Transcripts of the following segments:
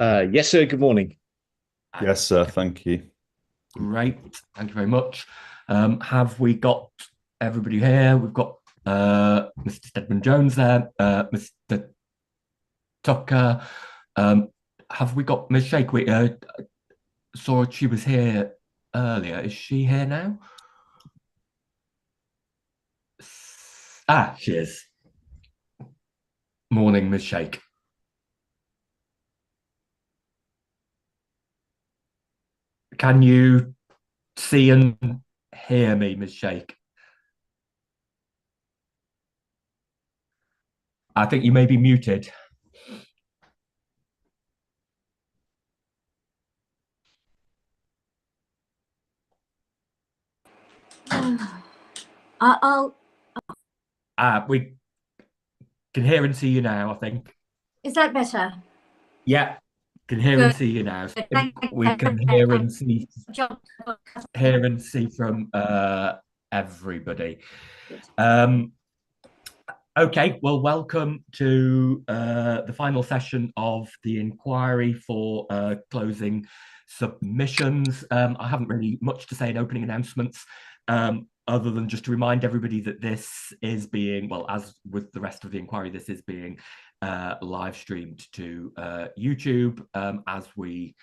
Yes, sir. Good morning. Yes, sir. Thank you. Great. Thank you very much. Have we got everybody here? We've got Mr. Stedman Jones there, Mr. Tucker. Have we got Ms. Shake? We saw she was here earlier. Is she here now? She is. Morning, Ms. Shake. Can you see and hear me, Ms. Shake? I think you may be muted. I'll. We can hear and see you now, I think. Is that better? Yeah, can hear and see you now. So we can hear and see from everybody. Okay, well, welcome to the final session of the inquiry for closing submissions. I haven't really much to say in opening announcements, other than just to remind everybody that this is being, well, as with the rest of the inquiry, this is being live streamed to YouTube as we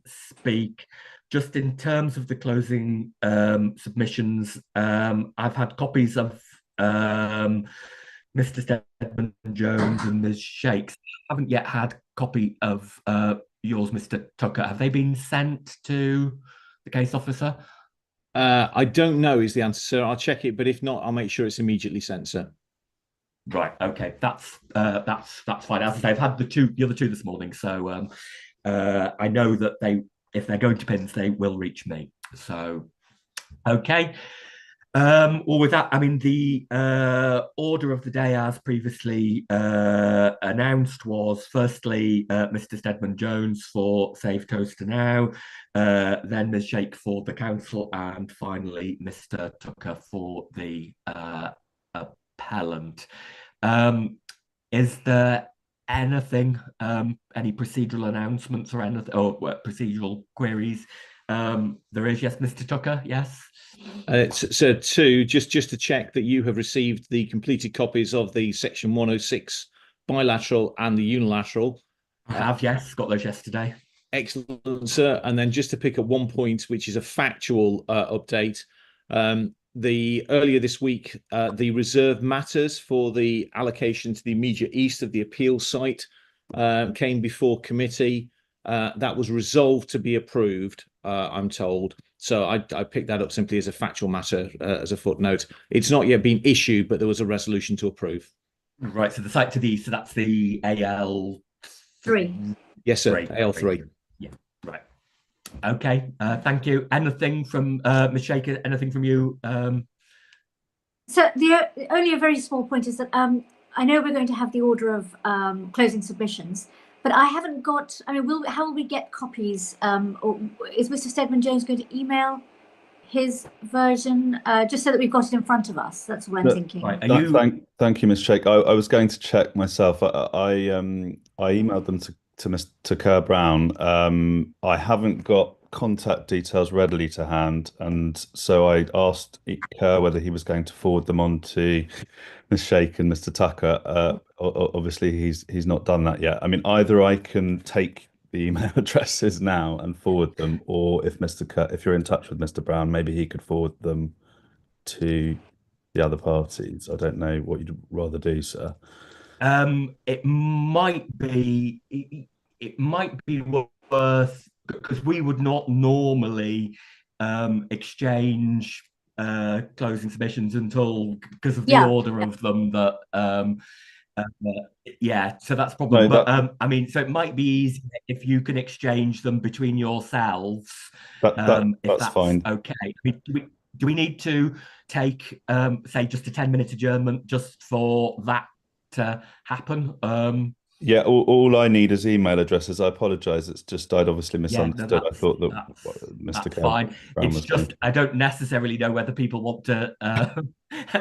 speak. Just in terms of the closing submissions, I've had copies of Mr. Stedman Jones and Ms. Shakes. I haven't yet had a copy of yours, Mr. Tucker. Have they been sent to the case officer? I don't know is the answer, sir. I'll check it, but if not, I'll make sure it's immediately sent, sir. Right. Okay. That's fine. As I say, I've had the other two this morning, so I know that if they're going to pins, they will reach me. So, okay. Well, with that, I mean, the order of the day, as previously announced, was firstly Mr. Stedman Jones for Save Toaster Now, then Ms. Shake for the council, and finally Mr. Tucker for the appellant. Is there anything, any procedural announcements or anything, or procedural queries? There is, yes, Mr. Tucker, yes. So two, just to check that you have received the completed copies of the Section 106 bilateral and the unilateral. I have, yes, got those yesterday. Excellent, sir. And then just to pick up one point, which is a factual update. The earlier this week, the reserve matters for the allocation to the immediate east of the appeal site came before committee. That was resolved to be approved, I'm told. So I picked that up simply as a factual matter, as a footnote. It's not yet been issued, but there was a resolution to approve. Right, so the site to the east, so that's the AL3. Yes, sir, Three. AL3. Yeah, right. Okay, thank you. Anything from Ms. Shaker, anything from you? So only a very small point is that I know we're going to have the order of closing submissions, but I haven't got, I mean, how will we get copies? Or is Mr. Stedman Jones going to email his version, just so that we've got it in front of us? That's what I'm thinking. Right. Thank you, Ms. Shake. I was going to check myself. I emailed them to Kerr Brown. I haven't got contact details readily to hand, and so I asked Kerr whether he was going to forward them on to Ms. Shake and Mr. Tucker. Obviously, he's not done that yet. I mean, either I can take the email addresses now and forward them, or if you're in touch with Mr. Brown, maybe he could forward them to the other parties. I don't know what you'd rather do, sir. It might be worth, because we would not normally exchange closing submissions until, because of the order of them, that yeah, so that's probably, I mean, so it might be easy if you can exchange them between yourselves. That's fine. Okay. Do we need to take say just a 10-minute adjournment just for that to happen? Yeah, all I need is email addresses. I apologise. It's just I'd obviously misunderstood. I thought that Mr. That's fine. It's just I don't necessarily know whether people want to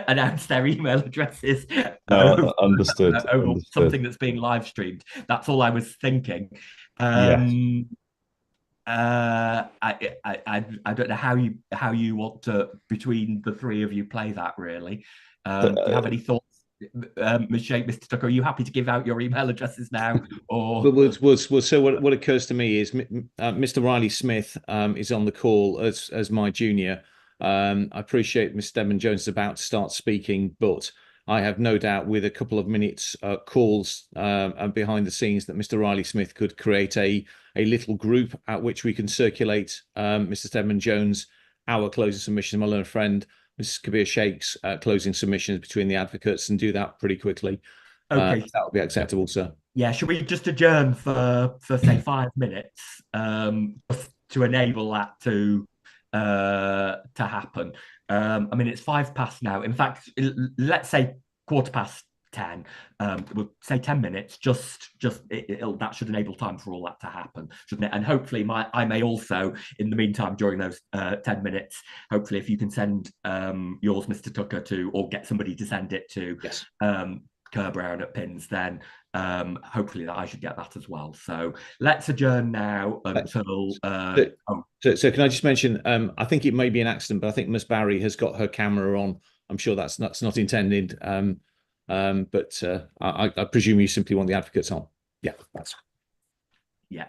announce their email addresses. No, understood. Over something that's being live streamed. That's all I was thinking. I don't know how you want to, between the three of you, play that really. Do you have any thoughts? Ms. Sheikh, Mr. Tucker, are you happy to give out your email addresses now? Or So what occurs to me is Mr. Riley Smith is on the call as my junior. I appreciate Mr. Stedman Jones is about to start speaking, but I have no doubt with a couple of minutes calls and behind the scenes that Mr. Riley Smith could create a little group at which we can circulate Mr. Stedman Jones, our closing submission, my learned friend, Mrs. Kabir Sheikh's closing submissions between the advocates, and do that pretty quickly. okay, that would be acceptable, sir. Yeah, should we just adjourn for say 5 minutes to enable that to happen? I mean, it's 5 past now. In fact, let's say 10:15. We'll say 10 minutes. That should enable time for all that to happen, shouldn't it? And hopefully, I may also, in the meantime, during those 10 minutes, hopefully, if you can send yours, Mr. Tucker, or get somebody to send it to. Yes. Kerr Brown at Pins, then hopefully that I should get that as well. So let's adjourn now until. So can I just mention? I think it may be an accident, but I think Miss Barry has got her camera on. I'm sure that's not intended. But I presume you simply want the advocates on. Yeah, that's. Yeah.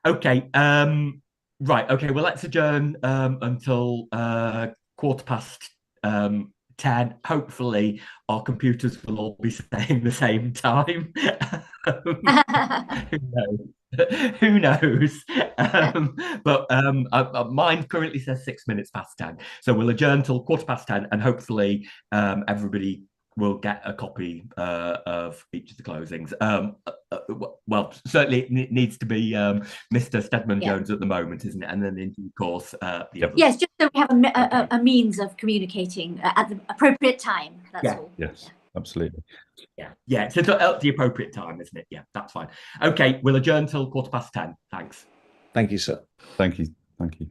Okay. Right. Okay. Well, let's adjourn until 10:15. Hopefully our computers will all be saying the same time. Who knows? But mine currently says 6 minutes past 10. So we'll adjourn till 10:15, and hopefully everybody will get a copy of each of the closings. Well, certainly it needs to be Mr. Stedman Jones at the moment, isn't it? And then in due course, the others. Yes, just so we have a means of communicating at the appropriate time. That's all. Yes, absolutely. Yeah. So at the appropriate time, isn't it? Yeah, that's fine. Okay, we'll adjourn till 10:15. Thanks. Thank you, sir. Thank you. Thank you.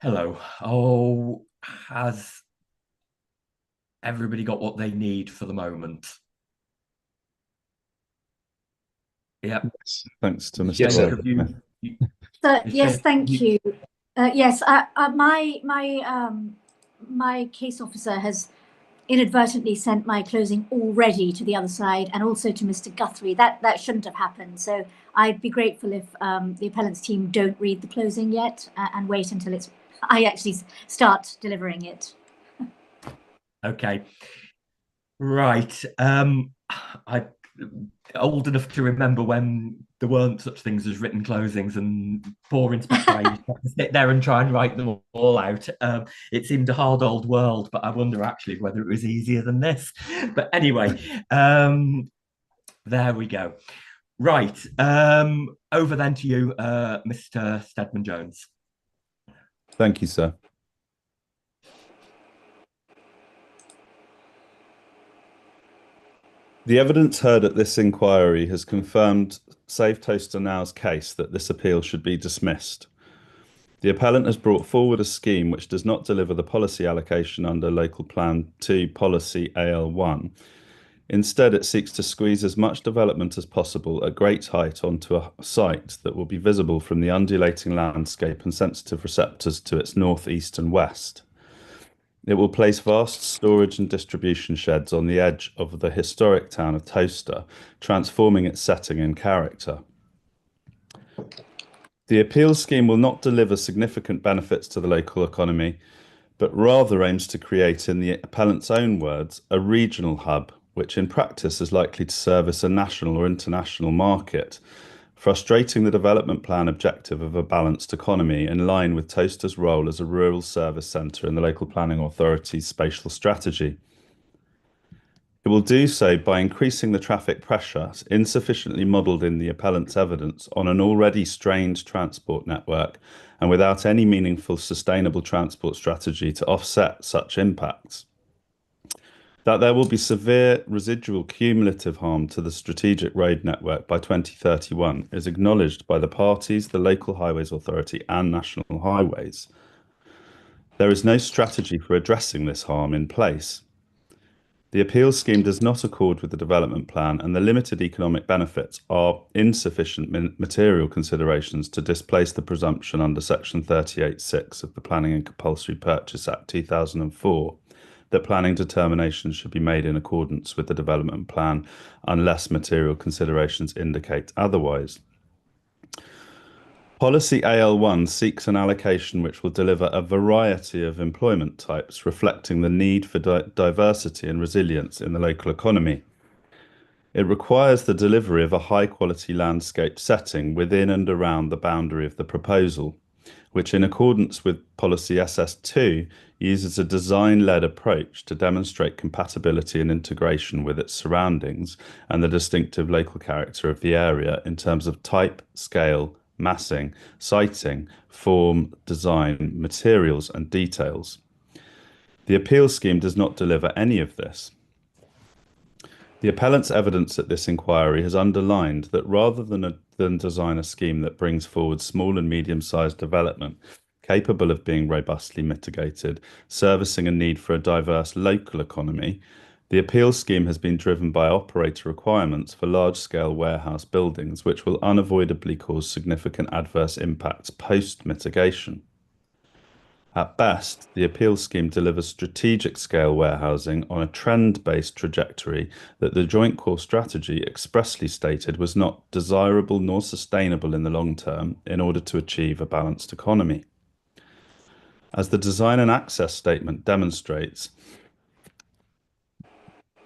Hello. Oh, has everybody got what they need for the moment? Yeah. Thanks to Mr. Yes, sir. Have you, So yes, Shane, thank you. Yes, my case officer has inadvertently sent my closing already to the other side and also to Mr. Guthrie. That shouldn't have happened. So I'd be grateful if the appellant's team don't read the closing yet and wait until I actually start delivering it. Okay. Right. I'm old enough to remember when there weren't such things as written closings, and poor Inspector I used to have to sit there and try and write them all out. It seemed a hard old world, but I wonder actually whether it was easier than this. But anyway, there we go. Right. Over then to you, Mr. Stedman Jones. Thank you, sir. The evidence heard at this inquiry has confirmed Save Toaster Now's case that this appeal should be dismissed. The appellant has brought forward a scheme which does not deliver the policy allocation under Local Plan 2 Policy AL1. Instead, it seeks to squeeze as much development as possible at great height onto a site that will be visible from the undulating landscape and sensitive receptors to its north, east and west. It will place vast storage and distribution sheds on the edge of the historic town of Towcester, transforming its setting and character. The appeal scheme will not deliver significant benefits to the local economy, but rather aims to create, in the appellant's own words, a regional hub, which in practice is likely to service a national or international market, frustrating the development plan objective of a balanced economy in line with Towcester's role as a rural service centre in the local planning authority's spatial strategy. It will do so by increasing the traffic pressure insufficiently modelled in the appellant's evidence on an already strained transport network and without any meaningful sustainable transport strategy to offset such impacts. That there will be severe residual cumulative harm to the strategic road network by 2031 is acknowledged by the parties, the Local Highways Authority and National Highways. There is no strategy for addressing this harm in place. The appeal scheme does not accord with the development plan, and the limited economic benefits are insufficient material considerations to displace the presumption under Section 38(6) of the Planning and Compulsory Purchase Act 2004 that planning determinations should be made in accordance with the development plan unless material considerations indicate otherwise. Policy AL1 seeks an allocation which will deliver a variety of employment types, reflecting the need for diversity and resilience in the local economy. It requires the delivery of a high-quality landscape setting within and around the boundary of the proposal, which in accordance with Policy SS2 uses a design-led approach to demonstrate compatibility and integration with its surroundings and the distinctive local character of the area in terms of type, scale, massing, siting, form, design, materials and details. The appeal scheme does not deliver any of this. The appellant's evidence at this inquiry has underlined that rather than design a scheme that brings forward small and medium-sized development capable of being robustly mitigated, servicing a need for a diverse local economy, the appeal scheme has been driven by operator requirements for large-scale warehouse buildings, which will unavoidably cause significant adverse impacts post-mitigation. At best, the appeal scheme delivers strategic scale warehousing on a trend-based trajectory that the Joint Core Strategy expressly stated was not desirable nor sustainable in the long term in order to achieve a balanced economy. As the Design and Access Statement demonstrates,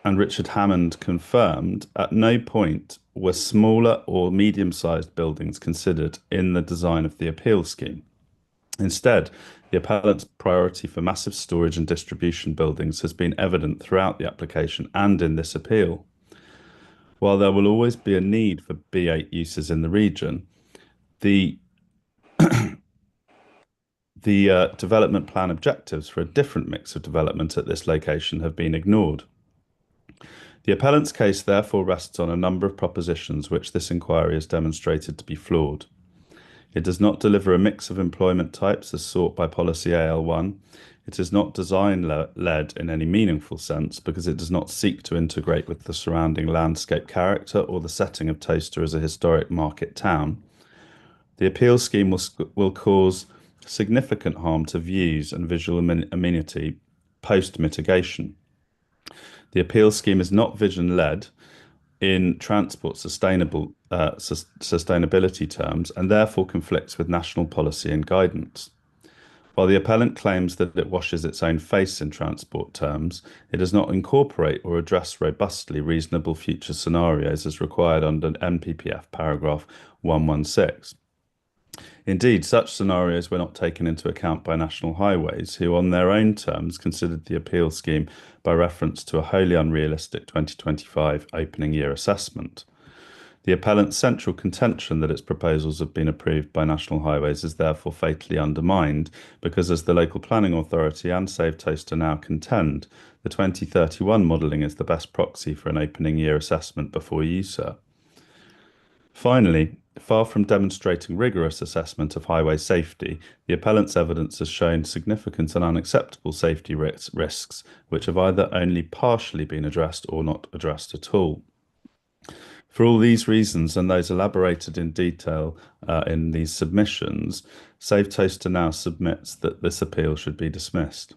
and Richard Hammond confirmed, at no point were smaller or medium-sized buildings considered in the design of the appeal scheme. Instead, the appellant's priority for massive storage and distribution buildings has been evident throughout the application and in this appeal. While there will always be a need for B8 uses in the region, the development plan objectives for a different mix of development at this location have been ignored. The appellant's case therefore rests on a number of propositions which this inquiry has demonstrated to be flawed. It does not deliver a mix of employment types as sought by policy AL1. It is not design-led in any meaningful sense because it does not seek to integrate with the surrounding landscape character or the setting of Towcester as a historic market town. The appeal scheme will cause significant harm to views and visual amenity post-mitigation. The appeal scheme is not vision-led in transport sustainability terms and therefore conflicts with national policy and guidance. While the appellant claims that it washes its own face in transport terms, it does not incorporate or address robustly reasonable future scenarios as required under NPPF paragraph 116. Indeed, such scenarios were not taken into account by National Highways, who on their own terms considered the appeal scheme by reference to a wholly unrealistic 2025 opening year assessment. The appellant's central contention that its proposals have been approved by National Highways is therefore fatally undermined because, as the local planning authority and Save Towcester now contend, the 2031 modelling is the best proxy for an opening year assessment before you, sir. Finally, far from demonstrating rigorous assessment of highway safety, the appellant's evidence has shown significant and unacceptable safety risks, which have either only partially been addressed or not addressed at all. For all these reasons and those elaborated in detail in these submissions, Save Towcester now submits that this appeal should be dismissed.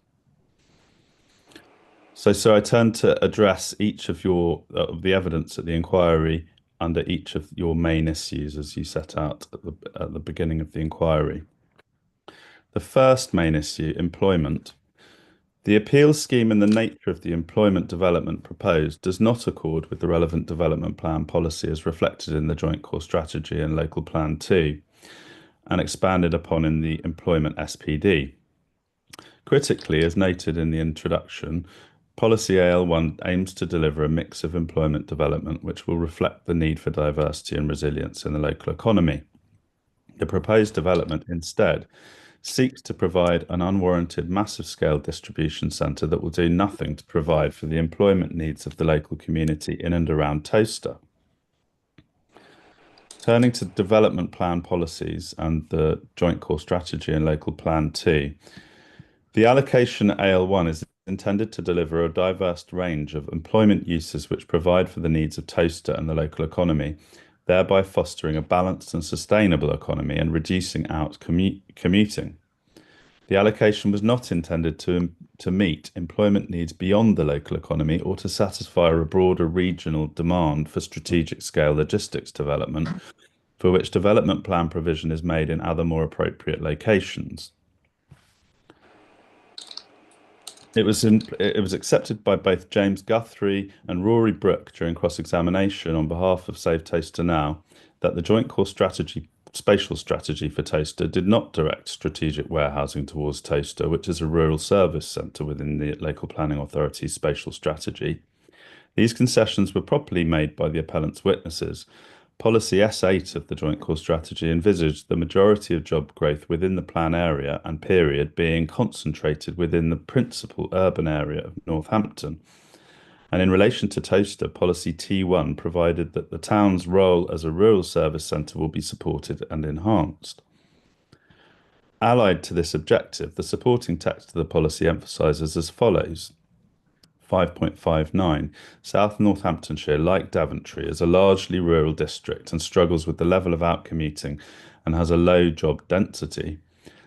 So I turn to address each of the evidence at the inquiry under each of your main issues as you set out at the beginning of the inquiry. The first main issue, employment. The appeal scheme and the nature of the employment development proposed does not accord with the relevant development plan policy as reflected in the Joint Core Strategy and Local Plan 2 and expanded upon in the Employment SPD. Critically, as noted in the introduction, Policy AL1 aims to deliver a mix of employment development which will reflect the need for diversity and resilience in the local economy. The proposed development instead seeks to provide an unwarranted massive-scale distribution centre that will do nothing to provide for the employment needs of the local community in and around Towcester. Turning to development plan policies and the Joint Core Strategy and Local Plan 2, the allocation AL1 is intended to deliver a diverse range of employment uses which provide for the needs of Towcester and the local economy, thereby fostering a balanced and sustainable economy and reducing out commuting. The allocation was not intended to meet employment needs beyond the local economy or to satisfy a broader regional demand for strategic scale logistics development, for which development plan provision is made in other more appropriate locations. It was accepted by both James Guthrie and Rory Brooke during cross-examination on behalf of Save Towcester Now that the Joint Core Strategy, spatial strategy for Towcester did not direct strategic warehousing towards Towcester, which is a rural service centre within the Local Planning Authority's spatial strategy. These concessions were properly made by the appellant's witnesses. Policy S8 of the Joint Core Strategy envisaged the majority of job growth within the plan area and period being concentrated within the principal urban area of Northampton. And in relation to Towcester, Policy T1 provided that the town's role as a rural service centre will be supported and enhanced. Allied to this objective, the supporting text of the policy emphasises as follows. 5.59. South Northamptonshire, like Daventry, is a largely rural district and struggles with the level of outcommuting and has a low job density.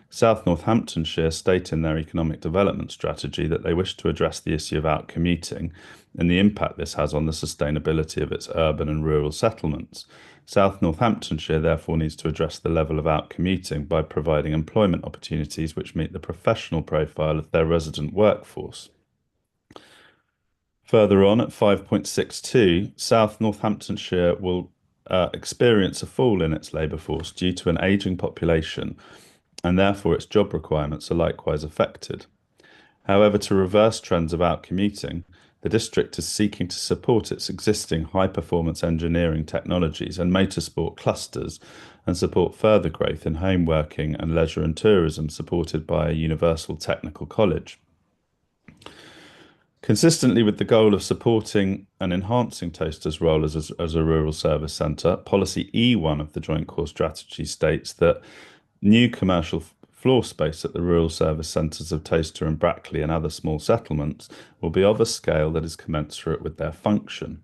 South Northamptonshire state in their economic development strategy that they wish to address the issue of outcommuting and the impact this has on the sustainability of its urban and rural settlements. South Northamptonshire therefore needs to address the level of outcommuting by providing employment opportunities which meet the professional profile of their resident workforce. Further on at 5.62, South Northamptonshire will experience a fall in its labour force due to an ageing population, and therefore its job requirements are likewise affected. However, to reverse trends of outcommuting, the district is seeking to support its existing high-performance engineering technologies and motorsport clusters and support further growth in home working and leisure and tourism supported by a universal technical college. Consistently with the goal of supporting and enhancing Toaster's role as a rural service centre, policy E1 of the Joint Core Strategy states that new commercial floor space at the rural service centres of Toaster and Brackley and other small settlements will be of a scale that is commensurate with their function.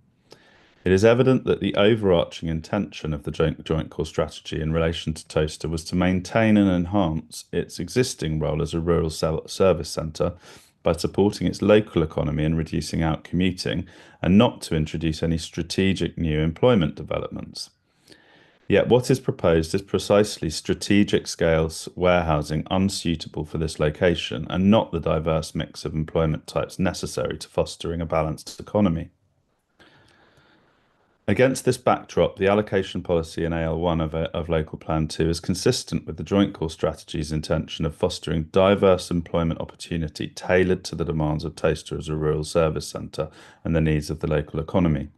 It is evident that the overarching intention of the Joint Core Strategy in relation to Toaster was to maintain and enhance its existing role as a rural service centre by supporting its local economy and reducing out commuting, and not to introduce any strategic new employment developments. Yet what is proposed is precisely strategic scale warehousing unsuitable for this location, and not the diverse mix of employment types necessary to fostering a balanced economy. Against this backdrop, the allocation policy in AL1 of Local Plan 2 is consistent with the Joint Core Strategy's intention of fostering diverse employment opportunity tailored to the demands of Toaster as a rural service centre and the needs of the local economy.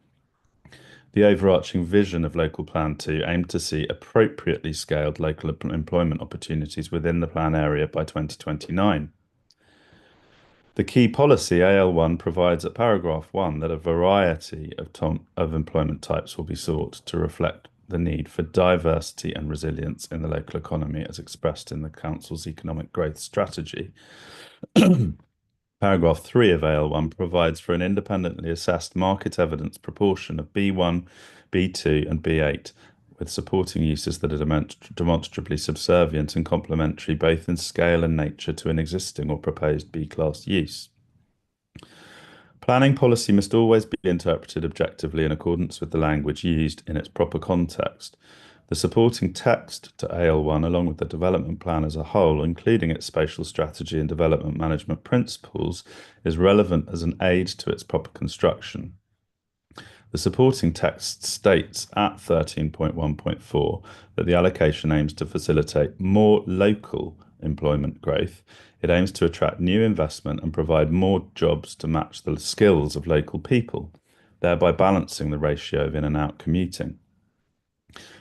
The overarching vision of Local Plan 2 aimed to see appropriately scaled local employment opportunities within the plan area by 2029. The key policy, AL1, provides at paragraph 1 that a variety of employment types will be sought to reflect the need for diversity and resilience in the local economy as expressed in the Council's Economic Growth Strategy. Paragraph 3 of AL1 provides for an independently assessed market evidence proportion of B1, B2 and B8, with supporting uses that are demonstrably subservient and complementary both in scale and nature to an existing or proposed B-class use. Planning policy must always be interpreted objectively in accordance with the language used in its proper context. The supporting text to AL1, along with the development plan as a whole, including its spatial strategy and development management principles, is relevant as an aid to its proper construction. The supporting text states at 13.1.4 that the allocation aims to facilitate more local employment growth. It aims to attract new investment and provide more jobs to match the skills of local people, thereby balancing the ratio of in and out commuting.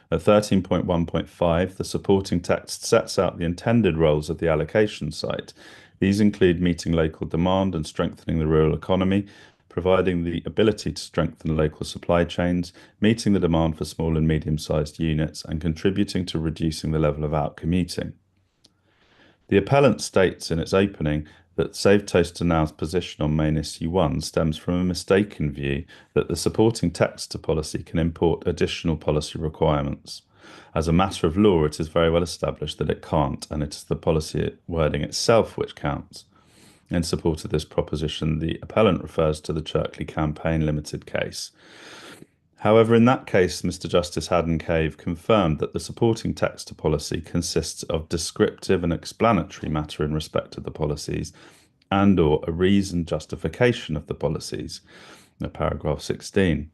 At 13.1.5, the supporting text sets out the intended roles of the allocation site. These include meeting local demand and strengthening the rural economy, providing the ability to strengthen local supply chains, meeting the demand for small and medium-sized units, and contributing to reducing the level of out-commuting. The appellant states in its opening that Save Toaster Now's position on main issue 1 stems from a mistaken view that the supporting text to policy can import additional policy requirements. As a matter of law, it is very well established that it can't, and it is the policy wording itself which counts. In support of this proposition, the appellant refers to the Cherkley Campaign Limited case. However, in that case, Mr. Justice Haddon Cave confirmed that the supporting text to policy consists of descriptive and explanatory matter in respect of the policies and/or a reasoned justification of the policies, paragraph 16.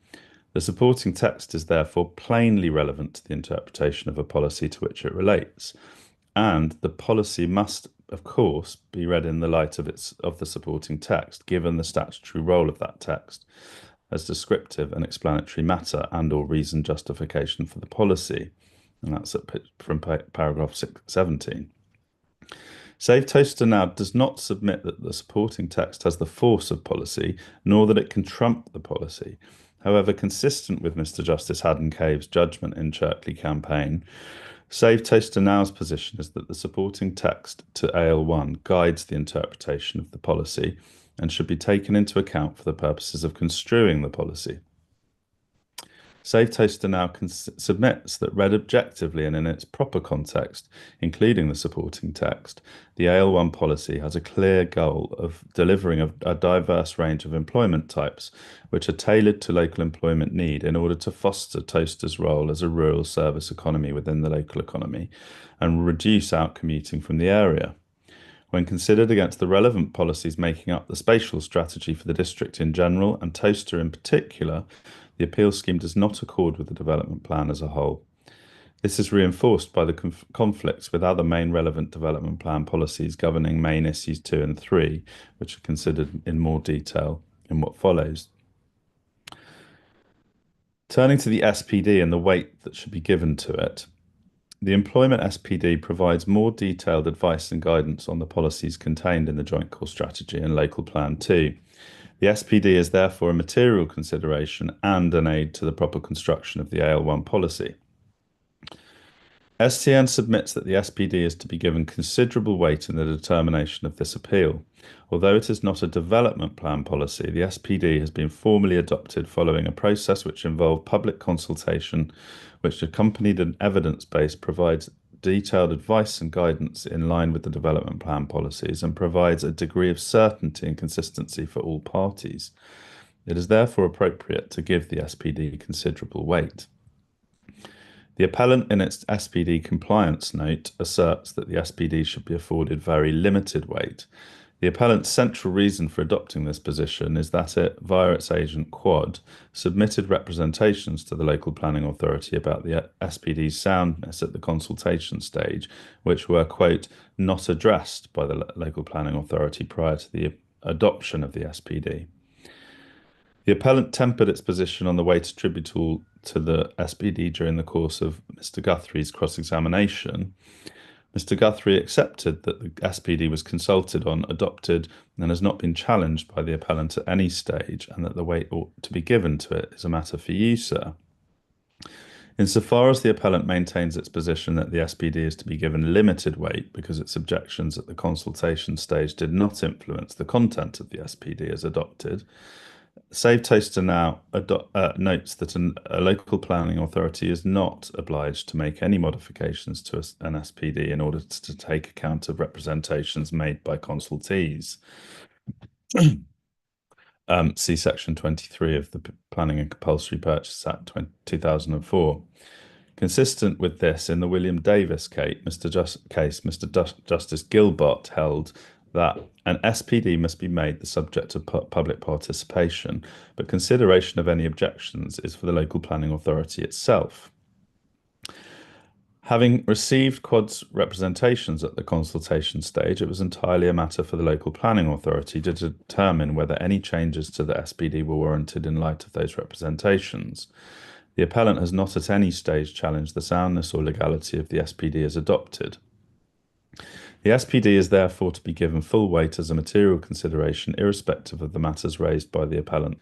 The supporting text is therefore plainly relevant to the interpretation of a policy to which it relates, and the policy must, of course, be read in the light of the supporting text, given the statutory role of that text as descriptive and explanatory matter and/or reasoned justification for the policy, and that's from paragraph 17. Save Toaster Now does not submit that the supporting text has the force of policy, nor that it can trump the policy. However, consistent with Mr. Justice Haddon Cave's judgment in Cherkley Campaign, Save Toaster Now's position is that the supporting text to AL1 guides the interpretation of the policy and should be taken into account for the purposes of construing the policy. Save Toaster Now submits that read objectively and in its proper context, including the supporting text, the AL1 policy has a clear goal of delivering a diverse range of employment types, which are tailored to local employment need in order to foster Toaster's role as a rural service economy within the local economy and reduce out-commuting from the area. When considered against the relevant policies making up the spatial strategy for the district in general and Toaster in particular, the appeal scheme does not accord with the development plan as a whole. This is reinforced by the conflicts with other main relevant development plan policies governing main issues 2 and 3, which are considered in more detail in what follows. Turning to the SPD and the weight that should be given to it, The Employment SPD provides more detailed advice and guidance on the policies contained in the Joint Core Strategy and Local Plan 2. The SPD is therefore a material consideration and an aid to the proper construction of the AL1 policy. STN submits that the SPD is to be given considerable weight in the determination of this appeal. Although it is not a development plan policy, the SPD has been formally adopted following a process which involved public consultation, which accompanied an evidence base, provides detailed advice and guidance in line with the development plan policies, and provides a degree of certainty and consistency for all parties. It is therefore appropriate to give the SPD considerable weight. The appellant in its SPD compliance note asserts that the SPD should be afforded very limited weight. The appellant's central reason for adopting this position is that it, via its agent Quad, submitted representations to the local planning authority about the SPD's soundness at the consultation stage, which were, quote, not addressed by the local planning authority prior to the adoption of the SPD. The appellant tempered its position on the weight attributable to the SPD during the course of Mr. Guthrie's cross-examination. Mr. Guthrie accepted that the SPD was consulted on, adopted, and has not been challenged by the appellant at any stage, and that the weight ought to be given to it is a matter for you, sir. Insofar as the appellant maintains its position that the SPD is to be given limited weight because its objections at the consultation stage did not influence the content of the SPD as adopted, Save Toaster Now notes that a local planning authority is not obliged to make any modifications to an SPD in order to take account of representations made by consultees. See Section 23 of the Planning and Compulsory Purchase Act 2004. Consistent with this, in the William Davis case, Mr. Justice Gilbert held that an SPD must be made the subject of public participation, but consideration of any objections is for the local planning authority itself. Having received Quad's representations at the consultation stage, it was entirely a matter for the local planning authority to determine whether any changes to the SPD were warranted in light of those representations. The appellant has not at any stage challenged the soundness or legality of the SPD as adopted. The SPD is therefore to be given full weight as a material consideration, irrespective of the matters raised by the appellant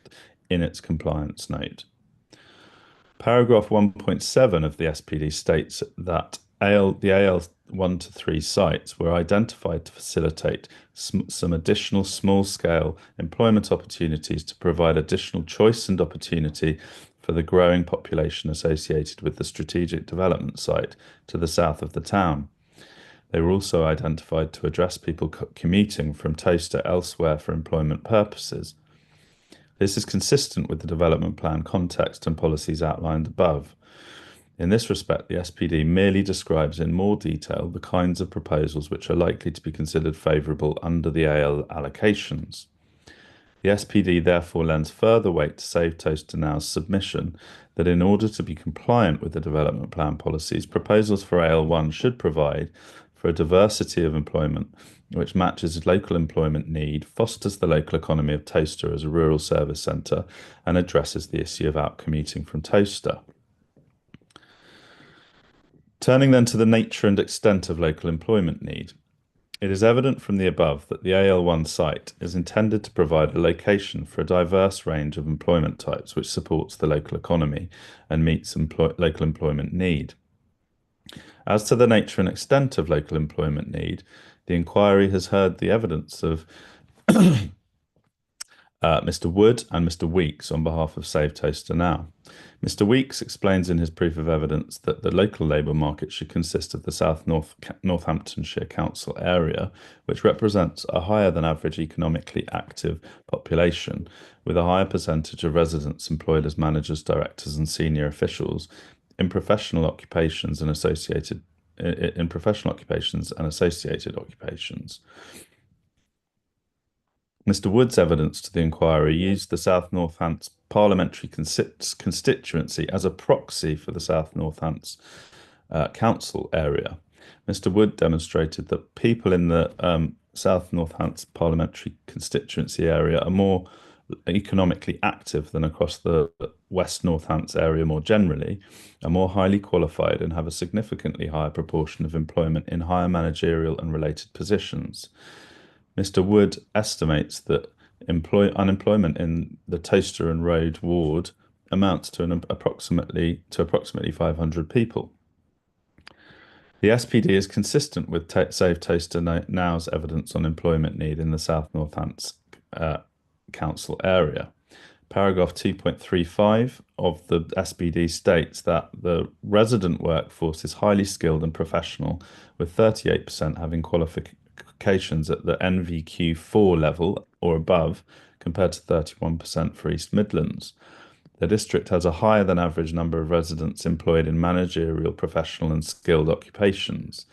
in its compliance note. Paragraph 1.7 of the SPD states that the AL 1 to 3 sites were identified to facilitate some additional small-scale employment opportunities to provide additional choice and opportunity for the growing population associated with the strategic development site to the south of the town. They were also identified to address people commuting from Towcester elsewhere for employment purposes. This is consistent with the development plan context and policies outlined above. In this respect, the SPD merely describes in more detail the kinds of proposals which are likely to be considered favourable under the AL allocations. The SPD therefore lends further weight to Save Toaster Now's submission that in order to be compliant with the development plan policies, proposals for AL1 should provide for a diversity of employment which matches local employment need, fosters the local economy of Towcester as a rural service centre, and addresses the issue of outcommuting from Towcester. Turning then to the nature and extent of local employment need. It is evident from the above that the AL1 site is intended to provide a location for a diverse range of employment types which supports the local economy and meets local employment need. As to the nature and extent of local employment need, the inquiry has heard the evidence of Mr. Wood and Mr. Weeks on behalf of Save Toaster Now. Mr. Weeks explains in his proof of evidence that the local labour market should consist of the South Northamptonshire Council area, which represents a higher than average economically active population, with a higher percentage of residents employed as managers, directors and senior officials in professional occupations and associated occupations. Mr. Wood's evidence to the inquiry used the South Northants parliamentary constituency as a proxy for the South Northants council area. Mr. Wood demonstrated that people in the South Northants parliamentary constituency area are more economically active than across the West Northants area more generally, are more highly qualified and have a significantly higher proportion of employment in higher managerial and related positions. Mr. Wood estimates that unemployment in the Toaster and Road ward amounts to approximately 500 people. The SPD is consistent with Save Toaster Now's evidence on employment need in the South Northants Council area. Paragraph 2.35 of the SPD states that the resident workforce is highly skilled and professional, with 38% having qualifications at the NVQ4 level or above, compared to 31% for East Midlands. The district has a higher than average number of residents employed in managerial, professional and skilled occupations.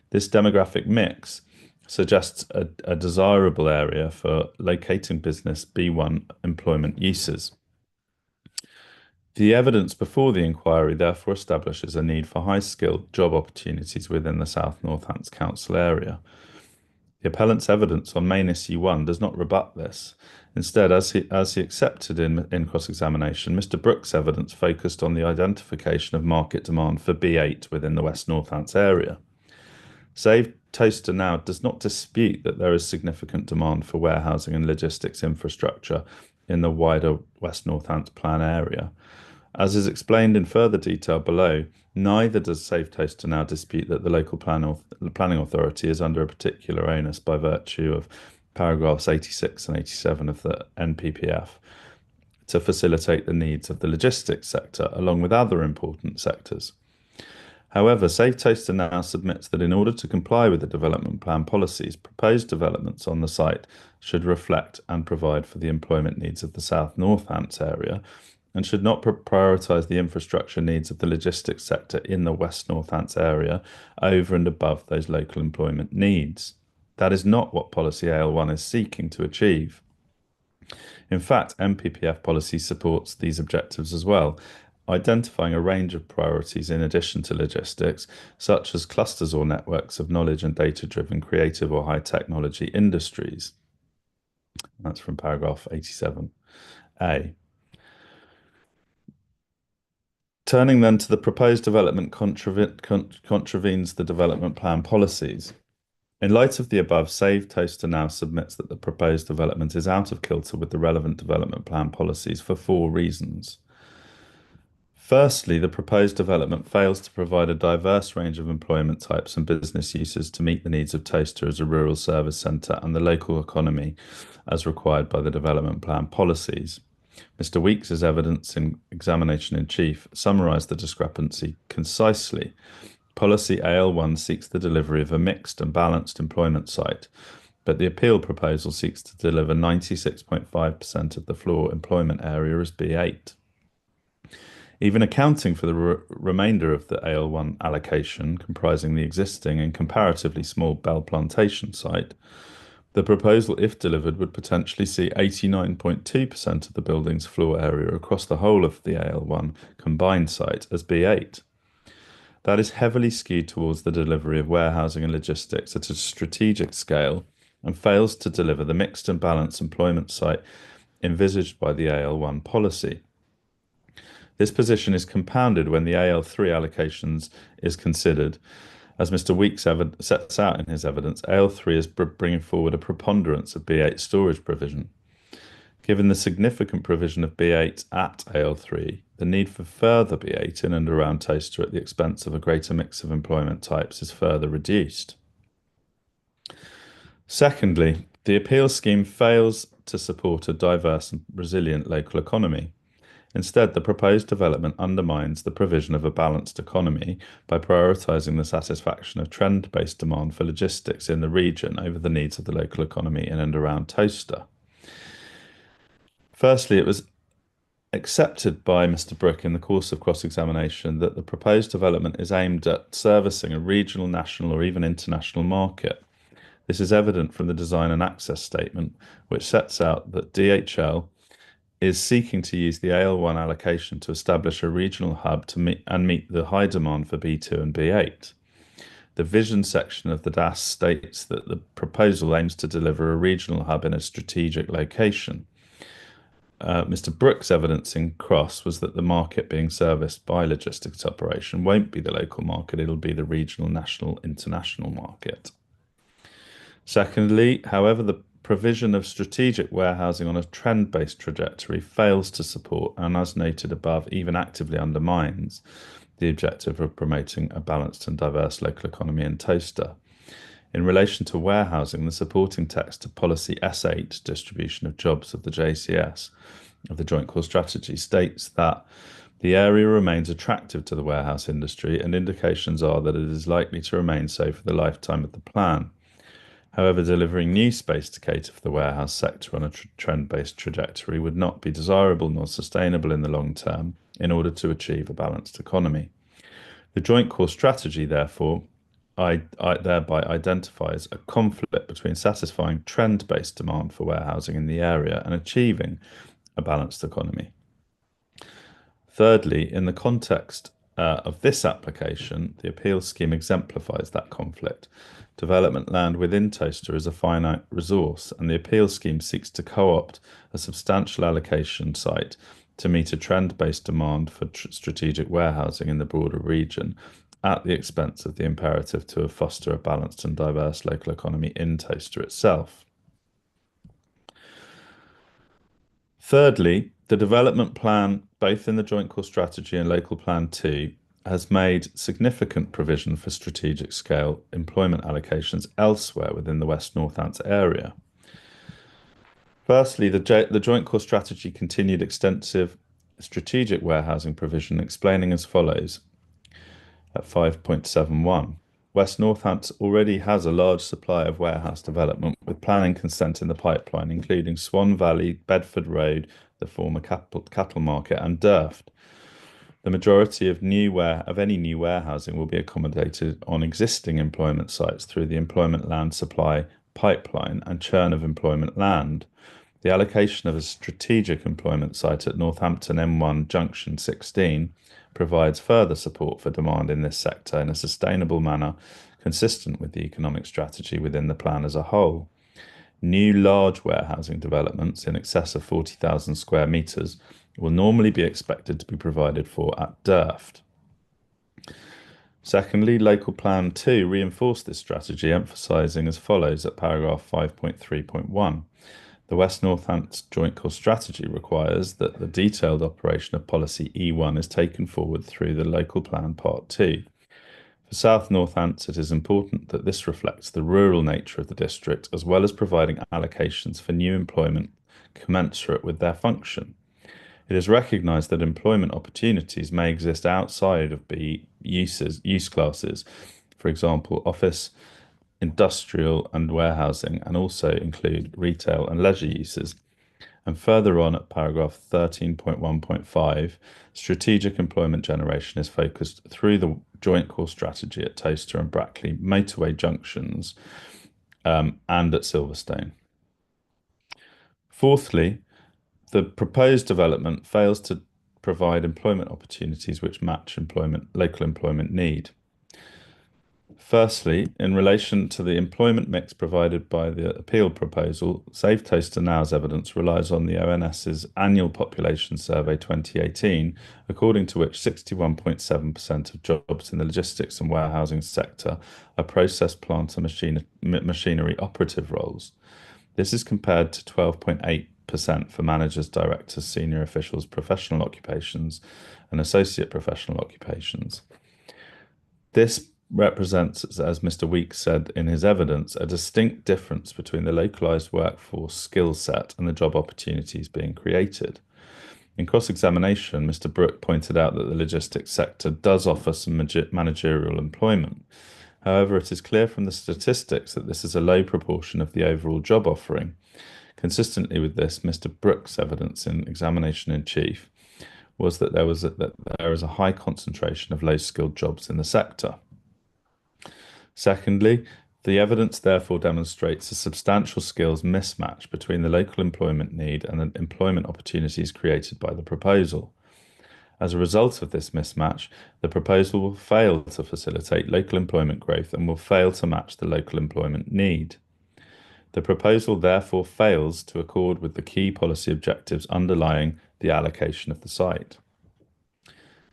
This demographic mix suggests a desirable area for locating business B1 employment uses. The evidence before the inquiry therefore establishes a need for high-skilled job opportunities within the South Northants Council area. The appellant's evidence on main issue 1 does not rebut this. Instead, as he accepted in cross-examination, Mr. Brooks' evidence focused on the identification of market demand for B8 within the West Northants area. Save Toaster Now does not dispute that there is significant demand for warehousing and logistics infrastructure in the wider West Northants plan area. As is explained in further detail below, neither does Save Toaster Now dispute that the local planning authority is under a particular onus by virtue of paragraphs 86 and 87 of the NPPF to facilitate the needs of the logistics sector, along with other important sectors. However, Save Toaster Now submits that in order to comply with the development plan policies, proposed developments on the site should reflect and provide for the employment needs of the South Northants area, and should not prioritise the infrastructure needs of the logistics sector in the West Northants area over and above those local employment needs. That is not what Policy AL1 is seeking to achieve. In fact, NPPF policy supports these objectives as well, identifying a range of priorities in addition to logistics, such as clusters or networks of knowledge and data-driven creative or high technology industries. That's from paragraph 87A. Turning then to the proposed development contravenes the development plan policies. In light of the above, Save Toaster Now submits that the proposed development is out of kilter with the relevant development plan policies for 4 reasons. Firstly, the proposed development fails to provide a diverse range of employment types and business uses to meet the needs of Toaster as a rural service centre and the local economy as required by the development plan policies. Mr. Weeks' evidence in examination in chief summarised the discrepancy concisely. Policy AL1 seeks the delivery of a mixed and balanced employment site, but the appeal proposal seeks to deliver 96.5% of the floor employment area as B8. Even accounting for the remainder of the AL1 allocation, comprising the existing and comparatively small Bell Plantation site, the proposal, if delivered, would potentially see 89.2% of the building's floor area across the whole of the AL1 combined site as B8. That is heavily skewed towards the delivery of warehousing and logistics at a strategic scale and fails to deliver the mixed and balanced employment site envisaged by the AL1 policy. This position is compounded when the AL3 allocations is considered. As Mr. Weeks sets out in his evidence, AL3 is bringing forward a preponderance of B8 storage provision. Given the significant provision of B8 at AL3, the need for further B8 in and around Toaster at the expense of a greater mix of employment types is further reduced. Secondly, the appeal scheme fails to support a diverse and resilient local economy. Instead, the proposed development undermines the provision of a balanced economy by prioritising the satisfaction of trend-based demand for logistics in the region over the needs of the local economy in and around Toaster. Firstly, it was accepted by Mr. Brooke in the course of cross-examination that the proposed development is aimed at servicing a regional, national or even international market. This is evident from the design and access statement, which sets out that DHL is seeking to use the AL1 allocation to establish a regional hub to meet the high demand for B2 and B8. The vision section of the DAS states that the proposal aims to deliver a regional hub in a strategic location. Mr. Brooks' evidence in Cross was that the market being serviced by logistics operation won't be the local market, it'll be the regional, national, international market. Secondly, however, the provision of strategic warehousing on a trend-based trajectory fails to support, and as noted above, even actively undermines the objective of promoting a balanced and diverse local economy in Towcester. In relation to warehousing, the supporting text to policy S8, distribution of jobs of the JCS, of the Joint Core Strategy, states that the area remains attractive to the warehouse industry, and indications are that it is likely to remain so for the lifetime of the plan. However, delivering new space to cater for the warehouse sector on a trend-based trajectory would not be desirable nor sustainable in the long term in order to achieve a balanced economy. The Joint Core Strategy, therefore, thereby identifies a conflict between satisfying trend-based demand for warehousing in the area and achieving a balanced economy. Thirdly, in the context of this application, the appeal scheme exemplifies that conflict. Development land within Towcester is a finite resource, and the appeal scheme seeks to co-opt a substantial allocation site to meet a trend-based demand for strategic warehousing in the broader region at the expense of the imperative to foster a balanced and diverse local economy in Towcester itself. Thirdly, the development plan, both in the Joint Core Strategy and Local Plan 2, has made significant provision for strategic scale employment allocations elsewhere within the West Northants area. Firstly, the Joint Core Strategy continued extensive strategic warehousing provision, explaining as follows at 5.71. West Northants already has a large supply of warehouse development with planning consent in the pipeline, including Swan Valley, Bedford Road, the former cattle market, and Durft. The majority of any new warehousing will be accommodated on existing employment sites through the employment land supply pipeline and churn of employment land. The allocation of a strategic employment site at Northampton M1 Junction 16 provides further support for demand in this sector in a sustainable manner, consistent with the economic strategy within the plan as a whole. New large warehousing developments in excess of 40,000 square metres will normally be expected to be provided for at Durft. Secondly, Local Plan 2 reinforced this strategy, emphasising as follows at paragraph 5.3.1. The West Northants Joint Core Strategy requires that the detailed operation of Policy E1 is taken forward through the Local Plan Part 2. For South Northants, it is important that this reflects the rural nature of the district, as well as providing allocations for new employment commensurate with their function. It is recognised that employment opportunities may exist outside of B use classes, for example, office, industrial and warehousing, and also include retail and leisure uses. And further on at paragraph 13.1.5, strategic employment generation is focused through the Joint Core Strategy at Towcester and Brackley motorway junctions and at Silverstone. Fourthly, the proposed development fails to provide employment opportunities which match local employment need. Firstly, in relation to the employment mix provided by the appeal proposal, Save Towcester Now's evidence relies on the ONS's annual population survey 2018, according to which 61.7% of jobs in the logistics and warehousing sector are process plant and machinery operative roles. This is compared to 12.8% for managers, directors, senior officials, professional occupations, and associate professional occupations. This represents, as Mr. Weeks said in his evidence, a distinct difference between the localised workforce skill set and the job opportunities being created. In cross-examination, Mr. Brooke pointed out that the logistics sector does offer some managerial employment. However, it is clear from the statistics that this is a low proportion of the overall job offering. Consistently with this, Mr. Brooke's evidence in examination in chief was that there is a high concentration of low-skilled jobs in the sector. Secondly, the evidence therefore demonstrates a substantial skills mismatch between the local employment need and the employment opportunities created by the proposal. As a result of this mismatch, the proposal will fail to facilitate local employment growth and will fail to match the local employment need. The proposal therefore fails to accord with the key policy objectives underlying the allocation of the site.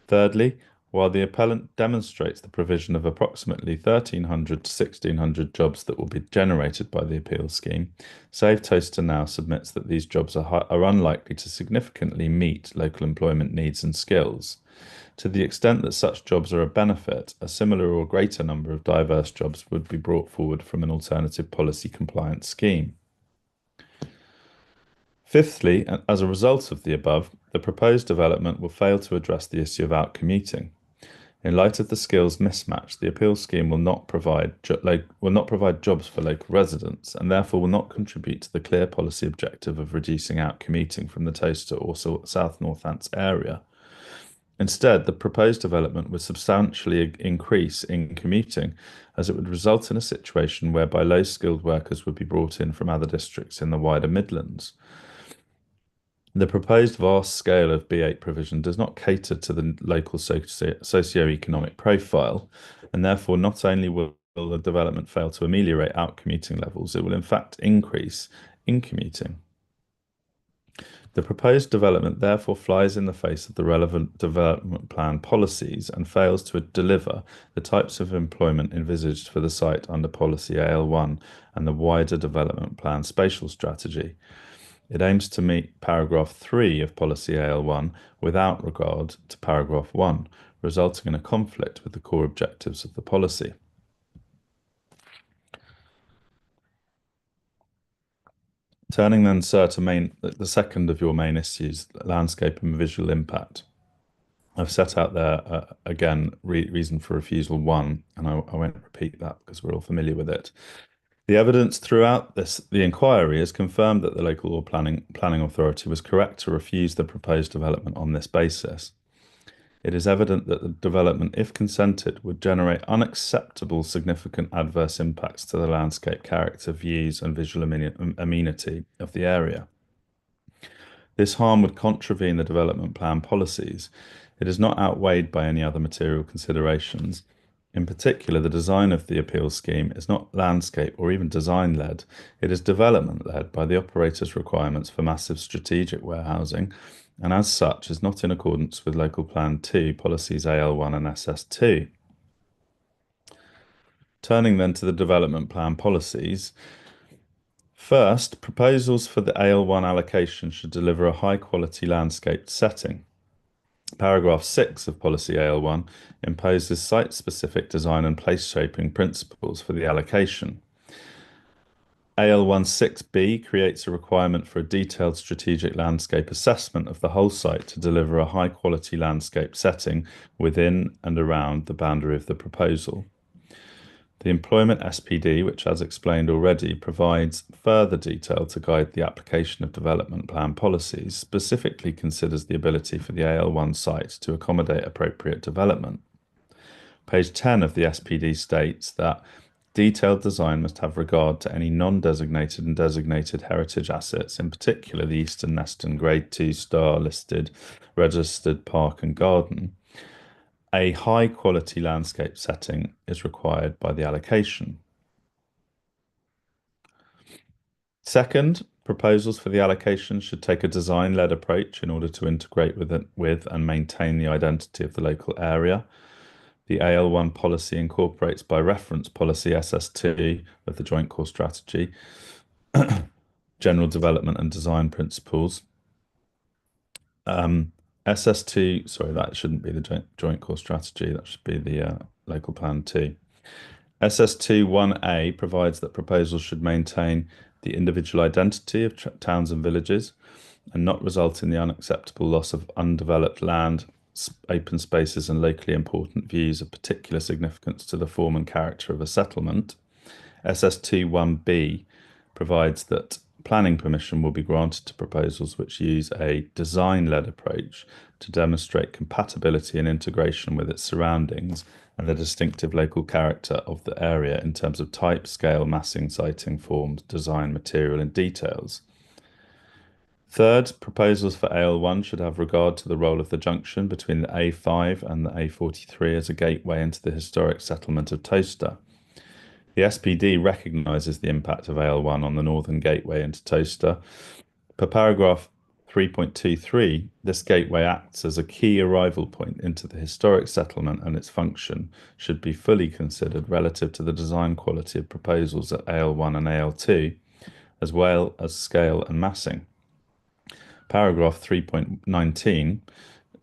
Thirdly, while the appellant demonstrates the provision of approximately 1,300 to 1,600 jobs that will be generated by the appeal scheme, Save Toaster now submits that these jobs are unlikely to significantly meet local employment needs and skills. To the extent that such jobs are a benefit, a similar or greater number of diverse jobs would be brought forward from an alternative policy compliance scheme. Fifthly, as a result of the above, the proposed development will fail to address the issue of outcommuting. In light of the skills mismatch, the appeal scheme will not provide jobs for local residents and therefore will not contribute to the clear policy objective of reducing outcommuting from the Toaster or South Northants area. Instead, the proposed development would substantially increase in commuting, as it would result in a situation whereby low-skilled workers would be brought in from other districts in the wider Midlands. The proposed vast scale of B8 provision does not cater to the local socio-economic profile, and therefore not only will the development fail to ameliorate outcommuting levels, it will in fact increase incommuting. The proposed development therefore flies in the face of the relevant development plan policies and fails to deliver the types of employment envisaged for the site under policy AL1 and the wider development plan spatial strategy. It aims to meet paragraph 3 of policy AL1 without regard to paragraph 1, resulting in a conflict with the core objectives of the policy. Turning then, sir, to the second of your main issues, landscape and visual impact. I've set out there, again, reason for refusal 1, and I won't repeat that because we're all familiar with it. The evidence throughout the inquiry has confirmed that the local law planning authority was correct to refuse the proposed development on this basis. It is evident that the development, if consented, would generate unacceptable significant adverse impacts to the landscape character, views and visual amenity of the area. This harm would contravene the development plan policies. It is not outweighed by any other material considerations. In particular, the design of the appeal scheme is not landscape or even design-led. It is development-led by the operator's requirements for massive strategic warehousing, and as such is not in accordance with Local Plan 2, policies AL1 and SS2. Turning then to the development plan policies. First, proposals for the AL1 allocation should deliver a high-quality landscape setting. Paragraph 6 of Policy AL1 imposes site-specific design and place-shaping principles for the allocation. AL1 6b creates a requirement for a detailed strategic landscape assessment of the whole site to deliver a high-quality landscape setting within and around the boundary of the proposal. The Employment SPD, which, as explained already, provides further detail to guide the application of development plan policies, specifically considers the ability for the AL1 site to accommodate appropriate development. Page 10 of the SPD states that detailed design must have regard to any non-designated and designated heritage assets, in particular the Eastern Neston Grade 2 star listed registered park and garden. A high-quality landscape setting is required by the allocation. Second, proposals for the allocation should take a design-led approach in order to integrate with and maintain the identity of the local area. The AL1 policy incorporates by reference policy SS2 of the Joint Core Strategy, general development and design principles. SS2, sorry, that shouldn't be the Joint Core Strategy, that should be the Local Plan 2. SS2 1A provides that proposals should maintain the individual identity of towns and villages and not result in the unacceptable loss of undeveloped land, open spaces and locally important views of particular significance to the form and character of a settlement. SS2 1B provides that planning permission will be granted to proposals which use a design-led approach to demonstrate compatibility and integration with its surroundings and the distinctive local character of the area in terms of type, scale, massing, siting, forms, design, material and details. Third, proposals for AL1 should have regard to the role of the junction between the A5 and the A43 as a gateway into the historic settlement of Toaster. The SPD recognises the impact of AL1 on the northern gateway into Towcester. Per paragraph 3.23, this gateway acts as a key arrival point into the historic settlement, and its function should be fully considered relative to the design quality of proposals at AL1 and AL2, as well as scale and massing. Paragraph 3.19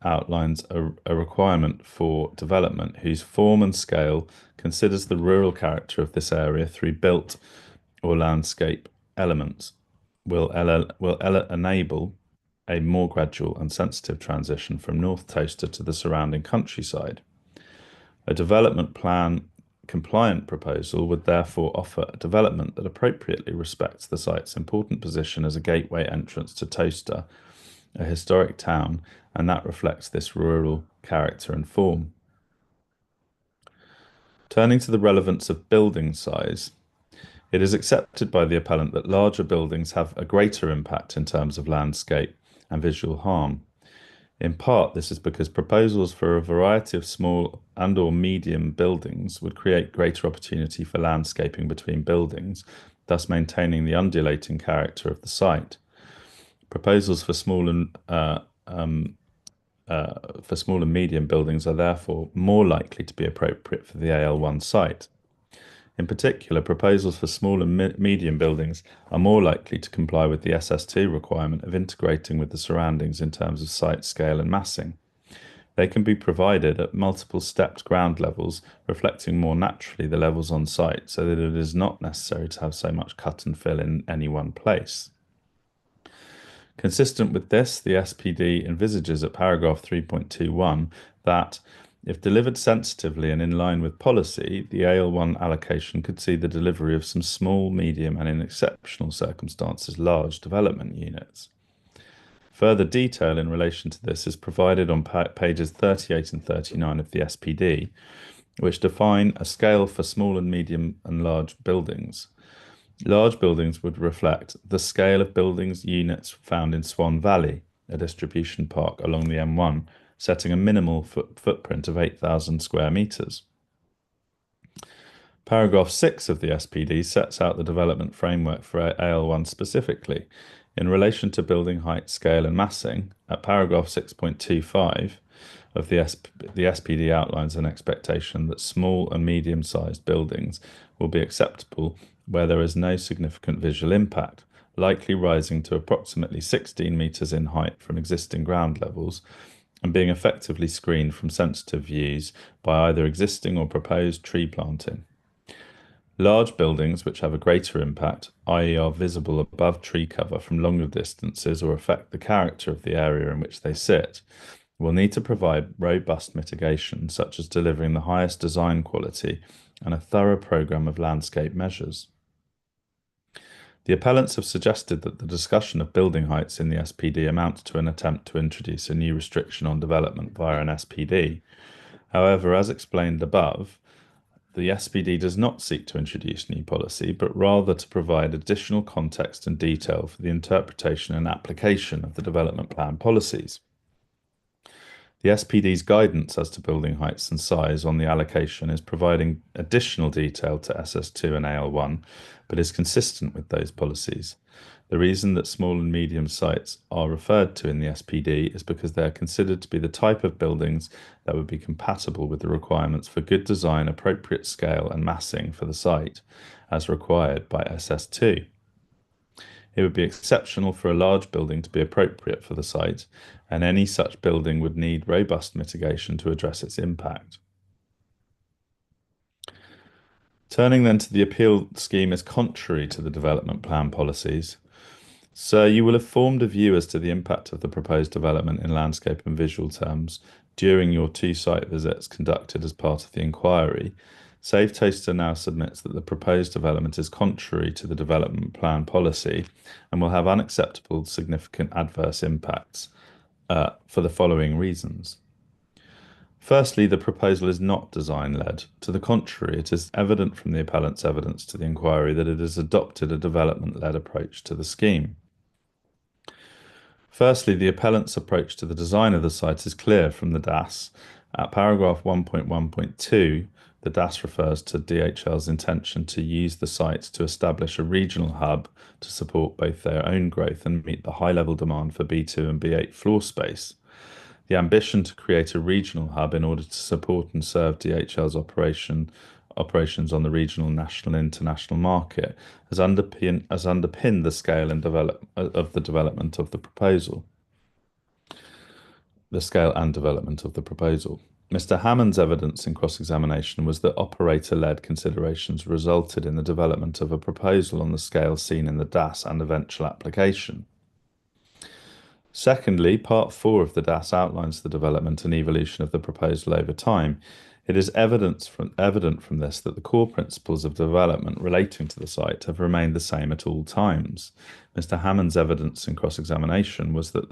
outlines a requirement for development whose form and scale considers the rural character of this area through built or landscape elements, will enable a more gradual and sensitive transition from North Towcester to the surrounding countryside. A development plan compliant proposal would therefore offer a development that appropriately respects the site's important position as a gateway entrance to Towcester, a historic town, and that reflects this rural character and form. Turning to the relevance of building size, it is accepted by the appellant that larger buildings have a greater impact in terms of landscape and visual harm. In part, this is because proposals for a variety of small and/or medium buildings would create greater opportunity for landscaping between buildings, thus maintaining the undulating character of the site. Proposals for small and medium buildings are therefore more likely to be appropriate for the AL1 site. In particular, proposals for small and medium buildings are more likely to comply with the SS2 requirement of integrating with the surroundings in terms of site scale and massing. They can be provided at multiple stepped ground levels, reflecting more naturally the levels on site, so that it is not necessary to have so much cut and fill in any one place. Consistent with this, the SPD envisages at paragraph 3.21 that, if delivered sensitively and in line with policy, the AL1 allocation could see the delivery of some small, medium, and in exceptional circumstances, large development units. Further detail in relation to this is provided on pages 38 and 39 of the SPD, which define a scale for small and medium and large buildings. Large buildings would reflect the scale of buildings units found in Swan Valley, a distribution park along the M1, setting a minimal footprint of 8,000 square metres. Paragraph 6 of the SPD sets out the development framework for AL1 specifically. In relation to building height, scale and massing, at paragraph 6.25 of the SPD outlines an expectation that small and medium-sized buildings will be acceptable where there is no significant visual impact, likely rising to approximately 16 metres in height from existing ground levels, and being effectively screened from sensitive views by either existing or proposed tree planting. Large buildings which have a greater impact, i.e. are visible above tree cover from longer distances or affect the character of the area in which they sit, will need to provide robust mitigation, such as delivering the highest design quality and a thorough programme of landscape measures. The appellants have suggested that the discussion of building heights in the SPD amounts to an attempt to introduce a new restriction on development via an SPD. However, as explained above, the SPD does not seek to introduce new policy, but rather to provide additional context and detail for the interpretation and application of the development plan policies. The SPD's guidance as to building heights and size on the allocation is providing additional detail to SS2 and AL1, but is consistent with those policies. The reason that small and medium sites are referred to in the SPD is because they are considered to be the type of buildings that would be compatible with the requirements for good design, appropriate scale and massing for the site, as required by SS2. It would be exceptional for a large building to be appropriate for the site, and any such building would need robust mitigation to address its impact. Turning then to the appeal scheme as contrary to the development plan policies. So you will have formed a view as to the impact of the proposed development in landscape and visual terms during your 2 site visits conducted as part of the inquiry. Save Towcester now submits that the proposed development is contrary to the development plan policy and will have unacceptable significant adverse impacts for the following reasons. Firstly, the proposal is not design-led. To the contrary, it is evident from the appellant's evidence to the inquiry that it has adopted a development-led approach to the scheme. Firstly, the appellant's approach to the design of the site is clear from the DAS. At paragraph 1.1.2, The DAS refers to DHL's intention to use the site to establish a regional hub to support both their own growth and meet the high-level demand for B2 and B8 floor space. The ambition to create a regional hub in order to support and serve DHL's operations on the regional, national, and international market has underpinned the scale and development of the proposal. Mr. Hammond's evidence in cross-examination was that operator-led considerations resulted in the development of a proposal on the scale seen in the DAS and eventual application. Secondly, Part 4 of the DAS outlines the development and evolution of the proposal over time. It is evident from this that the core principles of development relating to the site have remained the same at all times. Mr. Hammond's evidence in cross-examination was that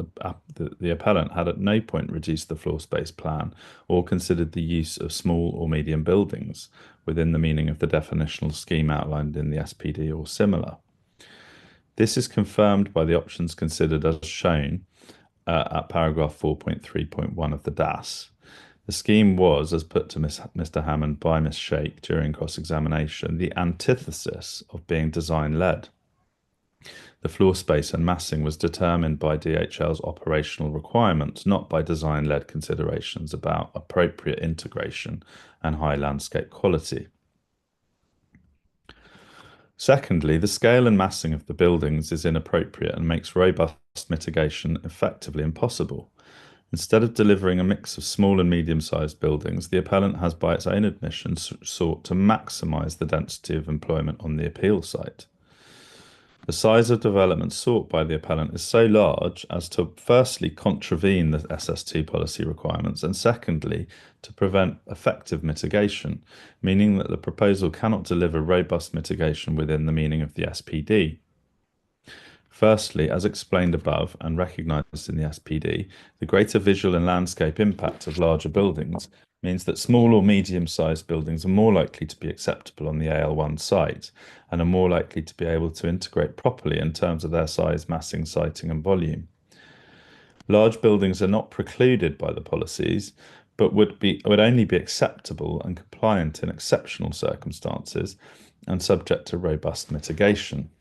the appellant had at no point reduced the floor space plan or considered the use of small or medium buildings within the meaning of the definitional scheme outlined in the SPD or similar. This is confirmed by the options considered as shown at paragraph 4.3.1 of the DAS. The scheme was, as put to Mr. Hammond by Ms. Sheikh during cross-examination, the antithesis of being design-led. The floor space and massing was determined by DHL's operational requirements, not by design-led considerations about appropriate integration and high landscape quality. Secondly, the scale and massing of the buildings is inappropriate and makes robust mitigation effectively impossible. Instead of delivering a mix of small and medium-sized buildings, the appellant has, by its own admission, sought to maximise the density of employment on the appeal site. The size of development sought by the appellant is so large as to firstly contravene the SS2 policy requirements and secondly to prevent effective mitigation, meaning that the proposal cannot deliver robust mitigation within the meaning of the SPD. Firstly, as explained above and recognised in the SPD, the greater visual and landscape impact of larger buildings means that small or medium-sized buildings are more likely to be acceptable on the AL1 site and are more likely to be able to integrate properly in terms of their size, massing, siting and volume. Large buildings are not precluded by the policies, but would only be acceptable and compliant in exceptional circumstances and subject to robust mitigation.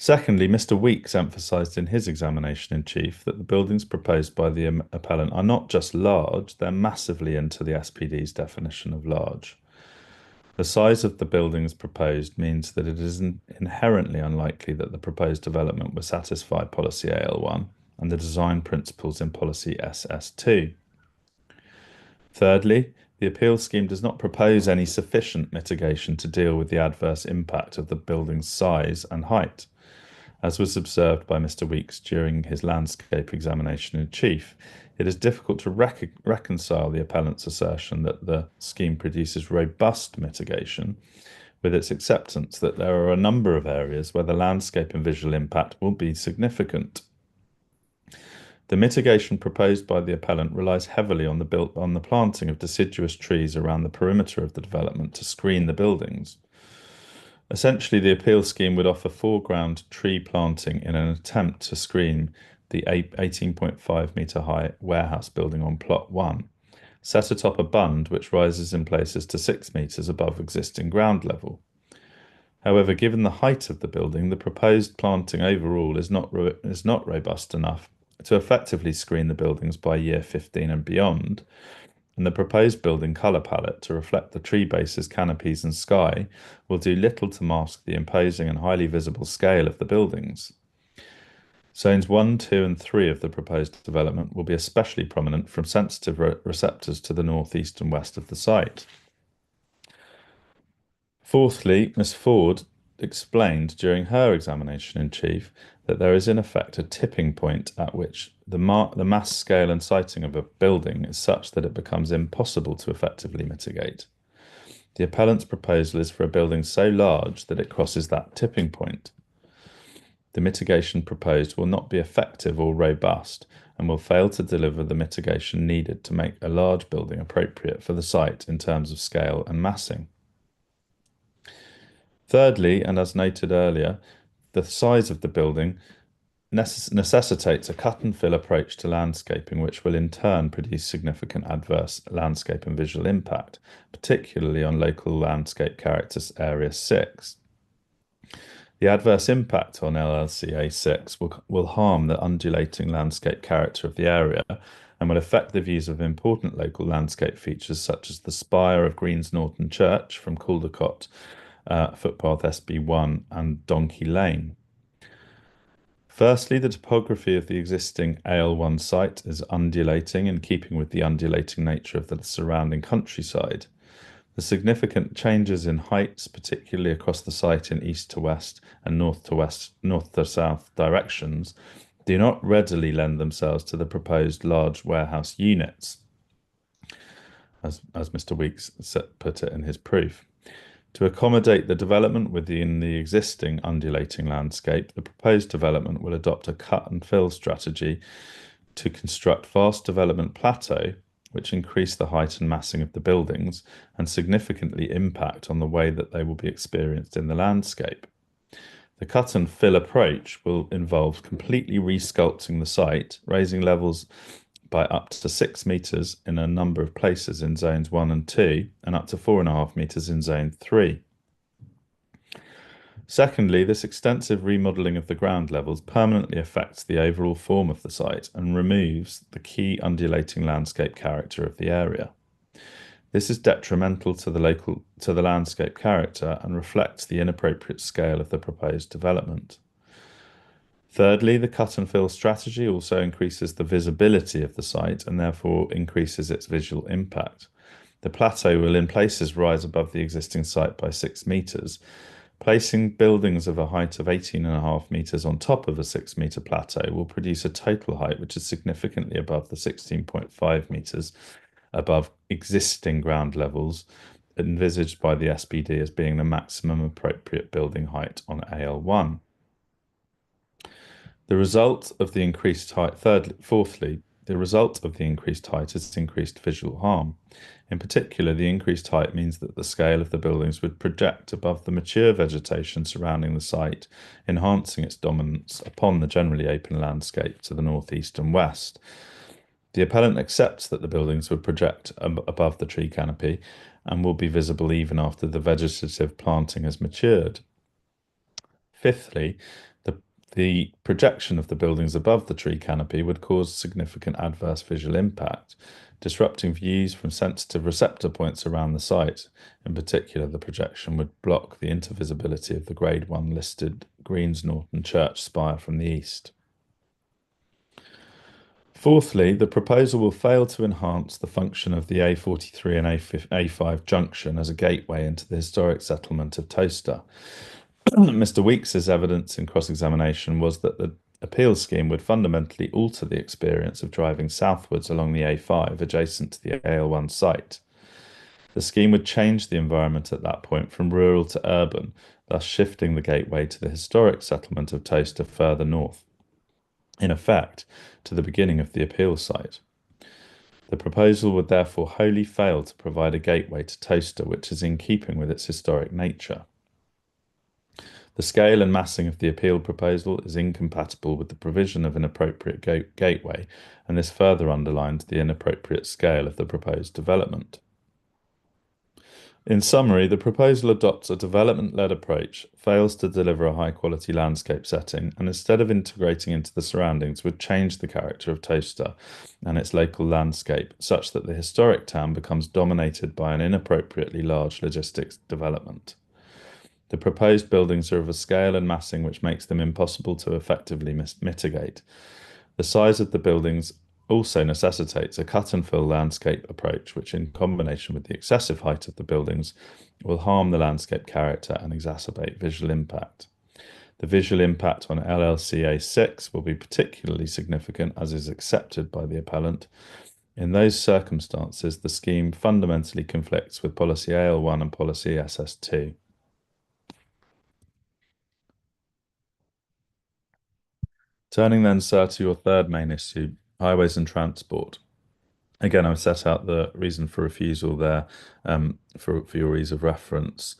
Secondly, Mr. Weeks emphasised in his examination in chief that the buildings proposed by the appellant are not just large, they're massively into the SPD's definition of large. The size of the buildings proposed means that it is inherently unlikely that the proposed development will satisfy policy AL1 and the design principles in policy SS2. Thirdly, the appeal scheme does not propose any sufficient mitigation to deal with the adverse impact of the building's size and height. As was observed by Mr. Weeks during his landscape examination in chief, it is difficult to reconcile the appellant's assertion that the scheme produces robust mitigation with its acceptance that there are a number of areas where the landscape and visual impact will be significant. The mitigation proposed by the appellant relies heavily on the planting of deciduous trees around the perimeter of the development to screen the buildings. Essentially, the appeal scheme would offer foreground tree planting in an attempt to screen the 18.5 metre high warehouse building on plot 1, set atop a bund which rises in places to 6 metres above existing ground level. However, given the height of the building, the proposed planting overall is not robust enough to effectively screen the buildings by year 15 and beyond, and the proposed building colour palette to reflect the tree bases, canopies and sky will do little to mask the imposing and highly visible scale of the buildings. Zones 1, 2 and 3 of the proposed development will be especially prominent from sensitive receptors to the north, east and west of the site. Fourthly, Ms. Ford explained during her examination in chief that there is in effect a tipping point at which the mass scale and siting of a building is such that it becomes impossible to effectively mitigate. The appellant's proposal is for a building so large that it crosses that tipping point. The mitigation proposed will not be effective or robust and will fail to deliver the mitigation needed to make a large building appropriate for the site in terms of scale and massing. Thirdly, and as noted earlier, the size of the building necessitates a cut and fill approach to landscaping, which will in turn produce significant adverse landscape and visual impact, particularly on local landscape characters area 6. The adverse impact on LLCA 6 will harm the undulating landscape character of the area and will affect the views of important local landscape features such as the spire of Greens Norton Church from Caldecott, footpath SB1 and Donkey Lane. Firstly, the topography of the existing AL1 site is undulating in keeping with the undulating nature of the surrounding countryside. The significant changes in heights, particularly across the site in east to west and north to south directions, do not readily lend themselves to the proposed large warehouse units, as Mr. Weeks put it in his proof. To accommodate the development within the existing undulating landscape, the proposed development will adopt a cut and fill strategy to construct vast development plateau, which increase the height and massing of the buildings and significantly impact on the way that they will be experienced in the landscape. The cut and fill approach will involve completely resculpting the site, raising levels by up to 6 meters in a number of places in zones 1 and 2, and up to 4.5 meters in zone 3. Secondly, this extensive remodeling of the ground levels permanently affects the overall form of the site and removes the key undulating landscape character of the area. This is detrimental to the landscape character and reflects the inappropriate scale of the proposed development. Thirdly, the cut and fill strategy also increases the visibility of the site and therefore increases its visual impact. The plateau will in places rise above the existing site by 6 meters. Placing buildings of a height of 18.5 meters on top of a 6-meter plateau will produce a total height which is significantly above the 16.5 meters above existing ground levels envisaged by the SPD as being the maximum appropriate building height on AL1. The result of the increased height, fourthly, the result of the increased height is increased visual harm. In particular, the increased height means that the scale of the buildings would project above the mature vegetation surrounding the site, enhancing its dominance upon the generally open landscape to the northeast and west. The appellant accepts that the buildings would project above the tree canopy and will be visible even after the vegetative planting has matured. Fifthly, the projection of the buildings above the tree canopy would cause significant adverse visual impact, disrupting views from sensitive receptor points around the site. In particular, the projection would block the intervisibility of the Grade 1 listed Greens Norton Church spire from the east. Fourthly, the proposal will fail to enhance the function of the A43 and A5 junction as a gateway into the historic settlement of Towcester. Mr. Weeks's evidence in cross-examination was that the appeal scheme would fundamentally alter the experience of driving southwards along the A5 adjacent to the AL1 site. The scheme would change the environment at that point from rural to urban, thus shifting the gateway to the historic settlement of Towcester further north, in effect, to the beginning of the appeal site. The proposal would therefore wholly fail to provide a gateway to Towcester, which is in keeping with its historic nature. The scale and massing of the appeal proposal is incompatible with the provision of an appropriate gateway, and this further underlines the inappropriate scale of the proposed development. In summary, the proposal adopts a development-led approach, fails to deliver a high-quality landscape setting, and instead of integrating into the surroundings, would change the character of Towcester and its local landscape, such that the historic town becomes dominated by an inappropriately large logistics development. The proposed buildings are of a scale and massing which makes them impossible to effectively mitigate. The size of the buildings also necessitates a cut and fill landscape approach, which in combination with the excessive height of the buildings will harm the landscape character and exacerbate visual impact. The visual impact on LLCA 6 will be particularly significant, as is accepted by the appellant. In those circumstances, the scheme fundamentally conflicts with policy AL1 and policy SS2. Turning then, sir, to your third main issue, highways and transport. Again, I've set out the reason for refusal there for your ease of reference.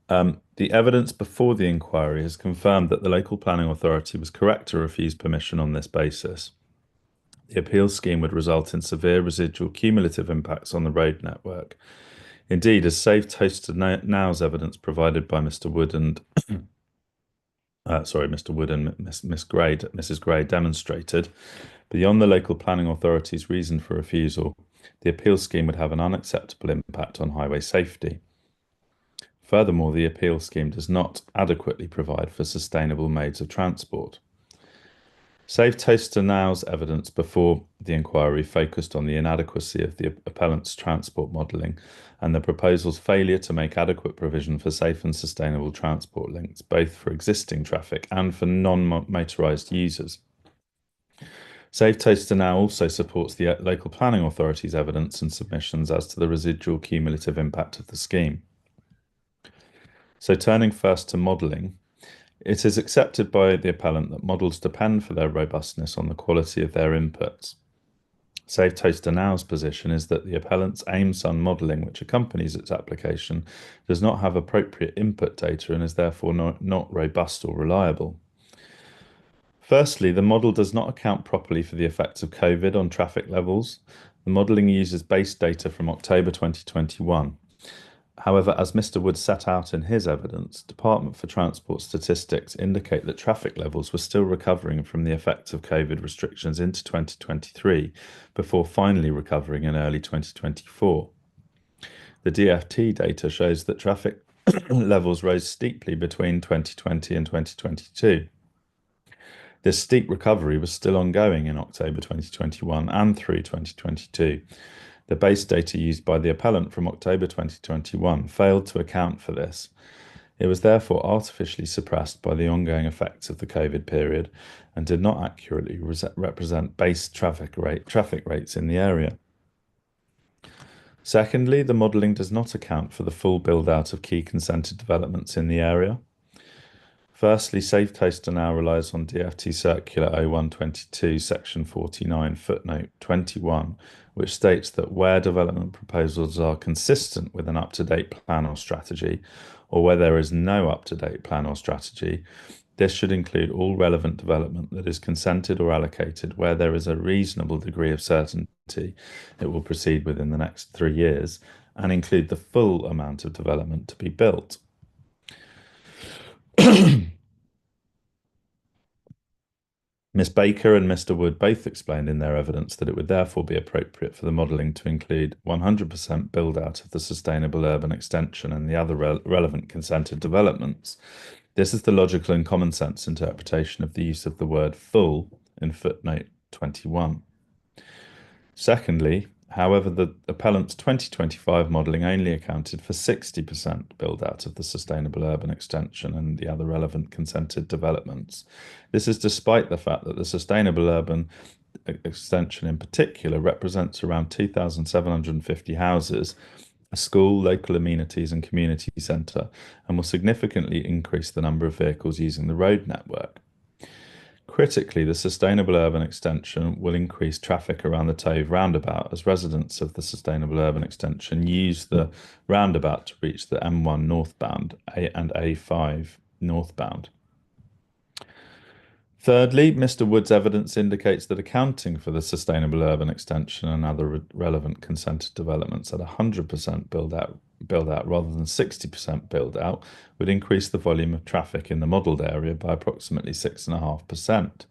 The evidence before the inquiry has confirmed that the local planning authority was correct to refuse permission on this basis. The appeal scheme would result in severe residual cumulative impacts on the road network. Indeed, as Save Toaster Now's evidence provided by Mr. Wood and Mrs. Gray demonstrated, beyond the local planning authority's reason for refusal, the appeal scheme would have an unacceptable impact on highway safety. Furthermore, the appeal scheme does not adequately provide for sustainable modes of transport. Save Toaster Now's evidence before the inquiry focused on the inadequacy of the appellant's transport modelling and the proposal's failure to make adequate provision for safe and sustainable transport links, both for existing traffic and for non-motorised users. Save Toaster Now also supports the local planning authority's evidence and submissions as to the residual cumulative impact of the scheme. So turning first to modelling, it is accepted by the appellant that models depend for their robustness on the quality of their inputs. Save Toaster Now's position is that the appellant's AIM-SUN modelling, which accompanies its application, does not have appropriate input data and is therefore not robust or reliable. Firstly, the model does not account properly for the effects of COVID on traffic levels. The modelling uses base data from October 2021. However, as Mr. Wood set out in his evidence, Department for Transport statistics indicate that traffic levels were still recovering from the effects of COVID restrictions into 2023, before finally recovering in early 2024. The DFT data shows that traffic levels rose steeply between 2020 and 2022. This steep recovery was still ongoing in October 2021 and through 2022. The base data used by the appellant from October 2021 failed to account for this. It was therefore artificially suppressed by the ongoing effects of the COVID period and did not accurately represent base traffic rates in the area. Secondly, the modelling does not account for the full build-out of key consented developments in the area. Firstly, Save Toaster Now relies on DFT Circular 0122, Section 49, footnote 21, which states that where development proposals are consistent with an up-to-date plan or strategy, or where there is no up-to-date plan or strategy, this should include all relevant development that is consented or allocated where there is a reasonable degree of certainty it will proceed within the next 3 years, and include the full amount of development to be built. Ms. Baker and Mr. Wood both explained in their evidence that it would therefore be appropriate for the modelling to include 100% build-out of the sustainable urban extension and the other relevant consented developments. This is the logical and common sense interpretation of the use of the word full in footnote 21. Secondly, however, the appellant's 2025 modelling only accounted for 60% build-out of the sustainable urban extension and the other relevant consented developments. This is despite the fact that the sustainable urban extension in particular represents around 2,750 houses, a school, local amenities and community centre, and will significantly increase the number of vehicles using the road network. Critically, the sustainable urban extension will increase traffic around the Tove roundabout as residents of the sustainable urban extension use the roundabout to reach the M1 northbound and A5 northbound. Thirdly, Mr. Wood's evidence indicates that accounting for the sustainable urban extension and other relevant consented developments at 100% build out rather than 60% build out would increase the volume of traffic in the modelled area by approximately 6.5%.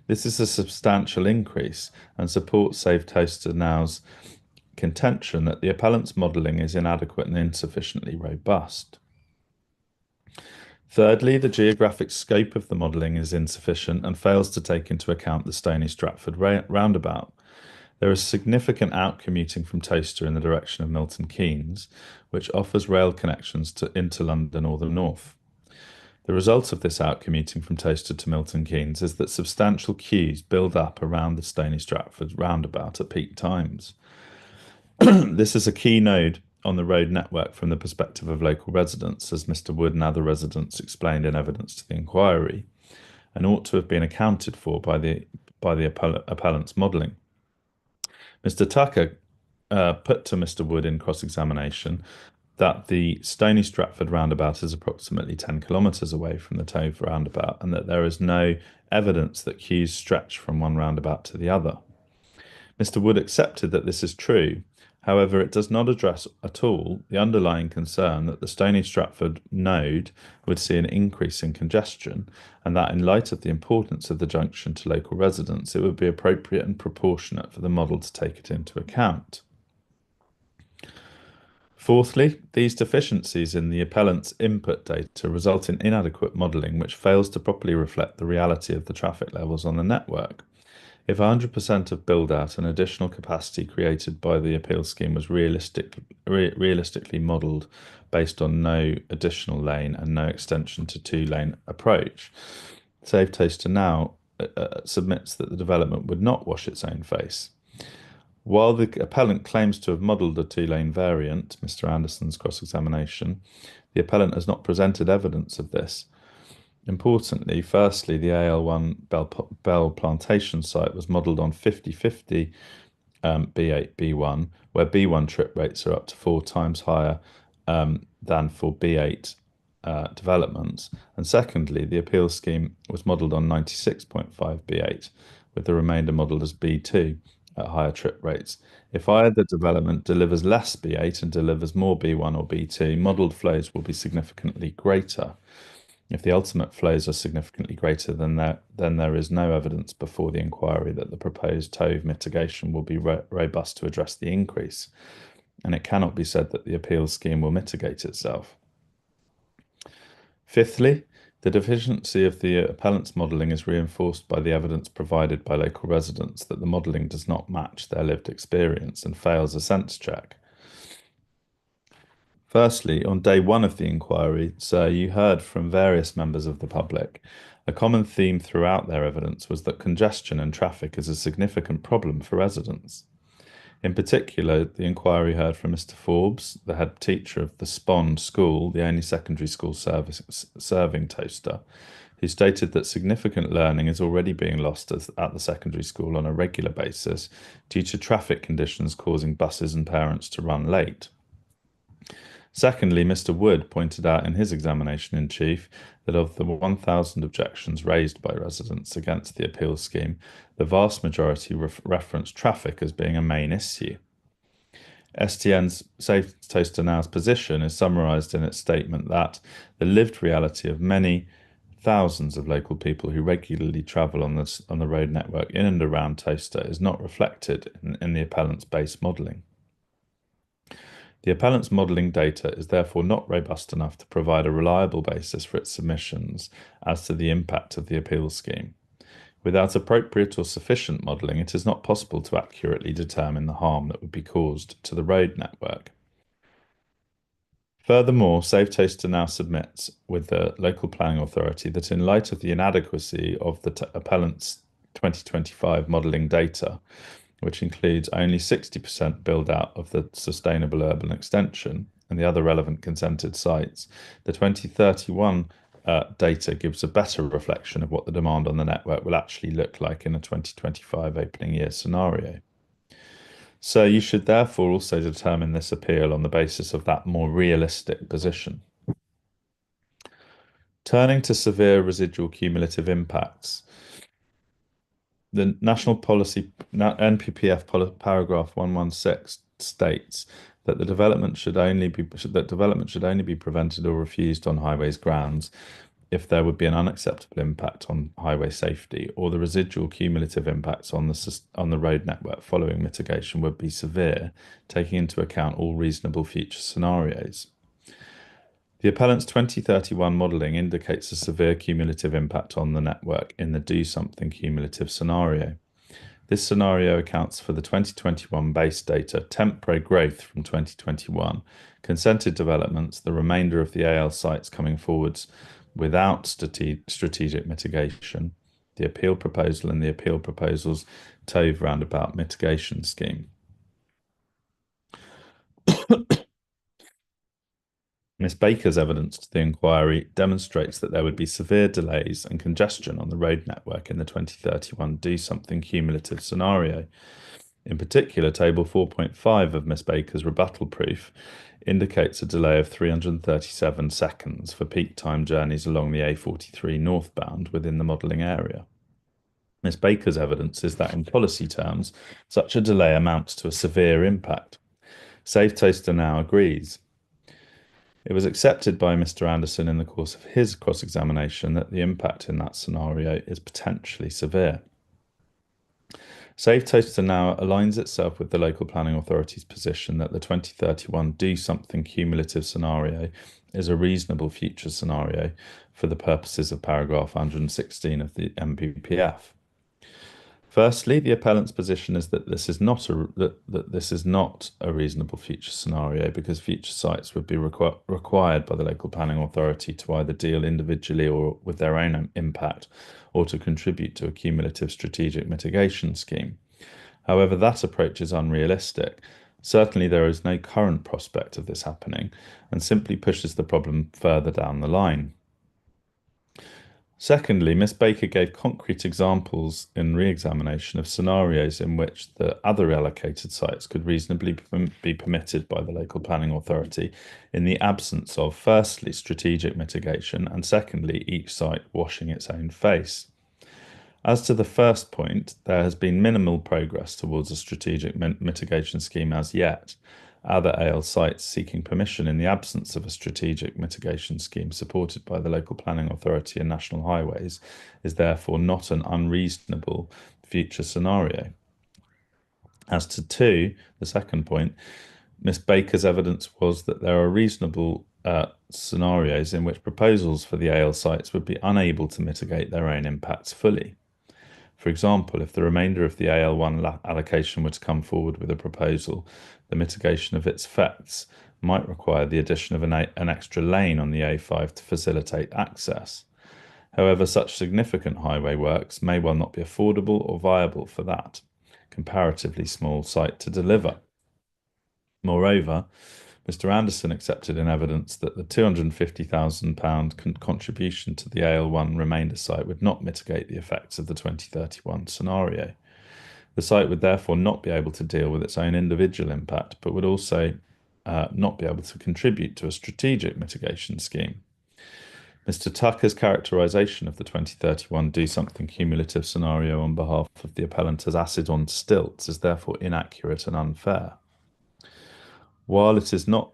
This is a substantial increase and supports Save Toaster Now's contention that the appellant's modelling is inadequate and insufficiently robust. Thirdly, the geographic scope of the modelling is insufficient and fails to take into account the Stony Stratford roundabout. There is significant outcommuting from Toaster in the direction of Milton Keynes, which offers rail connections into London or the north. The result of this outcommuting from Toaster to Milton Keynes is that substantial queues build up around the Stony Stratford roundabout at peak times. This is a key node on the road network from the perspective of local residents, as Mr. Wood and other residents explained in evidence to the inquiry, and ought to have been accounted for by the appellant's modelling. Mr. Tucker put to Mr. Wood in cross-examination that the Stony Stratford roundabout is approximately 10 kilometres away from the Tove roundabout, and that there is no evidence that queues stretch from one roundabout to the other. Mr. Wood accepted that this is true. However, it does not address at all the underlying concern that the Stony Stratford node would see an increase in congestion, and that in light of the importance of the junction to local residents, it would be appropriate and proportionate for the model to take it into account. Fourthly, these deficiencies in the appellant's input data result in inadequate modelling which fails to properly reflect the reality of the traffic levels on the network. If 100% of build-out and additional capacity created by the appeal scheme was realistically modelled based on no additional lane and no extension to two-lane approach, Save Toaster now submits that the development would not wash its own face. While the appellant claims to have modelled a two-lane variant, Mr. Anderson's cross-examination, the appellant has not presented evidence of this. Importantly, firstly, the AL1 Bell Plantation site was modelled on 50/50 B8, B1, where B1 trip rates are up to 4 times higher than for B8 developments. And secondly, the appeal scheme was modelled on 96.5 B8, with the remainder modelled as B2 at higher trip rates. If either development delivers less B8 and delivers more B1 or B2, modelled flows will be significantly greater. If the ultimate flows are significantly greater, then there is no evidence before the inquiry that the proposed Tove mitigation will be robust to address the increase, and it cannot be said that the appeal scheme will mitigate itself. Fifthly, the deficiency of the appellant's modelling is reinforced by the evidence provided by local residents that the modelling does not match their lived experience and fails a sense check. Firstly, on day one of the inquiry, sir, you heard from various members of the public. A common theme throughout their evidence was that congestion and traffic is a significant problem for residents. In particular, the inquiry heard from Mr. Forbes, the head teacher of the Spond School, the only secondary school serving Toaster, who stated that significant learning is already being lost at the secondary school on a regular basis due to traffic conditions causing buses and parents to run late. Secondly, Mr. Wood pointed out in his examination in chief that of the 1,000 objections raised by residents against the appeal scheme, the vast majority referenced traffic as being a main issue. STN's Save Toaster Now's position is summarised in its statement that the lived reality of many thousands of local people who regularly travel on the road network in and around Toaster is not reflected in the appellant's base modelling. The appellant's modelling data is therefore not robust enough to provide a reliable basis for its submissions as to the impact of the appeal scheme. Without appropriate or sufficient modelling, it is not possible to accurately determine the harm that would be caused to the road network. Furthermore, Save Toaster now submits with the local planning authority that in light of the inadequacy of the appellant's 2025 modelling data, which includes only 60% build-out of the sustainable urban extension and the other relevant consented sites, the 2031 data gives a better reflection of what the demand on the network will actually look like in a 2025 opening year scenario. So you should therefore also determine this appeal on the basis of that more realistic position. Turning to severe residual cumulative impacts, the National Policy NPPF paragraph 116 states that development should only be prevented or refused on highways grounds if there would be an unacceptable impact on highway safety, or the residual cumulative impacts on the road network following mitigation would be severe, taking into account all reasonable future scenarios. The appellant's 2031 modelling indicates a severe cumulative impact on the network in the do something cumulative scenario. This scenario accounts for the 2021 base data, temporary growth from 2021, consented developments, the remainder of the AL sites coming forwards without strategic mitigation, the appeal proposal and the appeal proposal's Tove roundabout mitigation scheme. Ms. Baker's evidence to the inquiry demonstrates that there would be severe delays and congestion on the road network in the 2031 do something cumulative scenario. In particular, table 4.5 of Miss Baker's rebuttal proof indicates a delay of 337 seconds for peak time journeys along the A43 northbound within the modelling area. Miss Baker's evidence is that in policy terms, such a delay amounts to a severe impact. Safe Toaster now agrees. It was accepted by Mr. Anderson in the course of his cross-examination that the impact in that scenario is potentially severe. Safe Toaster now aligns itself with the local planning authority's position that the 2031 do something cumulative scenario is a reasonable future scenario for the purposes of paragraph 116 of the MPPF. Firstly, the appellant's position is that this is not a reasonable future scenario because future sites would be required by the local planning authority to either deal individually or with their own impact, or to contribute to a cumulative strategic mitigation scheme. However, that approach is unrealistic. Certainly, there is no current prospect of this happening, and simply pushes the problem further down the line. Secondly, Miss Baker gave concrete examples in re-examination of scenarios in which the other allocated sites could reasonably be permitted by the local planning authority in the absence of, firstly, strategic mitigation, and secondly, each site washing its own face. As to the first point, there has been minimal progress towards a strategic mitigation scheme as yet. Other AL sites seeking permission in the absence of a strategic mitigation scheme supported by the local planning authority and national highways is therefore not an unreasonable future scenario. As to two, the second point, Miss Baker's evidence was that there are reasonable scenarios in which proposals for the AL sites would be unable to mitigate their own impacts fully. For example, if the remainder of the AL1 allocation were to come forward with a proposal, the mitigation of its effects might require the addition of an extra lane on the A5 to facilitate access. However, such significant highway works may well not be affordable or viable for that comparatively small site to deliver. Moreover, Mr. Anderson accepted in evidence that the £250,000 contribution to the AL1 remainder site would not mitigate the effects of the 2031 scenario. The site would therefore not be able to deal with its own individual impact, but would also not be able to contribute to a strategic mitigation scheme. Mr. Tucker's characterisation of the 2031 do something cumulative scenario on behalf of the appellant as acid on stilts is therefore inaccurate and unfair. While it is not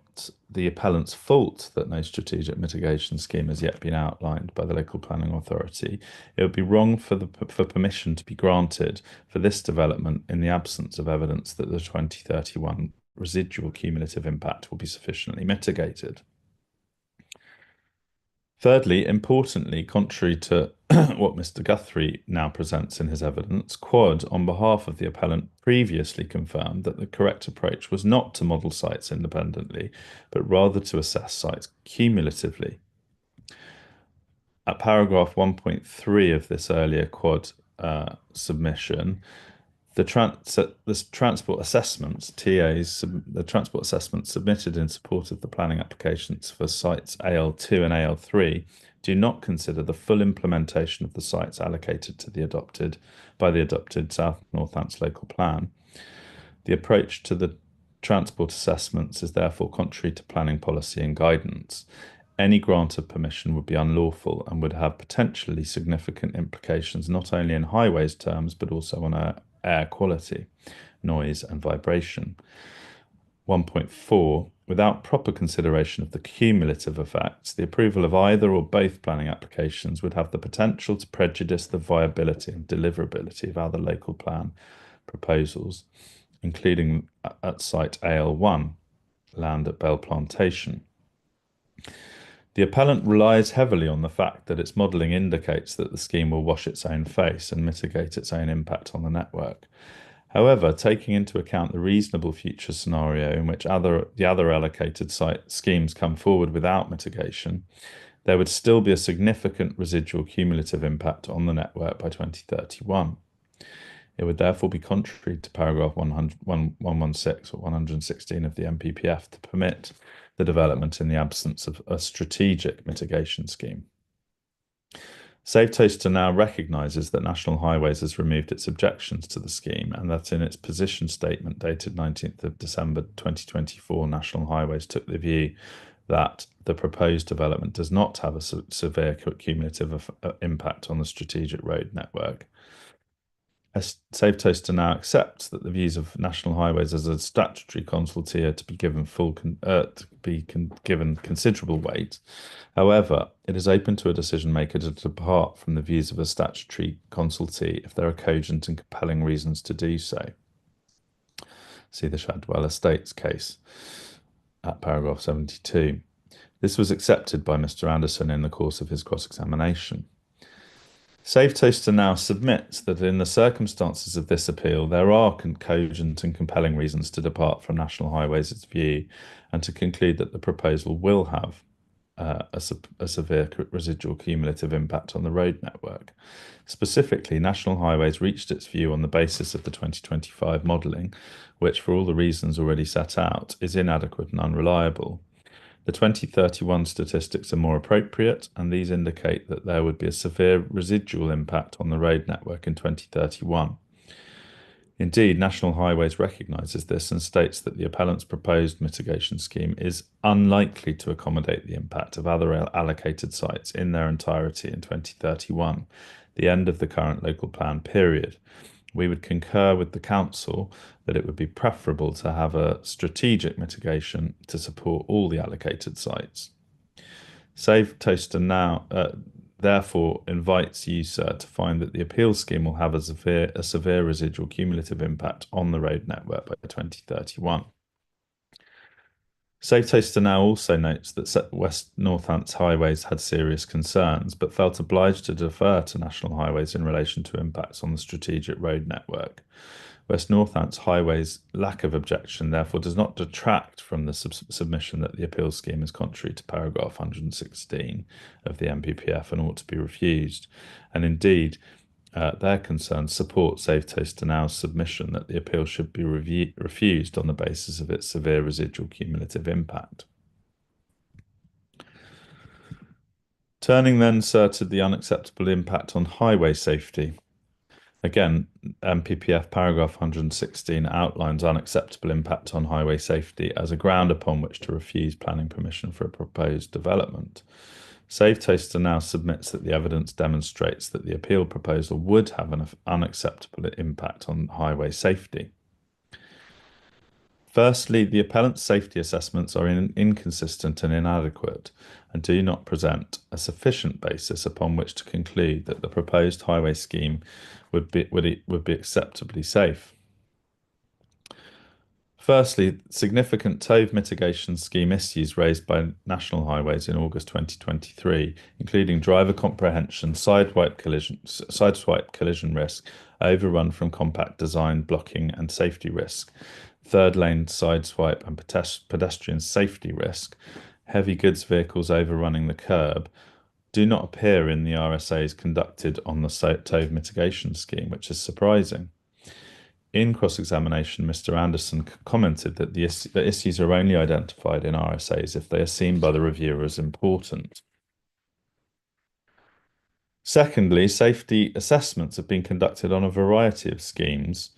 the appellant's fault that no strategic mitigation scheme has yet been outlined by the local planning authority, it would be wrong for permission to be granted for this development in the absence of evidence that the 2031 residual cumulative impact will be sufficiently mitigated. Thirdly, importantly, contrary to what Mr. Guthrie now presents in his evidence, Quad, on behalf of the appellant, previously confirmed that the correct approach was not to model sites independently, but rather to assess sites cumulatively. At paragraph 1.3 of this earlier Quad submission, the transport assessments, TAs, the transport assessments submitted in support of the planning applications for sites AL2 and AL3 do not consider the full implementation of the sites allocated to the adopted South Northants local plan. The approach to the transport assessments is therefore contrary to planning policy and guidance. Any grant of permission would be unlawful and would have potentially significant implications not only in highways terms but also on air quality, noise and vibration. 1.4. Without proper consideration of the cumulative effects, the approval of either or both planning applications would have the potential to prejudice the viability and deliverability of other local plan proposals, including at site AL1, land at Bell Plantation. The appellant relies heavily on the fact that its modelling indicates that the scheme will wash its own face and mitigate its own impact on the network. However, taking into account the reasonable future scenario in which the other allocated site schemes come forward without mitigation, there would still be a significant residual cumulative impact on the network by 2031. It would therefore be contrary to paragraph 116 or 116 of the MPPF to permit the development in the absence of a strategic mitigation scheme. Save Toaster now recognises that National Highways has removed its objections to the scheme, and that in its position statement dated 19th of December 2024, National Highways took the view that the proposed development does not have a severe cumulative impact on the strategic road network. Save Toaster now accepts that the views of National Highways as a statutory consultee are to be given given considerable weight. However, it is open to a decision maker to depart from the views of a statutory consultee if there are cogent and compelling reasons to do so. See the Shadwell Estates case at paragraph 72. This was accepted by Mr. Anderson in the course of his cross-examination. Save Toaster now submits that in the circumstances of this appeal, there are cogent and compelling reasons to depart from National Highways' view and to conclude that the proposal will have a severe residual cumulative impact on the road network. Specifically, National Highways reached its view on the basis of the 2025 modelling, which, for all the reasons already set out, is inadequate and unreliable. The 2031 statistics are more appropriate, and these indicate that there would be a severe residual impact on the road network in 2031. Indeed, National Highways recognises this and states that the appellant's proposed mitigation scheme is unlikely to accommodate the impact of other allocated sites in their entirety in 2031, the end of the current local plan period. We would concur with the Council that it would be preferable to have a strategic mitigation to support all the allocated sites. Save Toaster now therefore invites you, sir, to find that the appeal scheme will have a severe residual cumulative impact on the road network by 2031. Save Toaster now also notes that West Northants Highways had serious concerns, but felt obliged to defer to National Highways in relation to impacts on the strategic road network. West Northants Highways' lack of objection therefore does not detract from the submission that the appeal scheme is contrary to paragraph 116 of the NPPF and ought to be refused. And indeed, their concerns support Save Toaster Now's submission that the appeal should be refused on the basis of its severe residual cumulative impact. Turning then, sir, to the unacceptable impact on highway safety. Again, NPPF paragraph 116 outlines unacceptable impact on highway safety as a ground upon which to refuse planning permission for a proposed development. Save Toaster now submits that the evidence demonstrates that the appeal proposal would have an unacceptable impact on highway safety. Firstly, the appellant's safety assessments are inconsistent and inadequate and do not present a sufficient basis upon which to conclude that the proposed highway scheme would be acceptably safe. Firstly, significant TOV mitigation scheme issues raised by National Highways in August 2023, including driver comprehension, sideswipe collision risk, overrun from compact design, blocking and safety risk, third lane sideswipe and pedestrian safety risk, heavy goods vehicles overrunning the curb, do not appear in the RSAs conducted on the TOV mitigation scheme, which is surprising. In cross-examination, Mr. Anderson commented that the issues are only identified in RSAs if they are seen by the reviewer as important. Secondly, safety assessments have been conducted on a variety of schemes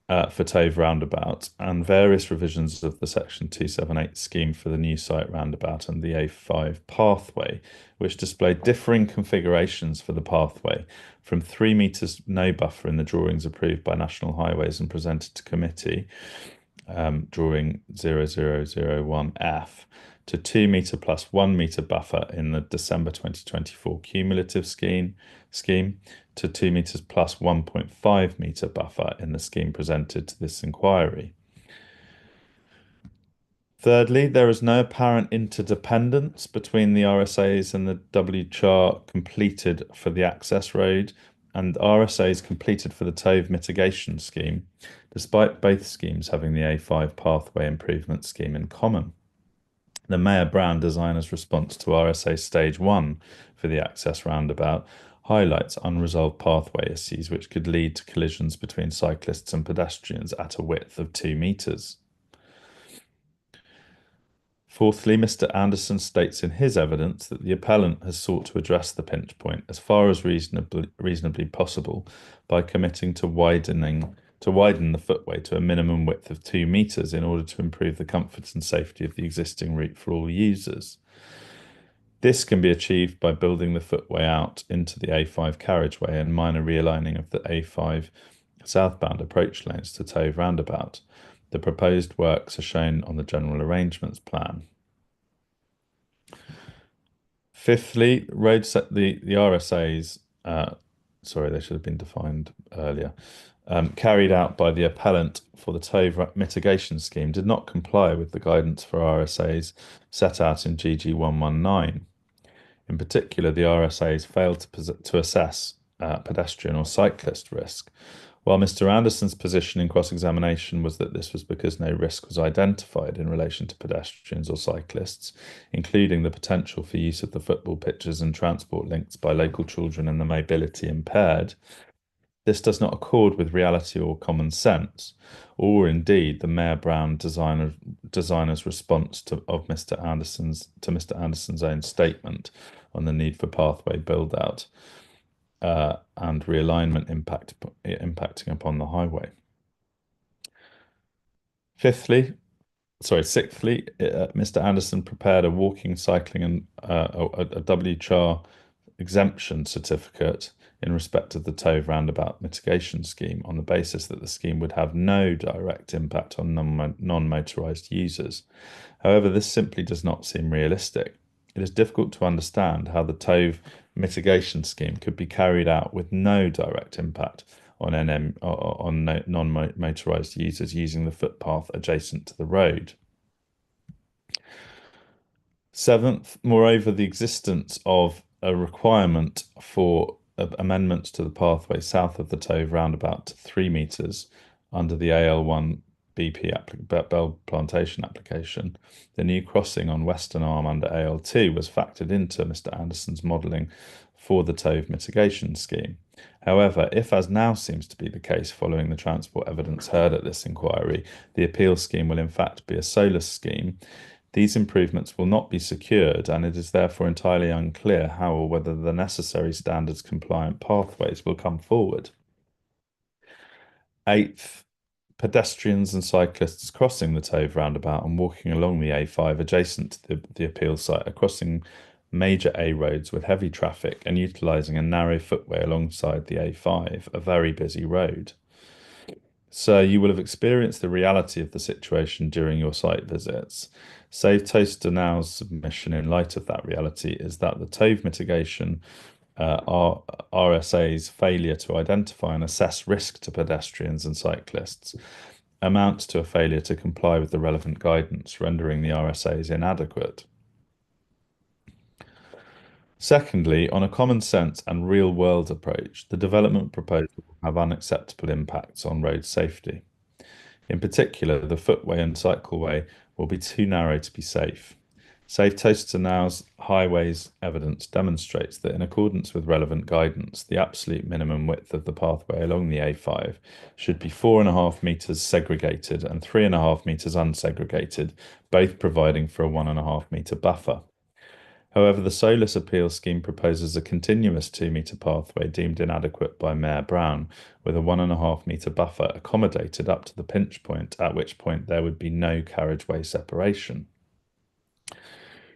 for TOV roundabout and various revisions of the Section 278 scheme for the new site roundabout and the A5 pathway, which displayed differing configurations for the pathway, from 3 metres no buffer in the drawings approved by National Highways and presented to committee, drawing 0001F, to 2 metre plus 1 metre buffer in the December 2024 cumulative scheme, to 2 metres plus 1.5 metre buffer in the scheme presented to this inquiry. Thirdly, there is no apparent interdependence between the RSAs and the WCHAR completed for the access road and RSAs completed for the TOV mitigation scheme, despite both schemes having the A5 pathway improvement scheme in common. The Mayor Brown designer's response to RSA Stage 1 for the access roundabout highlights unresolved pathway issues which could lead to collisions between cyclists and pedestrians at a width of 2 metres. Fourthly, Mr. Anderson states in his evidence that the appellant has sought to address the pinch point as far as reasonably possible by committing to widen the footway to a minimum width of 2 meters in order to improve the comfort and safety of the existing route for all users. This can be achieved by building the footway out into the A5 carriageway and minor realigning of the A5 southbound approach lanes to Tove roundabout. The proposed works are shown on the general arrangements plan. Fifthly, the RSAs, sorry, they should have been defined earlier, carried out by the appellant for the Tove mitigation scheme did not comply with the guidance for RSAs set out in GG 119. In particular, the RSAs failed to assess pedestrian or cyclist risk. While Mr. Anderson's position in cross-examination was that this was because no risk was identified in relation to pedestrians or cyclists, including the potential for use of the football pitches and transport links by local children and the mobility impaired, this does not accord with reality or common sense, or indeed the Mayor Brown designer's response to Mr. Anderson's own statement on the need for pathway build-out and realignment impacting upon the highway. Sixthly, Mr. Anderson prepared a walking, cycling and a WCHAR exemption certificate in respect of the Tove roundabout mitigation scheme on the basis that the scheme would have no direct impact on non-motorised users. However, this simply does not seem realistic. It is difficult to understand how the Tove mitigation scheme could be carried out with no direct impact on non-motorised users using the footpath adjacent to the road. Seventh, moreover, the existence of a requirement for amendments to the pathway south of the Tove roundabout to 3 meters under the AL1 BP Bell Plantation application. The new crossing on Western Arm under AL2 was factored into Mr. Anderson's modelling for the Tove mitigation scheme. However, if, as now seems to be the case following the transport evidence heard at this inquiry, the appeal scheme will in fact be a solus scheme, these improvements will not be secured, and it is therefore entirely unclear how or whether the necessary standards compliant pathways will come forward. Eighth, pedestrians and cyclists crossing the Tove roundabout and walking along the A5 adjacent to the appeal site are crossing major A roads with heavy traffic and utilising a narrow footway alongside the A5, a very busy road. So you will have experienced the reality of the situation during your site visits. Save Toaster Now's submission in light of that reality is that the Tove mitigation RSA's failure to identify and assess risk to pedestrians and cyclists amounts to a failure to comply with the relevant guidance, rendering the RSAs inadequate. Secondly, on a common sense and real-world approach, the development proposal will have unacceptable impacts on road safety. In particular, the footway and cycleway will be too narrow to be safe. Save Toaster Now's highways evidence demonstrates that in accordance with relevant guidance, the absolute minimum width of the pathway along the A5 should be 4.5 metres segregated and 3.5 metres unsegregated, both providing for a 1.5 metre buffer. However, the Solus appeal scheme proposes a continuous 2-metre pathway deemed inadequate by Mayor Brown, with a 1.5 metre buffer accommodated up to the pinch point, at which point there would be no carriageway separation.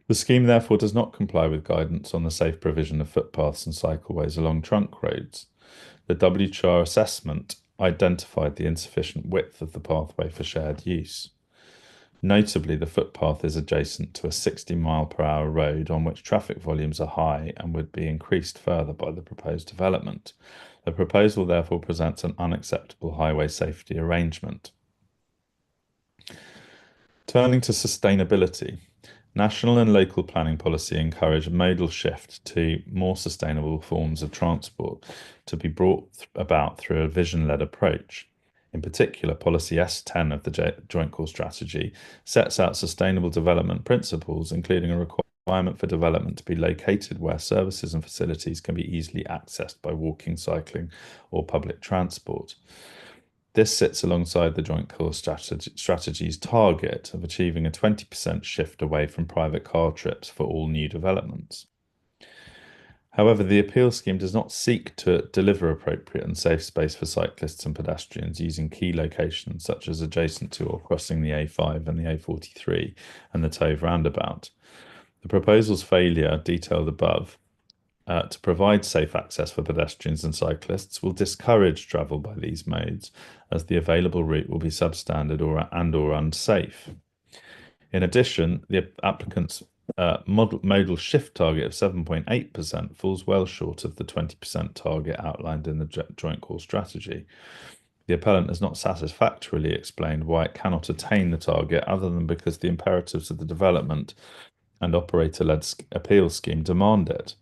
The scheme therefore does not comply with guidance on the safe provision of footpaths and cycleways along trunk roads. The WCHAR assessment identified the insufficient width of the pathway for shared use. Notably, the footpath is adjacent to a 60-mile-per-hour road on which traffic volumes are high and would be increased further by the proposed development. The proposal therefore presents an unacceptable highway safety arrangement. Turning to sustainability, national and local planning policy encourage a modal shift to more sustainable forms of transport to be brought about through a vision-led approach. In particular, Policy S10 of the Joint Core Strategy sets out sustainable development principles, including a requirement for development to be located where services and facilities can be easily accessed by walking, cycling, or public transport. This sits alongside the Joint Core Strategy's target of achieving a 20% shift away from private car trips for all new developments. However, the appeal scheme does not seek to deliver appropriate and safe space for cyclists and pedestrians using key locations such as adjacent to or crossing the A5 and the A43 and the Tove roundabout. The proposal's failure, detailed above, to provide safe access for pedestrians and cyclists will discourage travel by these modes, as the available route will be substandard or unsafe. In addition, the applicant's modal shift target of 7.8% falls well short of the 20% target outlined in the Joint Core Strategy. The appellant has not satisfactorily explained why it cannot attain the target other than because the imperatives of the development and operator-led appeal scheme demand it.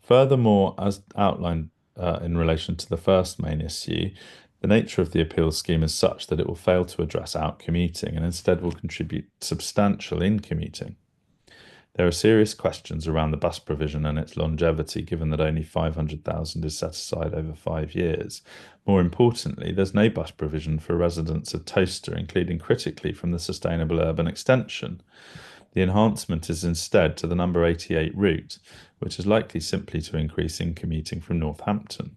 Furthermore, as outlined in relation to the first main issue, the nature of the appeal scheme is such that it will fail to address out-commuting and instead will contribute substantial in-commuting. There are serious questions around the bus provision and its longevity, given that only 500,000 is set aside over 5 years. More importantly, there's no bus provision for residents of Towcester, including critically from the Sustainable Urban Extension. The enhancement is instead to the number 88 route, which is likely simply to increase in-commuting from Northampton.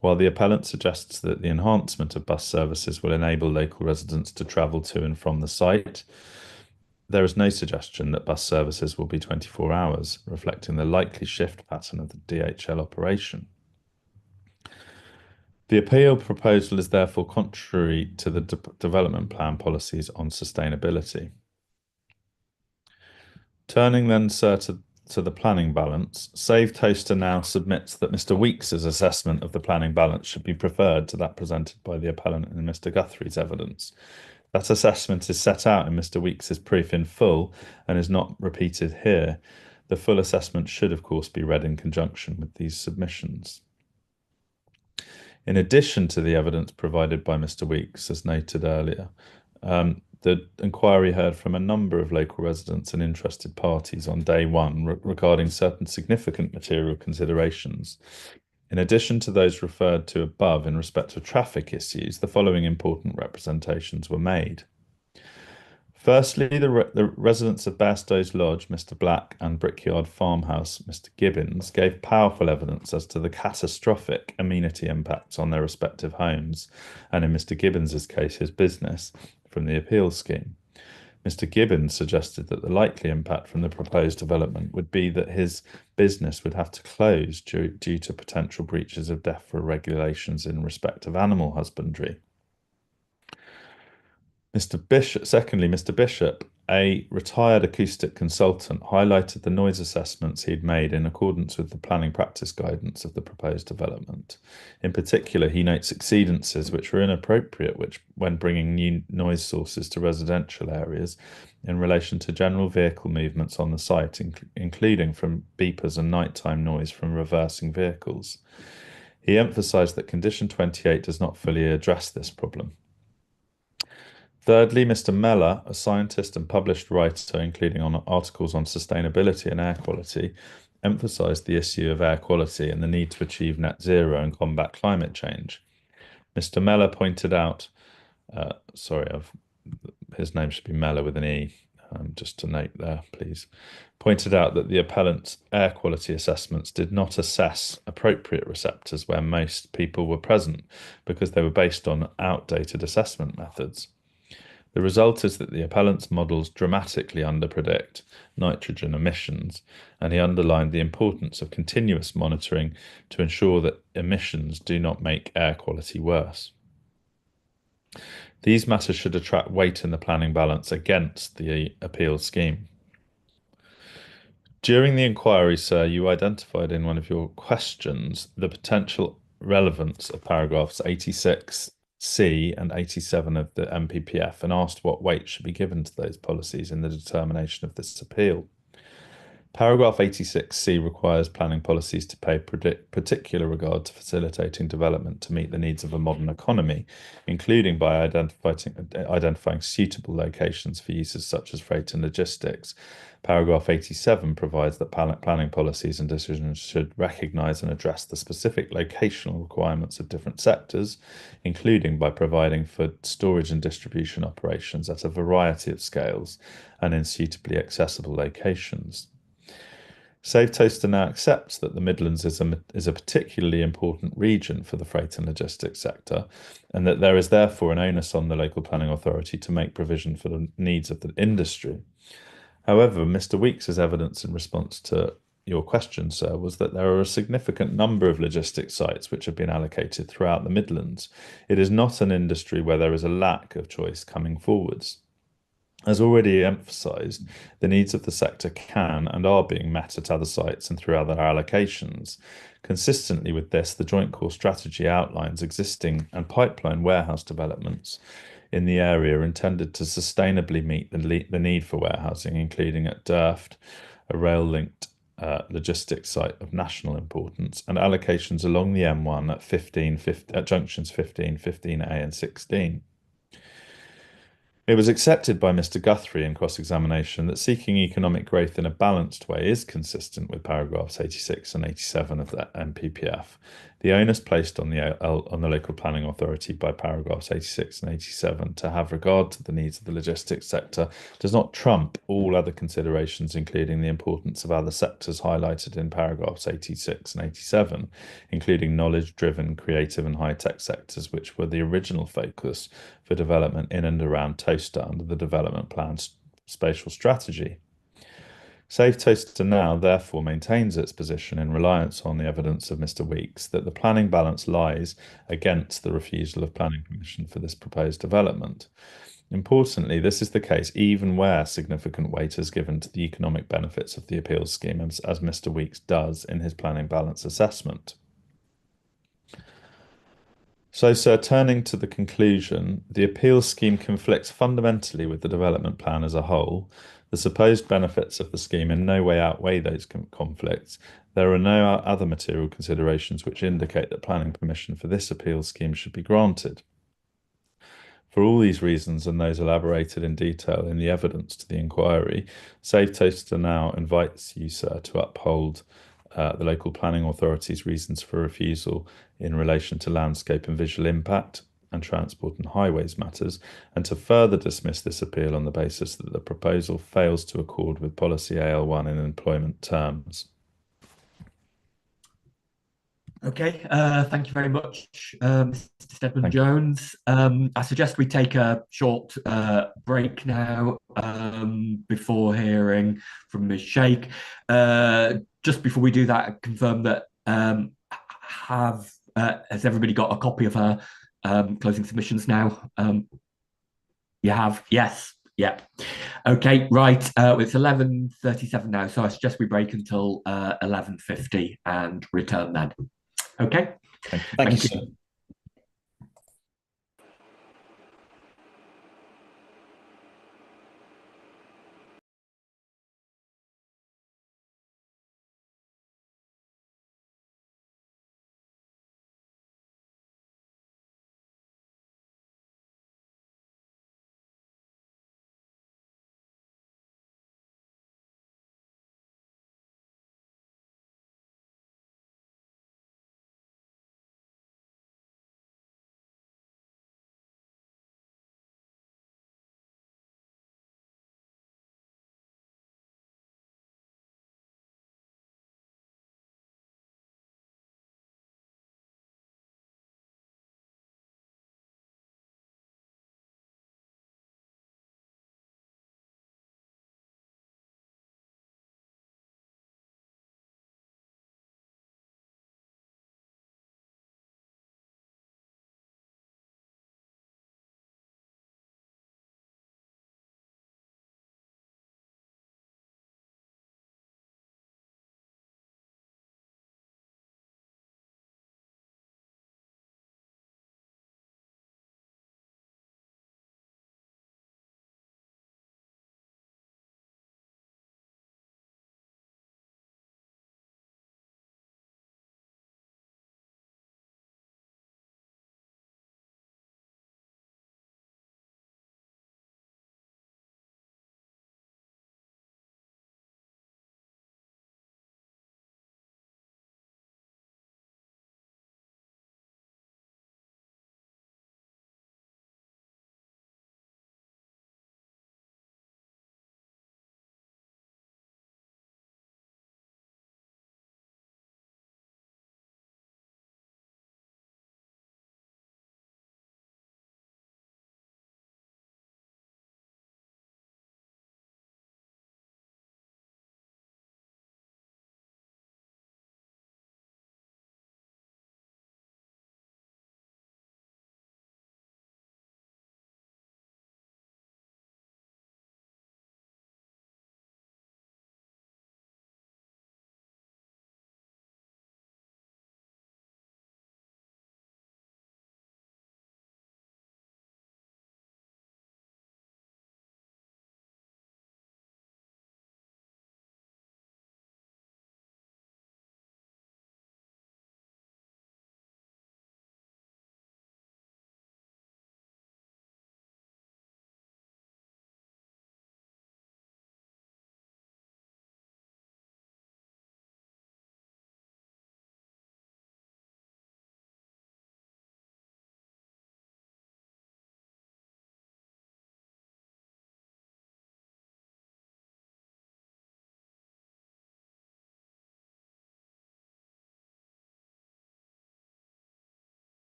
While the appellant suggests that the enhancement of bus services will enable local residents to travel to and from the site, there is no suggestion that bus services will be 24 hours, reflecting the likely shift pattern of the DHL operation. The appeal proposal is therefore contrary to the development plan policies on sustainability. Turning then, sir, to the planning balance, Save Towcester now submits that Mr. Weekes's assessment of the planning balance should be preferred to that presented by the appellant in Mr. Guthrie's evidence. That assessment is set out in Mr. Weekes's proof in full and is not repeated here. The full assessment should, of course, be read in conjunction with these submissions. In addition to the evidence provided by Mr. Weekes, as noted earlier, the inquiry heard from a number of local residents and interested parties on day one regarding certain significant material considerations. In addition to those referred to above in respect of traffic issues, the following important representations were made. Firstly, the residents of Bairstow's Lodge, Mr. Black, and Brickyard Farmhouse, Mr. Gibbons, gave powerful evidence as to the catastrophic amenity impacts on their respective homes, and in Mr. Gibbons's case, his business, from the appeal scheme. Mr. Gibbons suggested that the likely impact from the proposed development would be that his business would have to close due to potential breaches of DEFRA regulations in respect of animal husbandry. Secondly, Mr. Bishop, a retired acoustic consultant, highlighted the noise assessments he'd made in accordance with the planning practice guidance of the proposed development. In particular, he notes exceedances which were inappropriate when bringing new noise sources to residential areas in relation to general vehicle movements on the site, including from beepers and nighttime noise from reversing vehicles. He emphasised that Condition 28 does not fully address this problem. Thirdly, Mr. Mellor, a scientist and published writer, including on articles on sustainability and air quality, emphasised the issue of air quality and the need to achieve net zero and combat climate change. Mr. Mellor pointed out, his name should be Mellor with an E, just to note there, please, pointed out that the appellant's air quality assessments did not assess appropriate receptors where most people were present because they were based on outdated assessment methods. The result is that the appellant's models dramatically underpredict nitrogen emissions, and he underlined the importance of continuous monitoring to ensure that emissions do not make air quality worse. These matters should attract weight in the planning balance against the appeal scheme. During the inquiry, sir, you identified in one of your questions the potential relevance of paragraphs 86C and 87 of the MPPF and asked what weight should be given to those policies in the determination of this appeal. Paragraph 86C requires planning policies to pay particular regard to facilitating development to meet the needs of a modern economy, including by identifying suitable locations for uses such as freight and logistics. Paragraph 87 provides that planning policies and decisions should recognise and address the specific locational requirements of different sectors, including by providing for storage and distribution operations at a variety of scales and in suitably accessible locations. Save Toaster now accepts that the Midlands is a particularly important region for the freight and logistics sector, and that there is therefore an onus on the local planning authority to make provision for the needs of the industry. However, Mr. Weeks' evidence in response to your question, sir, was that there are a significant number of logistics sites which have been allocated throughout the Midlands. It is not an industry where there is a lack of choice coming forwards. As already emphasised, the needs of the sector can and are being met at other sites and through other allocations. Consistently with this, the Joint Core Strategy outlines existing and pipeline warehouse developments in the area intended to sustainably meet the need for warehousing, including at Durft, a rail-linked logistics site of national importance, and allocations along the M1 at junctions 15, 15A and 16. It was accepted by Mr. Guthrie in cross-examination that seeking economic growth in a balanced way is consistent with paragraphs 86 and 87 of the MPPF. The onus placed on the local planning authority by paragraphs 86 and 87 to have regard to the needs of the logistics sector does not trump all other considerations, including the importance of other sectors highlighted in paragraphs 86 and 87, including knowledge-driven, creative and high-tech sectors, which were the original focus for development in and around Toaster under the development plan's spatial strategy. Save Toaster now therefore maintains its position in reliance on the evidence of Mr. Weeks that the planning balance lies against the refusal of planning permission for this proposed development. Importantly, this is the case even where significant weight is given to the economic benefits of the appeals scheme, as Mr. Weeks does in his planning balance assessment. So, sir, turning to the conclusion, the appeals scheme conflicts fundamentally with the development plan as a whole. The supposed benefits of the scheme in no way outweigh those conflicts. There are no other material considerations which indicate that planning permission for this appeals scheme should be granted. For all these reasons and those elaborated in detail in the evidence to the inquiry, Save Toaster now invites you, sir, to uphold the local planning authority's reasons for refusal in relation to landscape and visual impact and transport and highways matters, and to further dismiss this appeal on the basis that the proposal fails to accord with policy AL1 in employment terms. Okay, thank you very much, Mr. Steadman-Jones. I suggest we take a short break now before hearing from Ms. Sheikh. Just before we do that, I confirm that has everybody got a copy of her closing submissions now? You have? Yes. Yeah. Okay, right. It's 11:37 now, so I suggest we break until 11:50 and return then. Okay. Thank you, sir.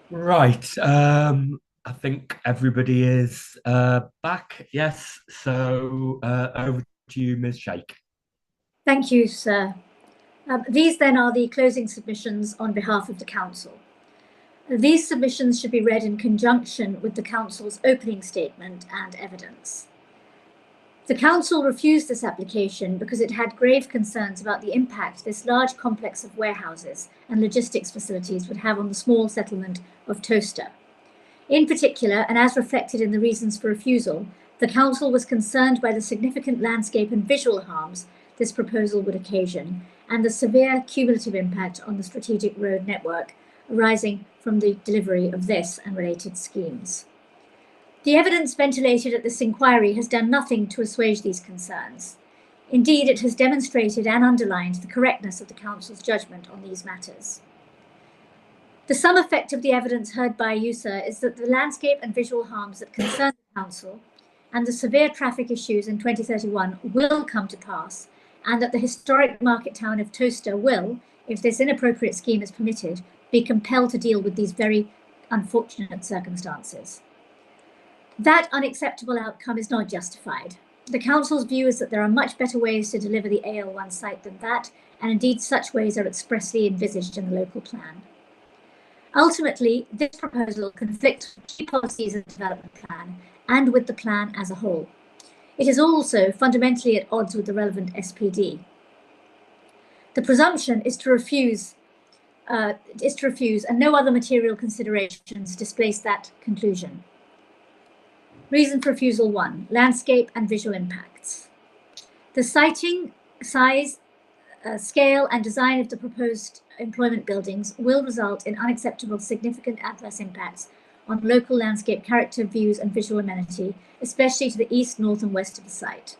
Right. I think everybody is back. Yes. So over to you, Ms. Shake. Thank you, sir. These then are the closing submissions on behalf of the council. These submissions should be read in conjunction with the council's opening statement and evidence. The council refused this application because it had grave concerns about the impact this large complex of warehouses and logistics facilities would have on the small settlement of Towcester. In particular, and as reflected in the reasons for refusal, the council was concerned by the significant landscape and visual harms this proposal would occasion and the severe cumulative impact on the strategic road network arising from the delivery of this and related schemes. The evidence ventilated at this inquiry has done nothing to assuage these concerns. Indeed, it has demonstrated and underlined the correctness of the council's judgment on these matters. The sum effect of the evidence heard by you, sir, is that the landscape and visual harms that concern the council and the severe traffic issues in 2031 will come to pass, and that the historic market town of Towcester will, if this inappropriate scheme is permitted, be compelled to deal with these very unfortunate circumstances. That unacceptable outcome is not justified. The council's view is that there are much better ways to deliver the AL1 site than that, and indeed such ways are expressly envisaged in the local plan. Ultimately, this proposal conflicts with key policies in the development plan and with the plan as a whole. It is also fundamentally at odds with the relevant SPD. The presumption is to refuse, and no other material considerations displace that conclusion. Reason for refusal 1, landscape and visual impacts. The siting, size, scale and design of the proposed employment buildings will result in unacceptable significant adverse impacts on local landscape character, views and visual amenity, especially to the east, north and west of the site.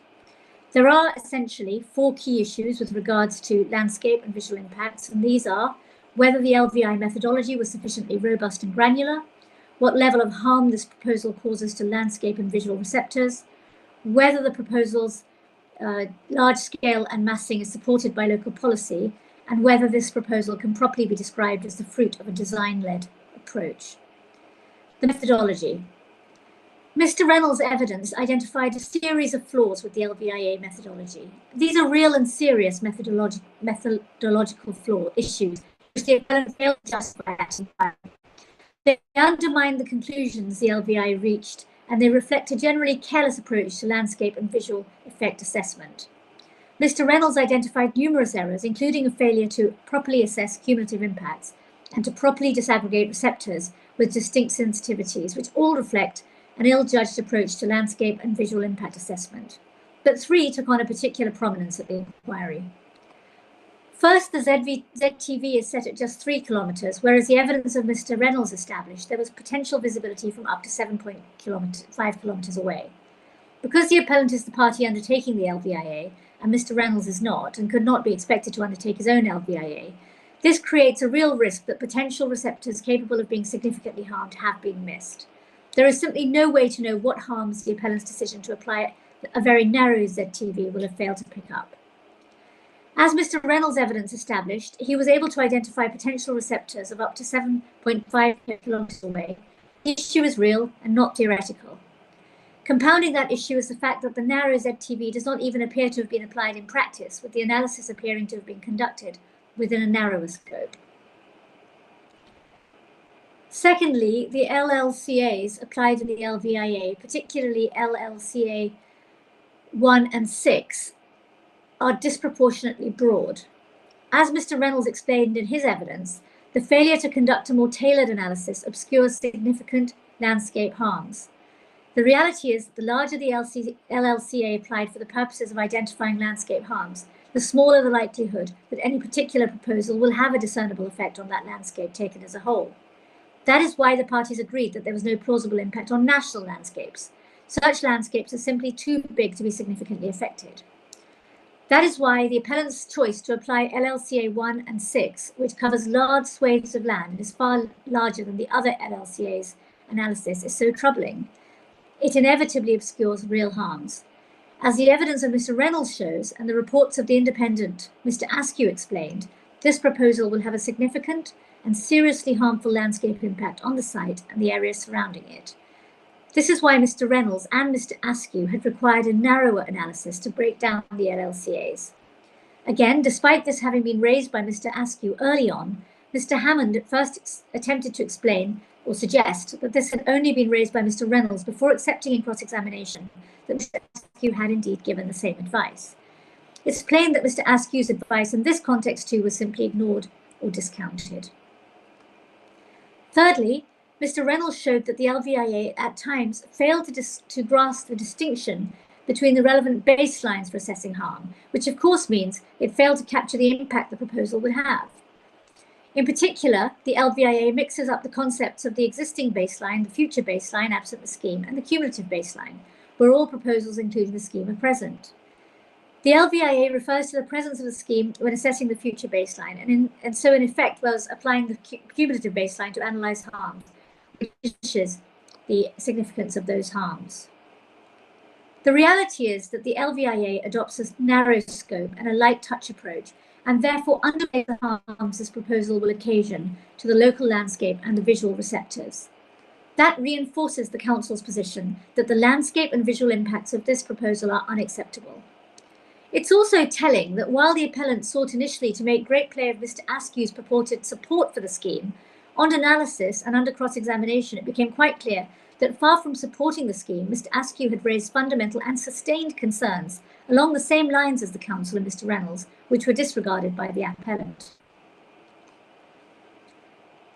There are essentially 4 key issues with regards to landscape and visual impacts, and these are whether the LVI methodology was sufficiently robust and granular, what level of harm this proposal causes to landscape and visual receptors, whether the proposal's large scale and massing is supported by local policy, and whether this proposal can properly be described as the fruit of a design-led approach. The methodology. Mr. Reynolds' evidence identified a series of flaws with the LVIA methodology. These are real and serious methodological issues which the appellant failed to justify at inquiry. They undermine the conclusions the LVI reached, and they reflect a generally careless approach to landscape and visual effect assessment. Mr. Reynolds identified numerous errors, including a failure to properly assess cumulative impacts and to properly disaggregate receptors with distinct sensitivities, which all reflect an ill-judged approach to landscape and visual impact assessment. But 3 took on a particular prominence at the inquiry. First, the ZTV is set at just 3 kilometres, whereas the evidence of Mr. Reynolds established there was potential visibility from up to 7.5 kilometres away. Because the appellant is the party undertaking the LVIA, and Mr. Reynolds is not, and could not be expected to undertake his own LVIA, this creates a real risk that potential receptors capable of being significantly harmed have been missed. There is simply no way to know what harms the appellant's decision to apply a very narrow ZTV will have failed to pick up. As Mr. Reynolds' evidence established, he was able to identify potential receptors of up to 7.5 kilometres away. The issue is real and not theoretical. Compounding that issue is the fact that the narrow ZTV does not even appear to have been applied in practice, with the analysis appearing to have been conducted within a narrower scope. Secondly, the LLCAs applied in the LVIA, particularly LLCA 1 and 6, are disproportionately broad. As Mr. Reynolds explained in his evidence, the failure to conduct a more tailored analysis obscures significant landscape harms. The reality is that the larger the LLCA applied for the purposes of identifying landscape harms, the smaller the likelihood that any particular proposal will have a discernible effect on that landscape taken as a whole. That is why the parties agreed that there was no plausible impact on national landscapes. Such landscapes are simply too big to be significantly affected. That is why the appellant's choice to apply LLCA 1 and 6, which covers large swathes of land and is far larger than the other LLCA's analysis, is so troubling. It inevitably obscures real harms. As the evidence of Mr. Reynolds shows, and the reports of the independent Mr. Askew explained, this proposal will have a significant and seriously harmful landscape impact on the site and the area surrounding it. This is why Mr. Reynolds and Mr. Askew had required a narrower analysis to break down the LLCAs. Again, despite this having been raised by Mr. Askew early on, Mr. Hammond at first attempted to explain or suggest that this had only been raised by Mr. Reynolds before accepting in cross-examination that Mr. Askew had indeed given the same advice. It's plain that Mr. Askew's advice in this context too was simply ignored or discounted. Thirdly, Mr. Reynolds showed that the LVIA at times failed to grasp the distinction between the relevant baselines for assessing harm, which of course means it failed to capture the impact the proposal would have. In particular, the LVIA mixes up the concepts of the existing baseline, the future baseline absent the scheme, and the cumulative baseline, where all proposals including the scheme are present. The LVIA refers to the presence of the scheme when assessing the future baseline, and so in effect was applying the cumulative baseline to analyse harms, which diminishes the significance of those harms. The reality is that the LVIA adopts a narrow scope and a light touch approach, and therefore underplays the harms this proposal will occasion to the local landscape and the visual receptors. That reinforces the Council's position that the landscape and visual impacts of this proposal are unacceptable. It's also telling that while the appellant sought initially to make great play of Mr. Askew's purported support for the scheme, on analysis and under cross-examination, it became quite clear that far from supporting the scheme, Mr. Askew had raised fundamental and sustained concerns along the same lines as the Council and Mr. Reynolds, which were disregarded by the appellant.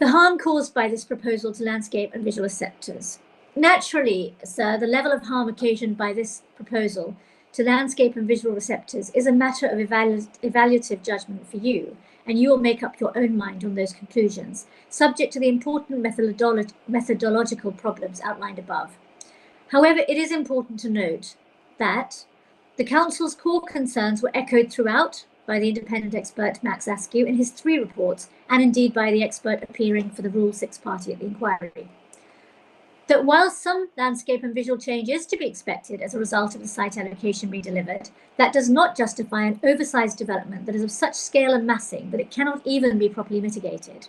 The harm caused by this proposal to landscape and visual receptors. Naturally, sir, the level of harm occasioned by this proposal to landscape and visual receptors is a matter of evaluative judgment for you, and you will make up your own mind on those conclusions, subject to the important methodological problems outlined above. However, it is important to note that the Council's core concerns were echoed throughout by the independent expert Max Askew in his 3 reports, and indeed by the expert appearing for the Rule 6 party at the inquiry. That while some landscape and visual change is to be expected as a result of the site allocation being delivered, that does not justify an oversized development that is of such scale and massing that it cannot even be properly mitigated.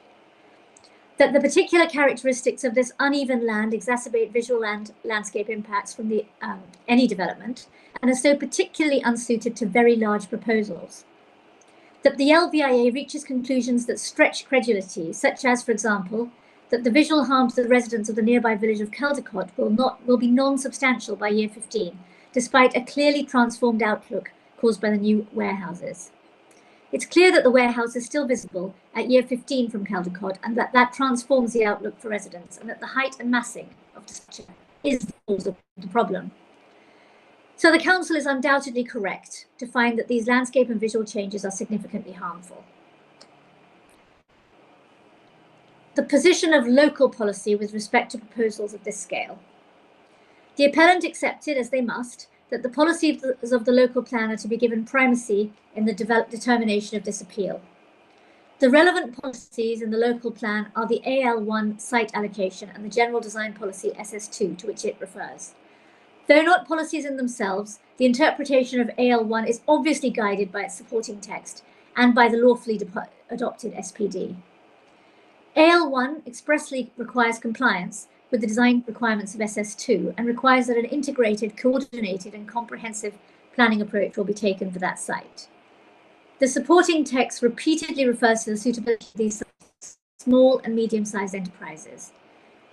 That the particular characteristics of this uneven land exacerbate visual and landscape impacts from any development, and are so particularly unsuited to very large proposals. That the LVIA reaches conclusions that stretch credulity, such as, for example, that the visual harm to the residents of the nearby village of Caldecott will be non-substantial by year 15, despite a clearly transformed outlook caused by the new warehouses. It's clear that the warehouse is still visible at year 15 from Caldecott, and that transforms the outlook for residents, and that the height and massing of the structure is the cause of the problem. So the Council is undoubtedly correct to find that these landscape and visual changes are significantly harmful. The position of local policy with respect to proposals of this scale. The appellant accepted, as they must, that the policies of the local plan are to be given primacy in the determination of this appeal. The relevant policies in the local plan are the AL1 site allocation and the general design policy SS2 to which it refers. Though not policies in themselves, the interpretation of AL1 is obviously guided by its supporting text and by the lawfully adopted SPD. AL1 expressly requires compliance with the design requirements of SS2 and requires that an integrated, coordinated and comprehensive planning approach will be taken for that site. The supporting text repeatedly refers to the suitability of these small and medium-sized enterprises.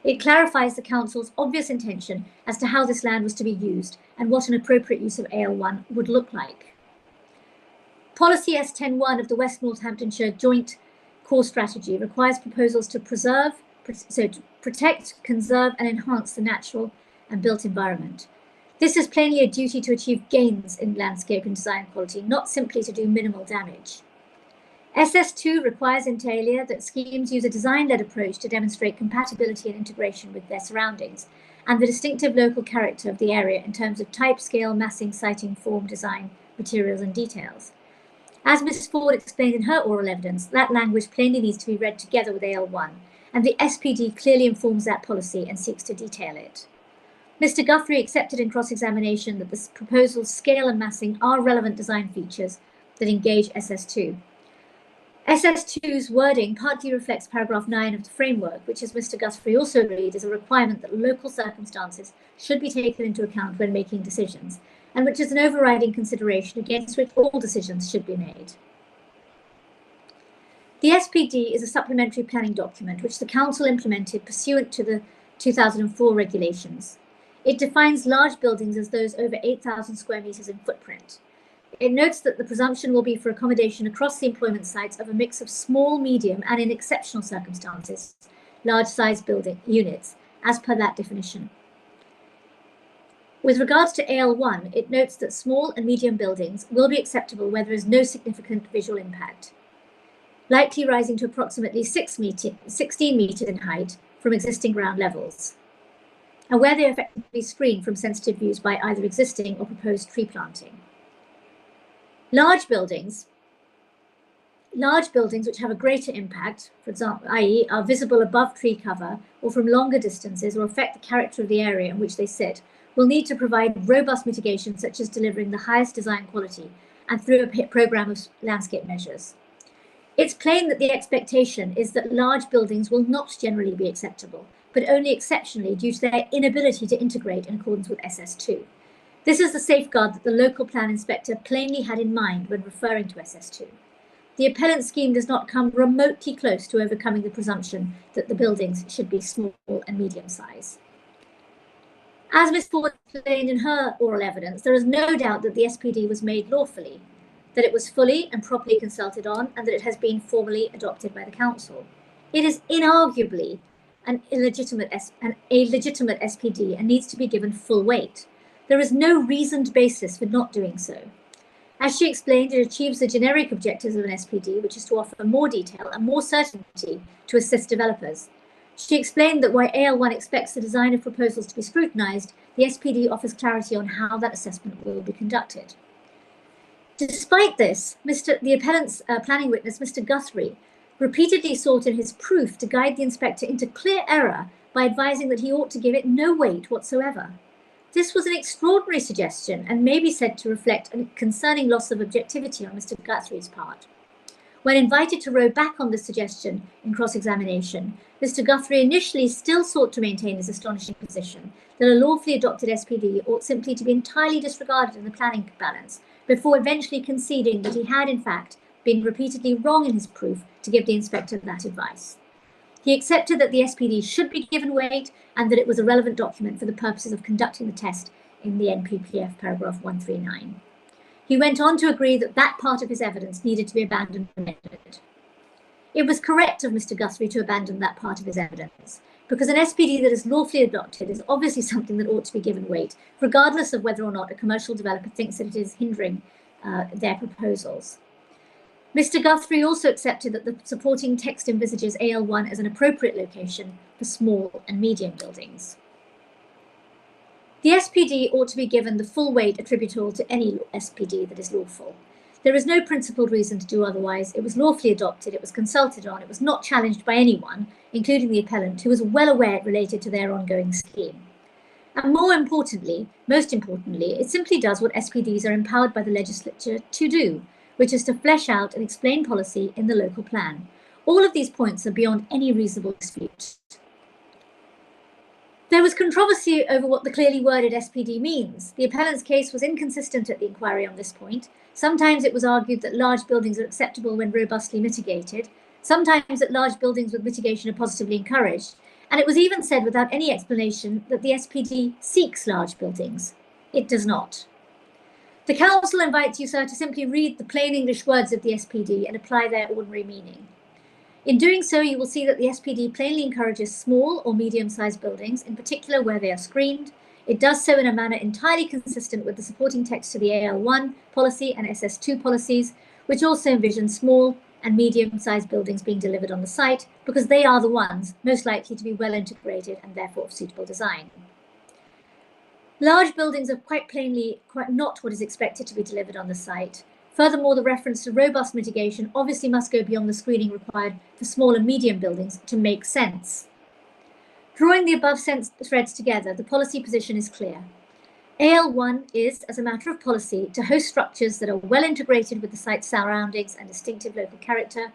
It clarifies the Council's obvious intention as to how this land was to be used and what an appropriate use of AL1 would look like. Policy S10.1 of the West Northamptonshire Joint Core Strategy requires proposals to protect, conserve and enhance the natural and built environment. This is plainly a duty to achieve gains in landscape and design quality, not simply to do minimal damage. SS2 requires inter alia that schemes use a design-led approach to demonstrate compatibility and integration with their surroundings and the distinctive local character of the area in terms of type, scale, massing, siting, form, design, materials and details. As Ms. Ford explained in her oral evidence, that language plainly needs to be read together with AL1, and the SPD clearly informs that policy and seeks to detail it. Mr. Guthrie accepted in cross-examination that the proposal's scale and massing are relevant design features that engage SS2. SS2's wording partly reflects paragraph 9 of the framework, which, as Mr. Guthrie also agreed, is a requirement that local circumstances should be taken into account when making decisions, and which is an overriding consideration against which all decisions should be made. The SPD is a supplementary planning document which the Council implemented pursuant to the 2004 regulations. It defines large buildings as those over 8,000 square metres in footprint. It notes that the presumption will be for accommodation across the employment sites of a mix of small, medium, and in exceptional circumstances, large-sized building units, as per that definition. With regards to AL1, it notes that small and medium buildings will be acceptable where there is no significant visual impact, likely rising to approximately 16 metres in height from existing ground levels, and where they are effectively screened from sensitive views by either existing or proposed tree planting. Large buildings which have a greater impact, for example, i.e. are visible above tree cover or from longer distances or affect the character of the area in which they sit, will need to provide robust mitigation such as delivering the highest design quality and through a programme of landscape measures. It's plain that the expectation is that large buildings will not generally be acceptable, but only exceptionally due to their inability to integrate in accordance with SS2. This is the safeguard that the local plan inspector plainly had in mind when referring to SS2. The appellant scheme does not come remotely close to overcoming the presumption that the buildings should be small and medium size. As Ms. Ford explained in her oral evidence, there is no doubt that the SPD was made lawfully, that it was fully and properly consulted on, and that it has been formally adopted by the Council. It is inarguably a legitimate SPD and needs to be given full weight. There is no reasoned basis for not doing so. As she explained, it achieves the generic objectives of an SPD, which is to offer more detail and more certainty to assist developers. She explained that while AL1 expects the design of proposals to be scrutinised, the SPD offers clarity on how that assessment will be conducted. Despite this, the appellant's planning witness, Mr. Guthrie, repeatedly sought in his proof to guide the inspector into clear error by advising that he ought to give it no weight whatsoever. This was an extraordinary suggestion and may be said to reflect a concerning loss of objectivity on Mr. Guthrie's part. When invited to row back on this suggestion in cross-examination, Mr. Guthrie initially still sought to maintain his astonishing position that a lawfully adopted SPD ought simply to be entirely disregarded in the planning balance, before eventually conceding that he had in fact been repeatedly wrong in his proof to give the inspector that advice. He accepted that the SPD should be given weight and that it was a relevant document for the purposes of conducting the test in the NPPF paragraph 139. He went on to agree that that part of his evidence needed to be abandoned and amended. It was correct of Mr. Guthrie to abandon that part of his evidence, because an SPD that is lawfully adopted is obviously something that ought to be given weight, regardless of whether or not a commercial developer thinks that it is hindering their proposals. Mr. Guthrie also accepted that the supporting text envisages AL1 as an appropriate location for small and medium buildings. The SPD ought to be given the full weight attributable to any SPD that is lawful. There is no principled reason to do otherwise. It was lawfully adopted, it was consulted on, it was not challenged by anyone, including the appellant, who was well aware it related to their ongoing scheme. And most importantly, it simply does what SPDs are empowered by the legislature to do, which is to flesh out and explain policy in the local plan. All of these points are beyond any reasonable dispute. There was controversy over what the clearly worded SPD means. The appellant's case was inconsistent at the inquiry on this point. Sometimes it was argued that large buildings are acceptable when robustly mitigated. Sometimes that large buildings with mitigation are positively encouraged. And it was even said without any explanation that the SPD seeks large buildings. It does not. The Council invites you, sir, to simply read the plain English words of the SPD and apply their ordinary meaning. In doing so, you will see that the SPD plainly encourages small or medium-sized buildings, in particular where they are screened. It does so in a manner entirely consistent with the supporting text to the AL1 policy and SS2 policies, which also envision small and medium-sized buildings being delivered on the site, because they are the ones most likely to be well integrated and therefore of suitable design. Large buildings are quite plainly not what is expected to be delivered on the site. Furthermore, the reference to robust mitigation obviously must go beyond the screening required for small and medium buildings to make sense. Drawing the above threads together, the policy position is clear. AL1 is, as a matter of policy, to host structures that are well integrated with the site's surroundings and distinctive local character,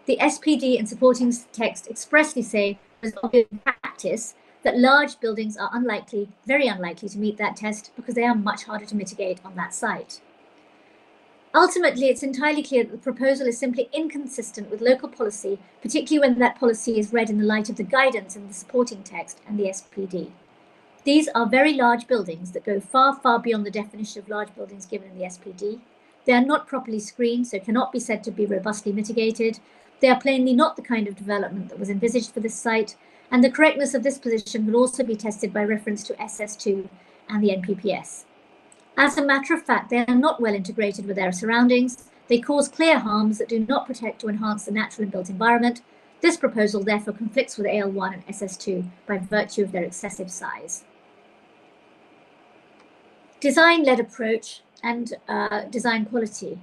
The SPD and supporting text expressly say, as obvious in practice, that large buildings are unlikely, very unlikely to meet that test because they are much harder to mitigate on that site. Ultimately, it's entirely clear that the proposal is simply inconsistent with local policy, particularly when that policy is read in the light of the guidance in the supporting text and the SPD. These are very large buildings that go far, far beyond the definition of large buildings given in the SPD. They are not properly screened, so cannot be said to be robustly mitigated. They are plainly not the kind of development that was envisaged for this site, and the correctness of this position will also be tested by reference to SS2 and the NPPS. As a matter of fact, they are not well integrated with their surroundings. They cause clear harms that do not protect or enhance the natural and built environment. This proposal therefore conflicts with AL1 and SS2 by virtue of their excessive size. Design-led approach and design quality.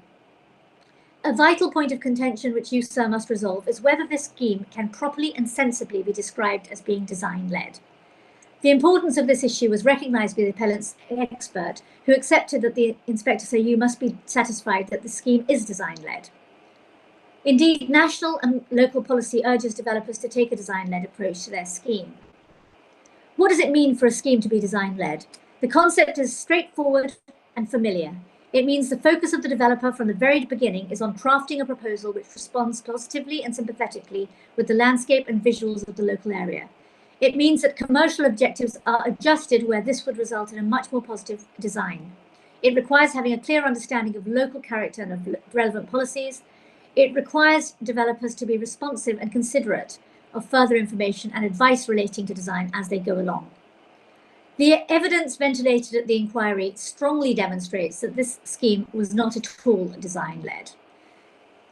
A vital point of contention which you, sir, must resolve is whether this scheme can properly and sensibly be described as being design-led. The importance of this issue was recognised by the appellant's expert, who accepted that the inspector say you must be satisfied that the scheme is design-led. Indeed, national and local policy urges developers to take a design-led approach to their scheme. What does it mean for a scheme to be design-led? The concept is straightforward and familiar. It means the focus of the developer from the very beginning is on crafting a proposal which responds positively and sympathetically with the landscape and visuals of the local area. It means that commercial objectives are adjusted where this would result in a much more positive design. It requires having a clear understanding of local character and of relevant policies. It requires developers to be responsive and considerate of further information and advice relating to design as they go along. The evidence ventilated at the inquiry strongly demonstrates that this scheme was not at all design-led.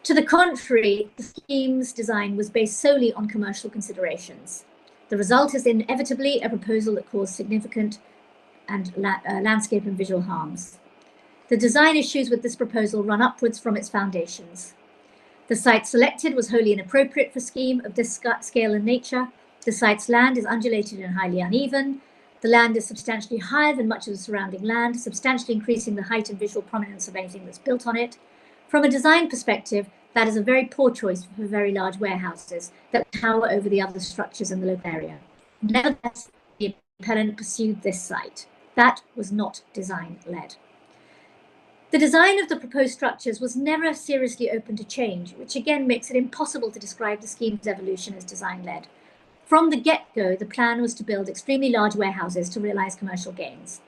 To the contrary, the scheme's design was based solely on commercial considerations. The result is inevitably a proposal that caused significant landscape and visual harms. The design issues with this proposal run upwards from its foundations. The site selected was wholly inappropriate for a scheme of this scale and nature. The site's land is undulated and highly uneven. The land is substantially higher than much of the surrounding land, substantially increasing the height and visual prominence of anything that's built on it. From a design perspective, that is a very poor choice for very large warehouses that tower over the other structures in the local area. Nevertheless, the appellant pursued this site. That was not design-led. The design of the proposed structures was never seriously open to change, which again makes it impossible to describe the scheme's evolution as design-led. From the get-go, the plan was to build extremely large warehouses to realize commercial gains.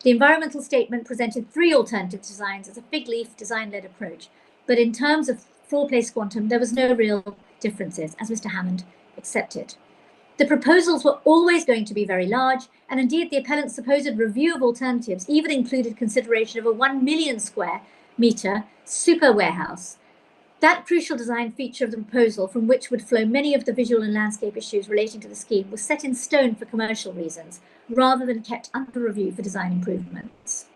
The environmental statement presented 3 alternative designs as a fig leaf design-led approach, but in terms of floor place quantum, there was no real differences, as Mr. Hammond accepted. The proposals were always going to be very large, and indeed the appellant's supposed review of alternatives even included consideration of a 1 million square metre super warehouse. That crucial design feature of the proposal, from which would flow many of the visual and landscape issues relating to the scheme, was set in stone for commercial reasons, rather than kept under review for design improvements.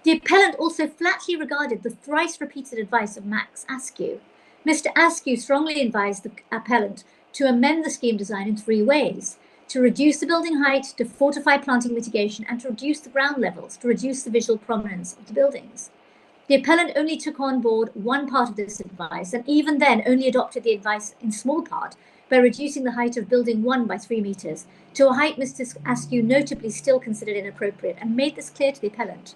The appellant also flatly regarded the thrice-repeated advice of Max Askew. Mr. Askew strongly advised the appellant to amend the scheme design in 3 ways: to reduce the building height, to fortify planting mitigation, and to reduce the ground levels, to reduce the visual prominence of the buildings. The appellant only took on board one part of this advice, and even then only adopted the advice in small part by reducing the height of building 1 by 3 metres, to a height Mr. Askew notably still considered inappropriate, and made this clear to the appellant.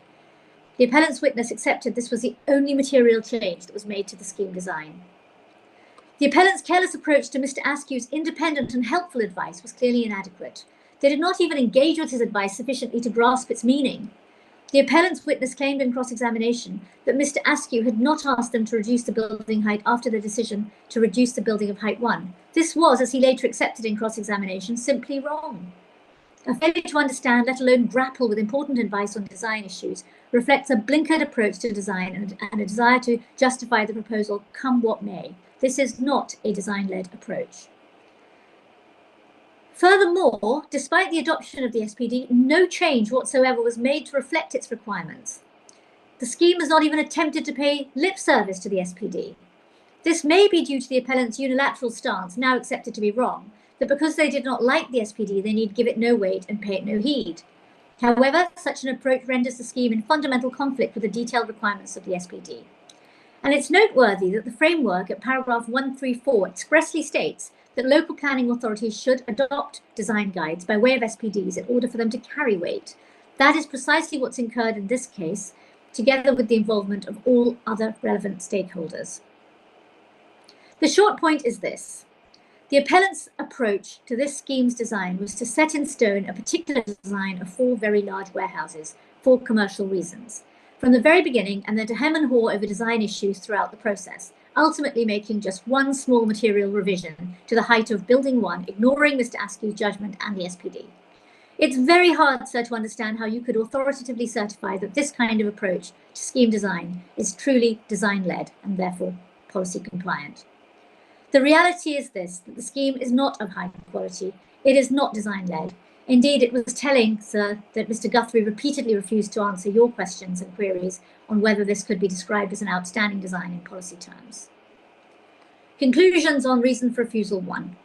The appellant's witness accepted this was the only material change that was made to the scheme design. The appellant's careless approach to Mr. Askew's independent and helpful advice was clearly inadequate. They did not even engage with his advice sufficiently to grasp its meaning. The appellant's witness claimed in cross-examination that Mr. Askew had not asked them to reduce the building height after the decision to reduce the building of height 1. This was, as he later accepted in cross-examination, simply wrong. A failure to understand, let alone grapple with important advice on design issues, reflects a blinkered approach to design and a desire to justify the proposal come what may. This is not a design-led approach. Furthermore, despite the adoption of the SPD, no change whatsoever was made to reflect its requirements. The scheme has not even attempted to pay lip service to the SPD. This may be due to the appellant's unilateral stance, now accepted to be wrong, that because they did not like the SPD, they need give it no weight and pay it no heed. However, such an approach renders the scheme in fundamental conflict with the detailed requirements of the SPD. And it's noteworthy that the framework at paragraph 134 expressly states that local planning authorities should adopt design guides by way of SPDs in order for them to carry weight. That is precisely what's incurred in this case, together with the involvement of all other relevant stakeholders. The short point is this. The appellant's approach to this scheme's design was to set in stone a particular design of 4 very large warehouses for commercial reasons, from the very beginning, and then to hem and haw over design issues throughout the process, ultimately making just one small material revision to the height of Building 1, ignoring Mr. Askew's judgment and the SPD. It's very hard, sir, to understand how you could authoritatively certify that this kind of approach to scheme design is truly design-led and therefore policy compliant. The reality is this, that the scheme is not of high quality. It is not design-led. Indeed, it was telling, sir, that Mr. Guthrie repeatedly refused to answer your questions and queries on whether this could be described as an outstanding design in policy terms. Conclusions on reason for refusal 1.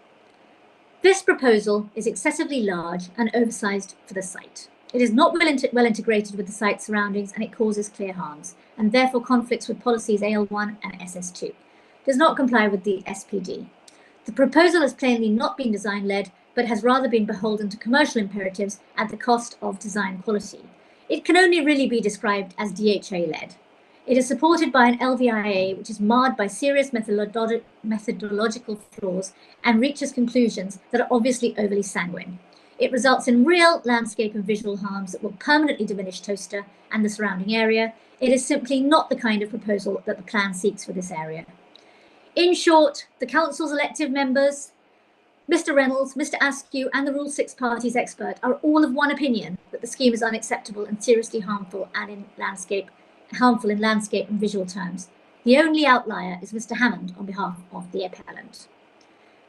This proposal is excessively large and oversized for the site. It is not well integrated with the site's surroundings, and it causes clear harms, and therefore conflicts with policies AL1 and SS2. Does not comply with the SPD. The proposal has plainly not been design-led, but has rather been beholden to commercial imperatives at the cost of design quality. It can only really be described as DHA-led. It is supported by an LVIA which is marred by serious methodological flaws and reaches conclusions that are obviously overly sanguine. It results in real landscape and visual harms that will permanently diminish Towcester and the surrounding area. It is simply not the kind of proposal that the plan seeks for this area. In short, the Council's elected members, Mr. Reynolds, Mr. Askew, and the Rule 6 party's expert are all of one opinion that the scheme is unacceptable and seriously harmful in landscape and visual terms. The only outlier is Mr. Hammond on behalf of the appellant.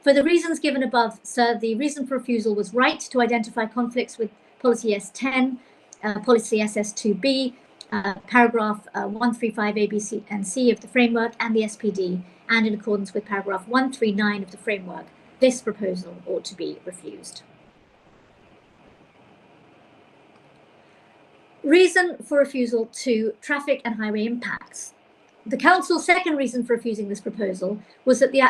For the reasons given above, sir, the reason for refusal was right to identify conflicts with Policy S10, Policy SS2B, paragraph 135 A, B, C, and C of the framework, and the SPD, and in accordance with paragraph 139 of the framework, this proposal ought to be refused. Reason for refusal 2, traffic and highway impacts. The Council's second reason for refusing this proposal was that the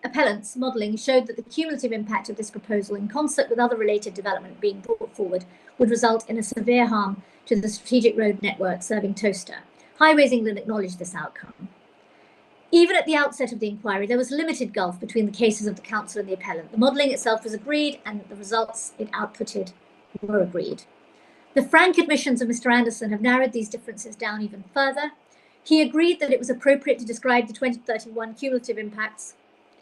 appellant's modelling showed that the cumulative impact of this proposal in concert with other related development being brought forward would result in a severe harm to the strategic road network serving Towcester. Highways England acknowledged this outcome. Even at the outset of the inquiry, there was a limited gulf between the cases of the Council and the appellant. The modelling itself was agreed and the results it outputted were agreed. The frank admissions of Mr. Anderson have narrowed these differences down even further. He agreed that it was appropriate to describe the 2031 cumulative impacts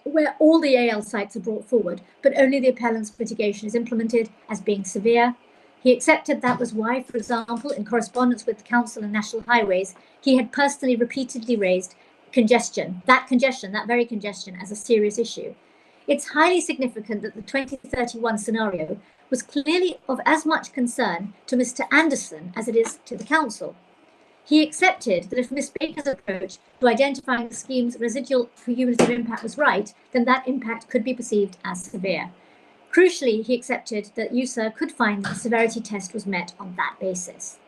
where all the AL sites are brought forward, but only the appellant's mitigation is implemented as being severe. He accepted that was why, for example, in correspondence with the Council and National Highways, he had personally repeatedly raised that very congestion as a serious issue. It's highly significant that the 2031 scenario was clearly of as much concern to Mr. Anderson as it is to the Council. He accepted that if Ms. Baker's approach to identifying the scheme's residual cumulative impact was right, then that impact could be perceived as severe. Crucially, he accepted that you, sir, could find that the severity test was met on that basis.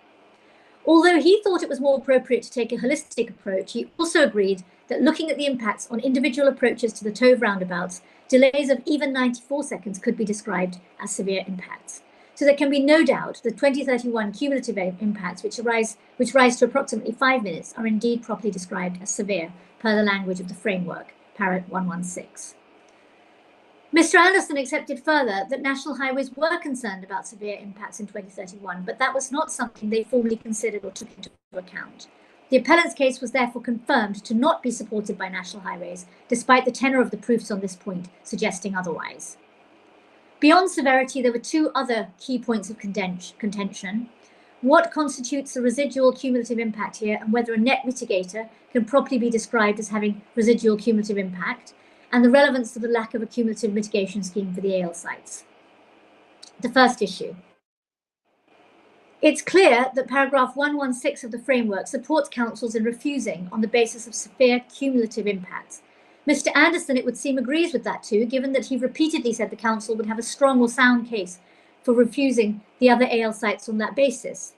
Although he thought it was more appropriate to take a holistic approach, he also agreed that looking at the impacts on individual approaches to the Tove roundabouts, delays of even 94 seconds could be described as severe impacts. So there can be no doubt that 2031 cumulative impacts, which rise to approximately 5 minutes, are indeed properly described as severe, per the language of the framework, Parrot 116. Mr. Anderson accepted further that National Highways were concerned about severe impacts in 2031, but that was not something they formally considered or took into account. The appellant's case was therefore confirmed to not be supported by National Highways, despite the tenor of the proofs on this point suggesting otherwise. Beyond severity, there were 2 other key points of contention. What constitutes the residual cumulative impact here, and whether a net mitigator can properly be described as having residual cumulative impact, and the relevance of the lack of a cumulative mitigation scheme for the AL sites. The first issue. It's clear that paragraph 116 of the framework supports councils in refusing on the basis of severe cumulative impacts. Mr. Anderson, it would seem, agrees with that too, given that he repeatedly said the council would have a strong or sound case for refusing the other AL sites on that basis.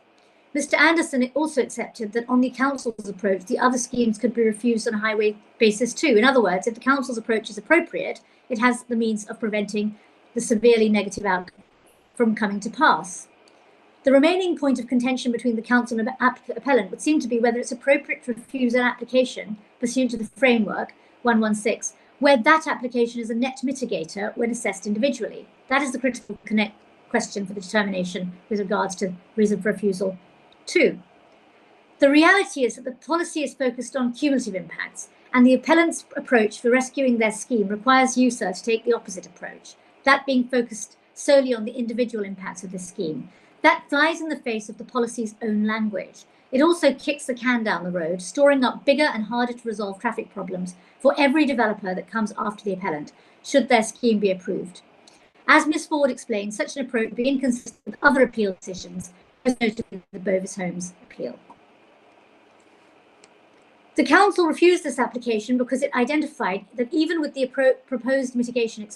Mr. Anderson also accepted that on the council's approach, the other schemes could be refused on a highway basis too. In other words, if the council's approach is appropriate, it has the means of preventing the severely negative outcome from coming to pass. The remaining point of contention between the council and appellant would seem to be whether it's appropriate to refuse an application pursuant to the framework 116, where that application is a net mitigator when assessed individually. That is the critical question for the determination with regards to reason for refusal 2. The reality is that the policy is focused on cumulative impacts, and the appellant's approach for rescuing their scheme requires you, sir, to take the opposite approach, that being focused solely on the individual impacts of the scheme. That flies in the face of the policy's own language. It also kicks the can down the road, storing up bigger and harder to resolve traffic problems for every developer that comes after the appellant, should their scheme be approved. As Ms. Ford explained, such an approach would be inconsistent with other appeal decisions, most notably the Bovis Homes appeal. The council refused this application because it identified that even with the proposed mitigatory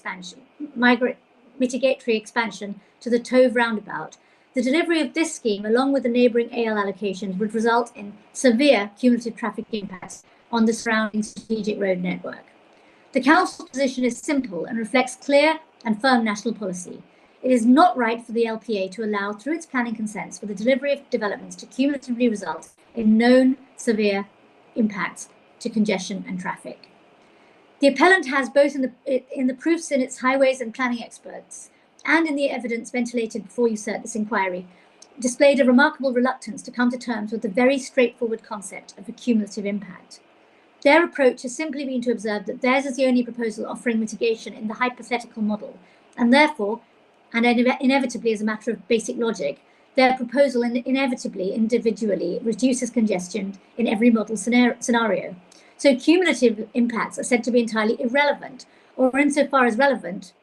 expansion to the Tove roundabout, the delivery of this scheme, along with the neighbouring AL allocations, would result in severe cumulative traffic impacts on the surrounding strategic road network. The council's position is simple and reflects clear and firm national policy. It is not right for the LPA to allow, through its planning consents, for the delivery of developments to cumulatively result in known severe impacts to congestion and traffic. The appellant has, both in the proofs in its highways and planning experts and in the evidence ventilated before you start this inquiry, displayed a remarkable reluctance to come to terms with the very straightforward concept of a cumulative impact. Their approach has simply been to observe that theirs is the only proposal offering mitigation in the hypothetical model, and therefore, and inevitably as a matter of basic logic, their proposal inevitably, individually, reduces congestion in every model scenario. So cumulative impacts are said to be entirely irrelevant, or insofar as relevant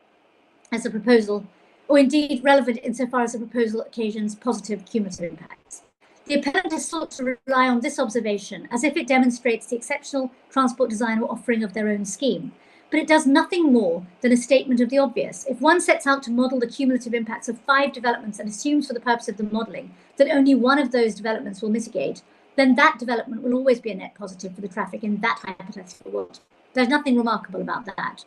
as a proposal, or indeed relevant insofar as a proposal occasions positive cumulative impacts. The appellant has sought to rely on this observation as if it demonstrates the exceptional transport design or offering of their own scheme, but it does nothing more than a statement of the obvious. If one sets out to model the cumulative impacts of 5 developments and assumes for the purpose of the modelling that only one of those developments will mitigate, then that development will always be a net positive for the traffic in that hypothetical world. There's nothing remarkable about that.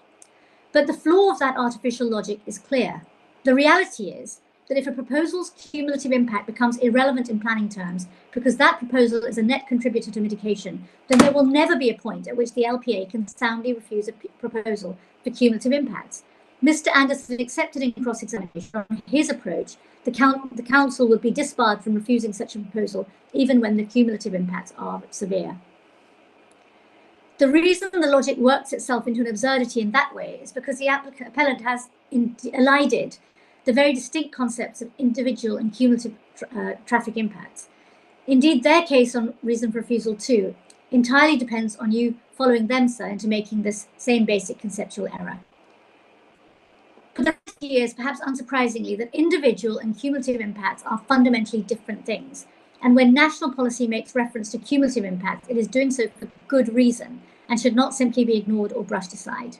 But the flaw of that artificial logic is clear. The reality is that if a proposal's cumulative impact becomes irrelevant in planning terms because that proposal is a net contributor to mitigation, then there will never be a point at which the LPA can soundly refuse a proposal for cumulative impacts. Mr. Anderson accepted in cross-examination on his approach, the council would be disbarred from refusing such a proposal, even when the cumulative impacts are severe. The reason the logic works itself into an absurdity in that way is because the appellant has elided the very distinct concepts of individual and cumulative traffic impacts. Indeed, their case on reason for refusal 2 entirely depends on you following them, sir, into making this same basic conceptual error. For the past years, perhaps unsurprisingly, that individual and cumulative impacts are fundamentally different things. And when national policy makes reference to cumulative impacts, it is doing so for good reason and should not simply be ignored or brushed aside.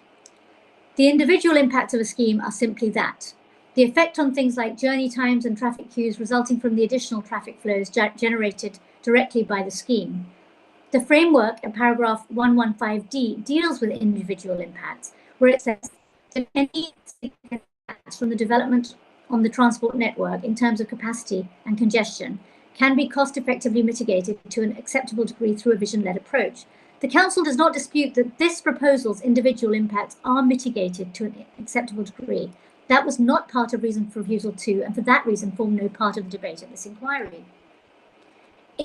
The individual impacts of a scheme are simply that. The effect on things like journey times and traffic queues resulting from the additional traffic flows generated directly by the scheme. The framework in paragraph 115D deals with individual impacts, where it says that any impacts from the development on the transport network in terms of capacity and congestion can be cost-effectively mitigated to an acceptable degree through a vision-led approach. The Council does not dispute that this proposal's individual impacts are mitigated to an acceptable degree. That was not part of reason for refusal 2, and for that reason formed no part of the debate at this inquiry.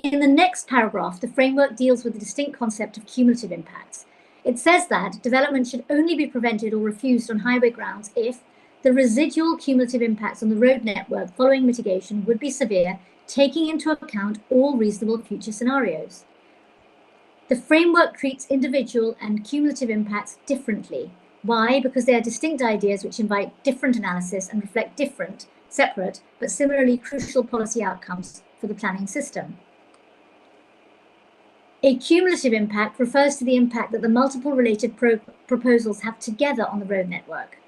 In the next paragraph, the framework deals with the distinct concept of cumulative impacts. It says that development should only be prevented or refused on highway grounds if the residual cumulative impacts on the road network following mitigation would be severe, taking into account all reasonable future scenarios. The framework treats individual and cumulative impacts differently. Why? Because they are distinct ideas which invite different analysis and reflect different, separate, but similarly crucial policy outcomes for the planning system. A cumulative impact refers to the impact that the multiple related proposals have together on the road network.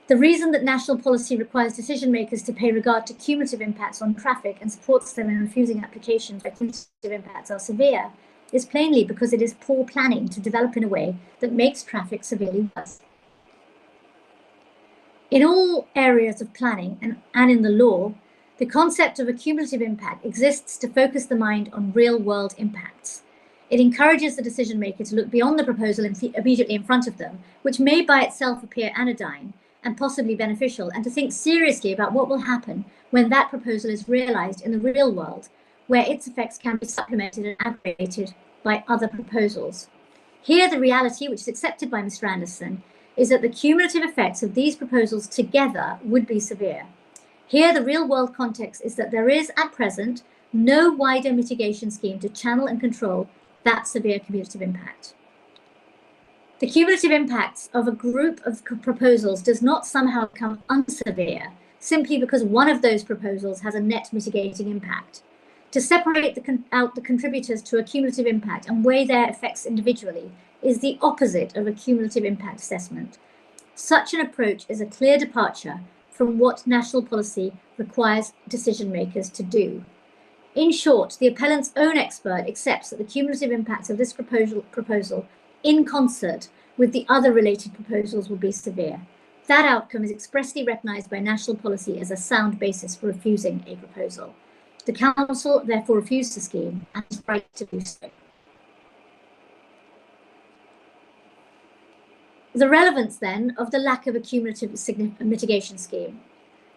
The reason that national policy requires decision makers to pay regard to cumulative impacts on traffic and supports them in refusing applications where cumulative impacts are severe is plainly because it is poor planning to develop in a way that makes traffic severely worse. In all areas of planning and in the law, the concept of a cumulative impact exists to focus the mind on real-world impacts. It encourages the decision maker to look beyond the proposal immediately in front of them, which may by itself appear anodyne and possibly beneficial, and to think seriously about what will happen when that proposal is realized in the real world, where its effects can be supplemented and aggravated by other proposals. Here, the reality, which is accepted by Mr. Anderson, is that the cumulative effects of these proposals together would be severe. Here, the real-world context is that there is, at present, no wider mitigation scheme to channel and control that severe cumulative impact. The cumulative impacts of a group of proposals does not somehow become unsevere simply because one of those proposals has a net mitigating impact. To separate out the contributors to a cumulative impact and weigh their effects individually is the opposite of a cumulative impact assessment. Such an approach is a clear departure from what national policy requires decision makers to do. In short, the appellant's own expert accepts that the cumulative impacts of this proposal in concert with the other related proposals will be severe. That outcome is expressly recognised by national policy as a sound basis for refusing a proposal. The Council therefore refused the scheme and is right to do so. The relevance then of the lack of a cumulative mitigation scheme.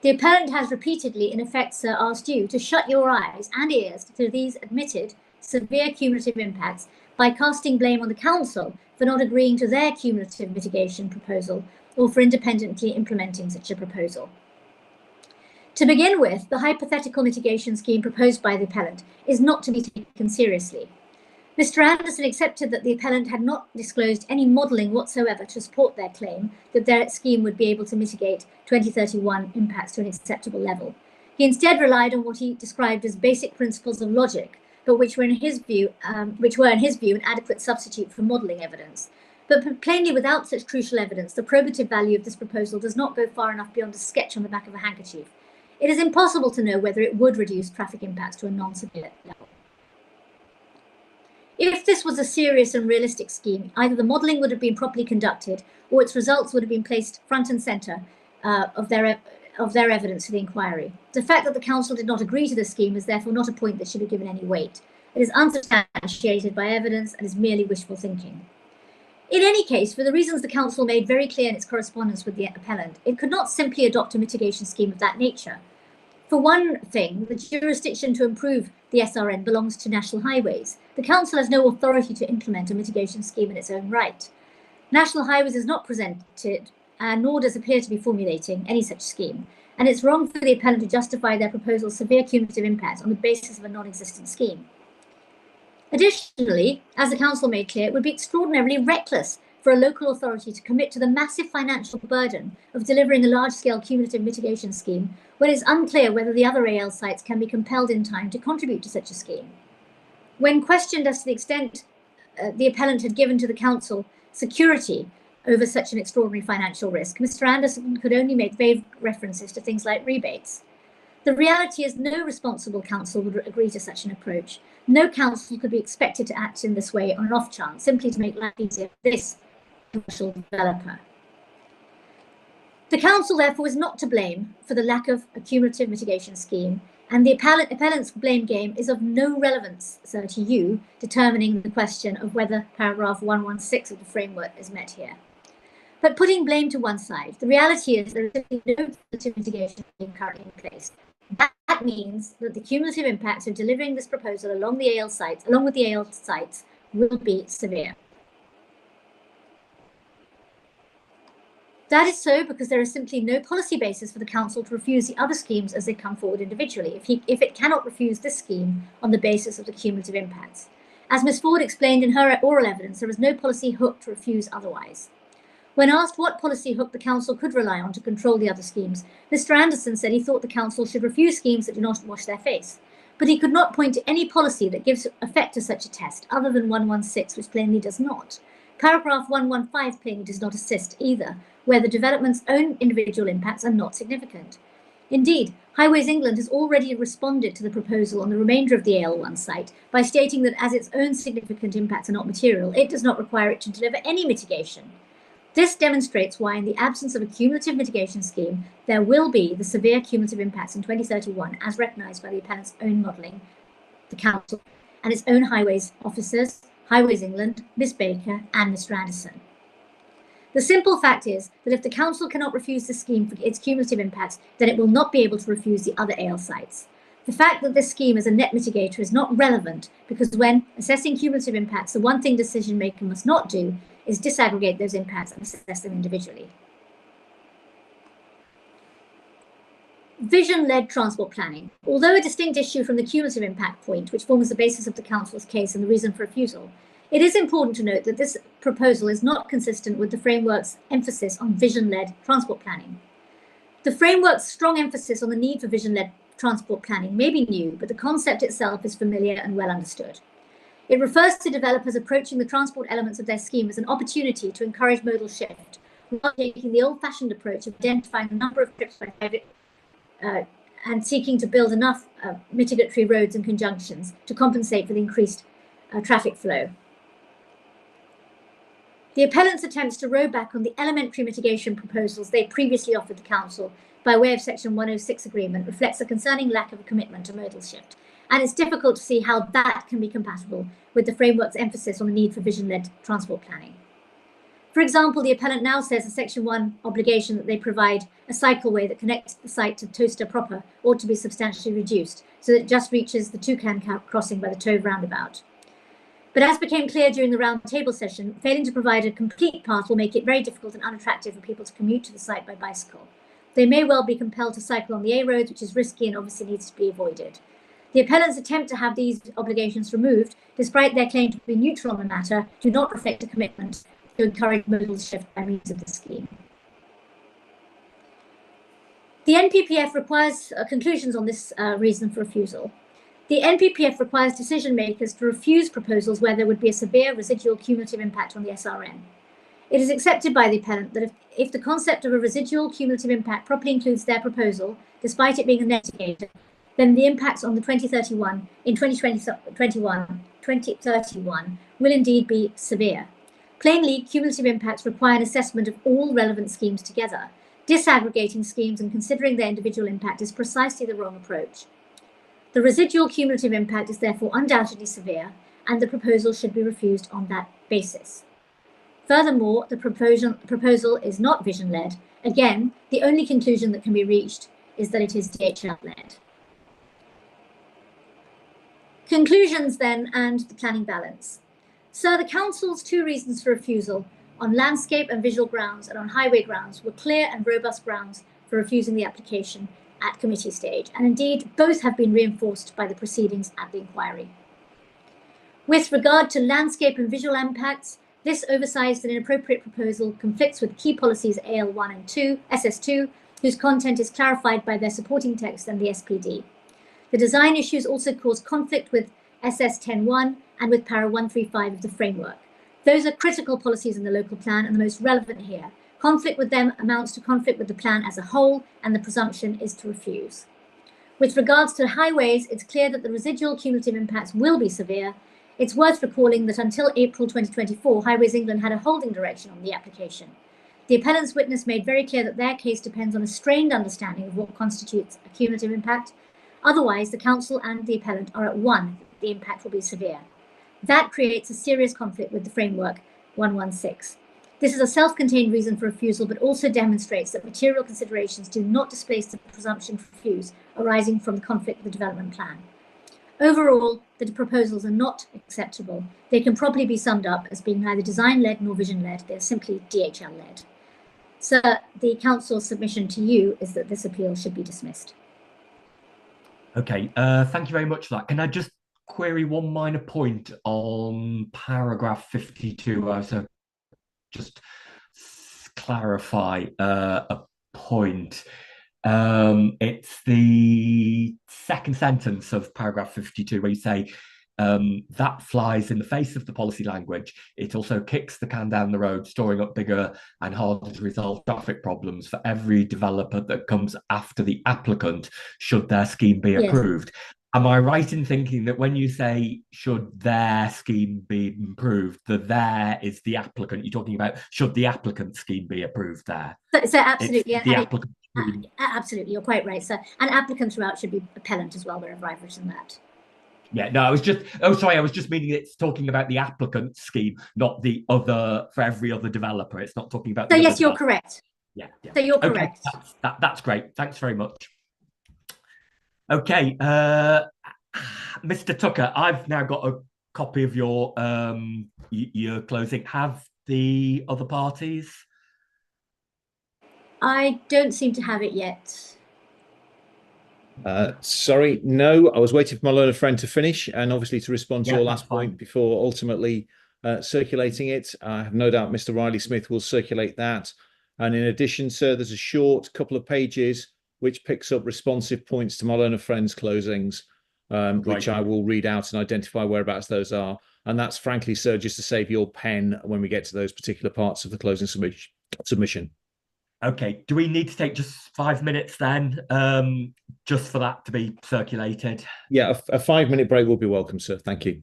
The appellant has repeatedly, in effect, sir, asked you to shut your eyes and ears to these admitted severe cumulative impacts by casting blame on the Council for not agreeing to their cumulative mitigation proposal or for independently implementing such a proposal. To begin with, the hypothetical mitigation scheme proposed by the appellant is not to be taken seriously. Mr. Anderson accepted that the appellant had not disclosed any modelling whatsoever to support their claim that their scheme would be able to mitigate 2031 impacts to an acceptable level. He instead relied on what he described as basic principles of logic, but which were in his view an adequate substitute for modelling evidence. But plainly, without such crucial evidence, the probative value of this proposal does not go far enough beyond a sketch on the back of a handkerchief. It is impossible to know whether it would reduce traffic impacts to a non-severe level. If this was a serious and realistic scheme, either the modelling would have been properly conducted or its results would have been placed front and centre of their evidence for the inquiry. The fact that the Council did not agree to the scheme is therefore not a point that should be given any weight. It is unsubstantiated by evidence and is merely wishful thinking. In any case, for the reasons the Council made very clear in its correspondence with the appellant, it could not simply adopt a mitigation scheme of that nature. For one thing, the jurisdiction to improve the SRN belongs to National Highways. The Council has no authority to implement a mitigation scheme in its own right. National Highways is not presented, nor does appear to be formulating any such scheme, and it's wrong for the appellant to justify their proposal's severe cumulative impact on the basis of a non-existent scheme. Additionally, as the Council made clear, it would be extraordinarily reckless for a local authority to commit to the massive financial burden of delivering a large-scale cumulative mitigation scheme when it's unclear whether the other AL sites can be compelled in time to contribute to such a scheme. When questioned as to the extent the appellant had given to the Council security over such an extraordinary financial risk, Mr. Anderson could only make vague references to things like rebates. The reality is no responsible council would agree to such an approach. No council could be expected to act in this way on an off chance, simply to make life easier for this commercial developer. The Council, therefore, is not to blame for the lack of a cumulative mitigation scheme, and the appellant's blame game is of no relevance, sir, to you determining the question of whether paragraph 116 of the framework is met here. But putting blame to one side, the reality is there is no cumulative mitigation scheme currently in place. That means that the cumulative impacts of delivering this proposal along with the AL sites, will be severe. That is so because there is simply no policy basis for the Council to refuse the other schemes as they come forward individually, if it cannot refuse this scheme on the basis of the cumulative impacts. As Ms. Ford explained in her oral evidence, there is no policy hook to refuse otherwise. When asked what policy hook the Council could rely on to control the other schemes, Mr. Anderson said he thought the Council should refuse schemes that do not wash their face. But he could not point to any policy that gives effect to such a test, other than 116, which plainly does not. Paragraph 115 plainly does not assist either, where the development's own individual impacts are not significant. Indeed, Highways England has already responded to the proposal on the remainder of the AL1 site by stating that as its own significant impacts are not material, it does not require it to deliver any mitigation. This demonstrates why, in the absence of a cumulative mitigation scheme, there will be the severe cumulative impacts in 2031 as recognised by the appellant's own modelling, the council, and its own highways officers, Highways England, Miss Baker and Mr Anderson. The simple fact is that if the council cannot refuse the scheme for its cumulative impacts, then it will not be able to refuse the other AL sites. The fact that this scheme is a net mitigator is not relevant because when assessing cumulative impacts, the one thing decision maker must not do is disaggregate those impacts and assess them individually. Vision-led transport planning. Although a distinct issue from the cumulative impact point, which forms the basis of the council's case and the reason for refusal, it is important to note that this proposal is not consistent with the framework's emphasis on vision-led transport planning. The framework's strong emphasis on the need for vision-led transport planning may be new, but the concept itself is familiar and well understood. It refers to developers approaching the transport elements of their scheme as an opportunity to encourage modal shift, while taking the old-fashioned approach of identifying the number of trips by private and seeking to build enough mitigatory roads and conjunctions to compensate for the increased traffic flow. The appellant's attempts to row back on the elementary mitigation proposals they previously offered the council by way of Section 106 agreement reflects a concerning lack of a commitment to modal shift, and it's difficult to see how that can be compatible with the framework's emphasis on the need for vision-led transport planning. For example, the appellant now says a Section 1 obligation that they provide a cycleway that connects the site to Towcester proper ought to be substantially reduced so that it just reaches the Toucan crossing by the Tove roundabout. But as became clear during the round table session, failing to provide a complete path will make it very difficult and unattractive for people to commute to the site by bicycle. They may well be compelled to cycle on the A roads, which is risky and obviously needs to be avoided. The appellant's attempt to have these obligations removed, despite their claim to be neutral on the matter, do not reflect a commitment to encourage modal shift by means of the scheme. The NPPF requires conclusions on this reason for refusal. The NPPF requires decision makers to refuse proposals where there would be a severe residual cumulative impact on the SRN. It is accepted by the appellant that if the concept of a residual cumulative impact properly includes their proposal, despite it being a net mitigator, then the impacts on the 2031 will indeed be severe. Plainly, cumulative impacts require an assessment of all relevant schemes together. Disaggregating schemes and considering their individual impact is precisely the wrong approach. The residual cumulative impact is therefore undoubtedly severe, and the proposal should be refused on that basis. Furthermore, the proposal is not vision-led. Again, the only conclusion that can be reached is that it is DHL-led. Conclusions then, and the planning balance. Sir, the Council's two reasons for refusal on landscape and visual grounds and on highway grounds were clear and robust grounds for refusing the application at committee stage, and indeed both have been reinforced by the proceedings at the inquiry. With regard to landscape and visual impacts, this oversized and inappropriate proposal conflicts with key policies AL1 and 2, SS2, whose content is clarified by their supporting text and the SPD. The design issues also cause conflict with SS10.1 and with para 135 of the framework. Those are critical policies in the local plan and the most relevant here. Conflict with them amounts to conflict with the plan as a whole, and the presumption is to refuse. With regards to highways, it's clear that the residual cumulative impacts will be severe. It's worth recalling that until April 2024, Highways England had a holding direction on the application. The appellant's witness made very clear that their case depends on a strained understanding of what constitutes a cumulative impact. Otherwise, the council and the appellant are at one, the impact will be severe. That creates a serious conflict with the framework 116. This is a self-contained reason for refusal, but also demonstrates that material considerations do not displace the presumption for refuse arising from the conflict with the development plan. Overall, the proposals are not acceptable. They can probably be summed up as being neither design-led nor vision-led. They're simply DHL-led. Sir, the council's submission to you is that this appeal should be dismissed. Okay, thank you very much for that. Can I just query one minor point on paragraph 52? So just clarify a point. It's the second sentence of paragraph 52 where you say, that flies in the face of the policy language. It also kicks the can down the road, storing up bigger and harder to resolve traffic problems for every developer that comes after the applicant, should their scheme be approved. Am I right in thinking that when you say should their scheme be improved, the there is the applicant? You're talking about should the applicant scheme be approved there? So absolutely. It's the applicant. Absolutely, you're quite right. So, and applicant throughout should be appellant as well, wherever I've written that. Yeah, no, I was just meaning it's talking about the applicant scheme, not the other, for every other developer. It's not talking about. So yes, you're correct. Yeah. So you're correct. That's great. Thanks very much. Okay, Mr. Tucker, I've now got a copy of your closing. Have the other parties? I don't seem to have it yet. Sorry, no. I was waiting for my learner friend to finish and obviously to respond to your last point before ultimately circulating it. I have no doubt Mr. Riley Smith will circulate that. And in addition, sir, there's a short couple of pages which picks up responsive points to my learner friend's closings, which I will read out and identify whereabouts those are. And that's frankly, sir, just to save your pen when we get to those particular parts of the closing submission. Okay, do we need to take just 5 minutes then, just for that to be circulated? Yeah, a 5-minute break will be welcome, sir. Thank you.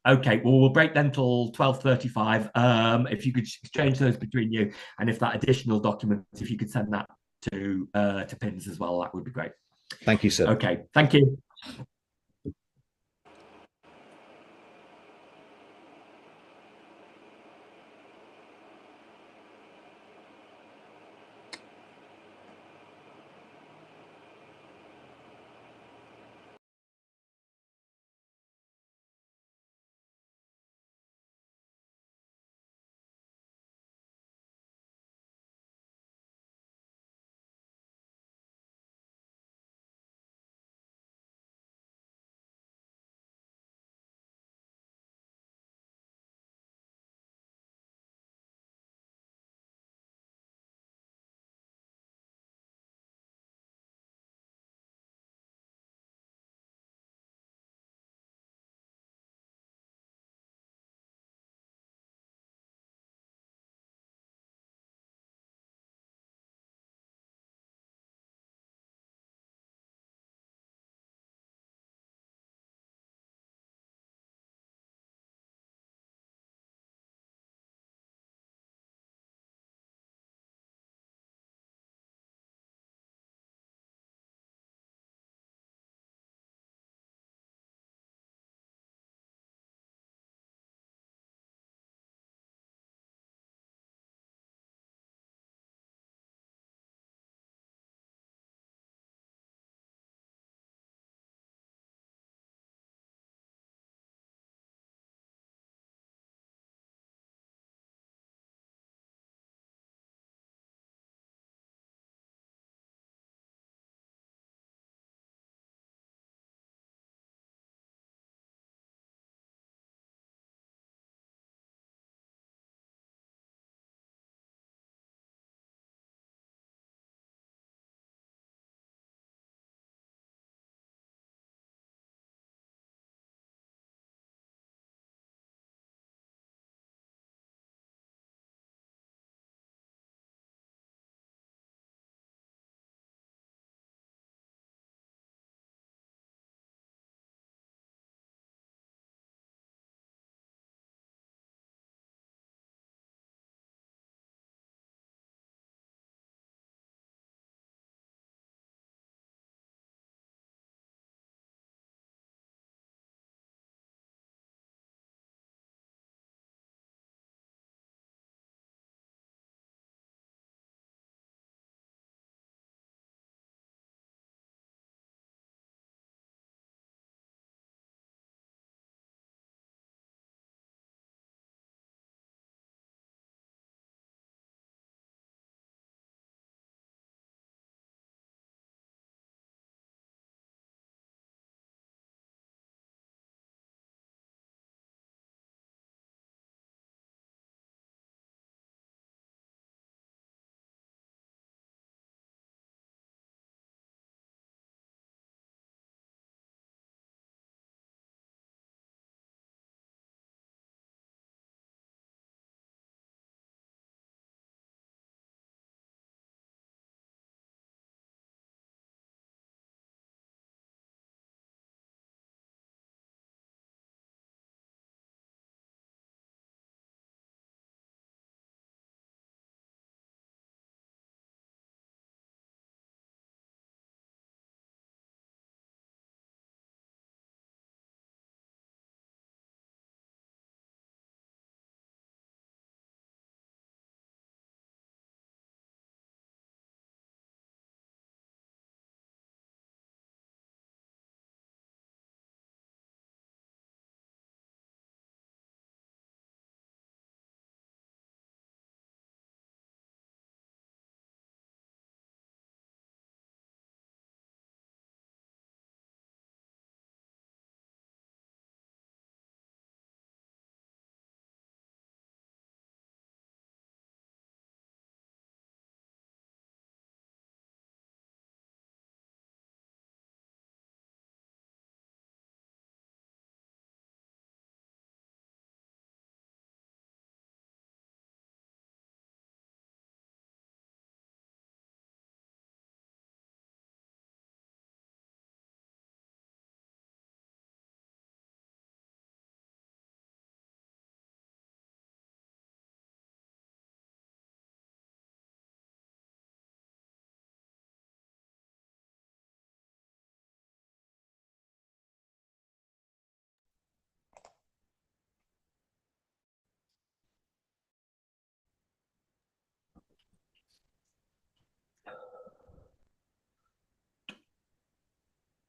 Okay, well, we'll break then till 12:35. If you could exchange those between you, and if that additional document, if you could send that to Pins as well, that would be great. Thank you, sir. Okay, thank you.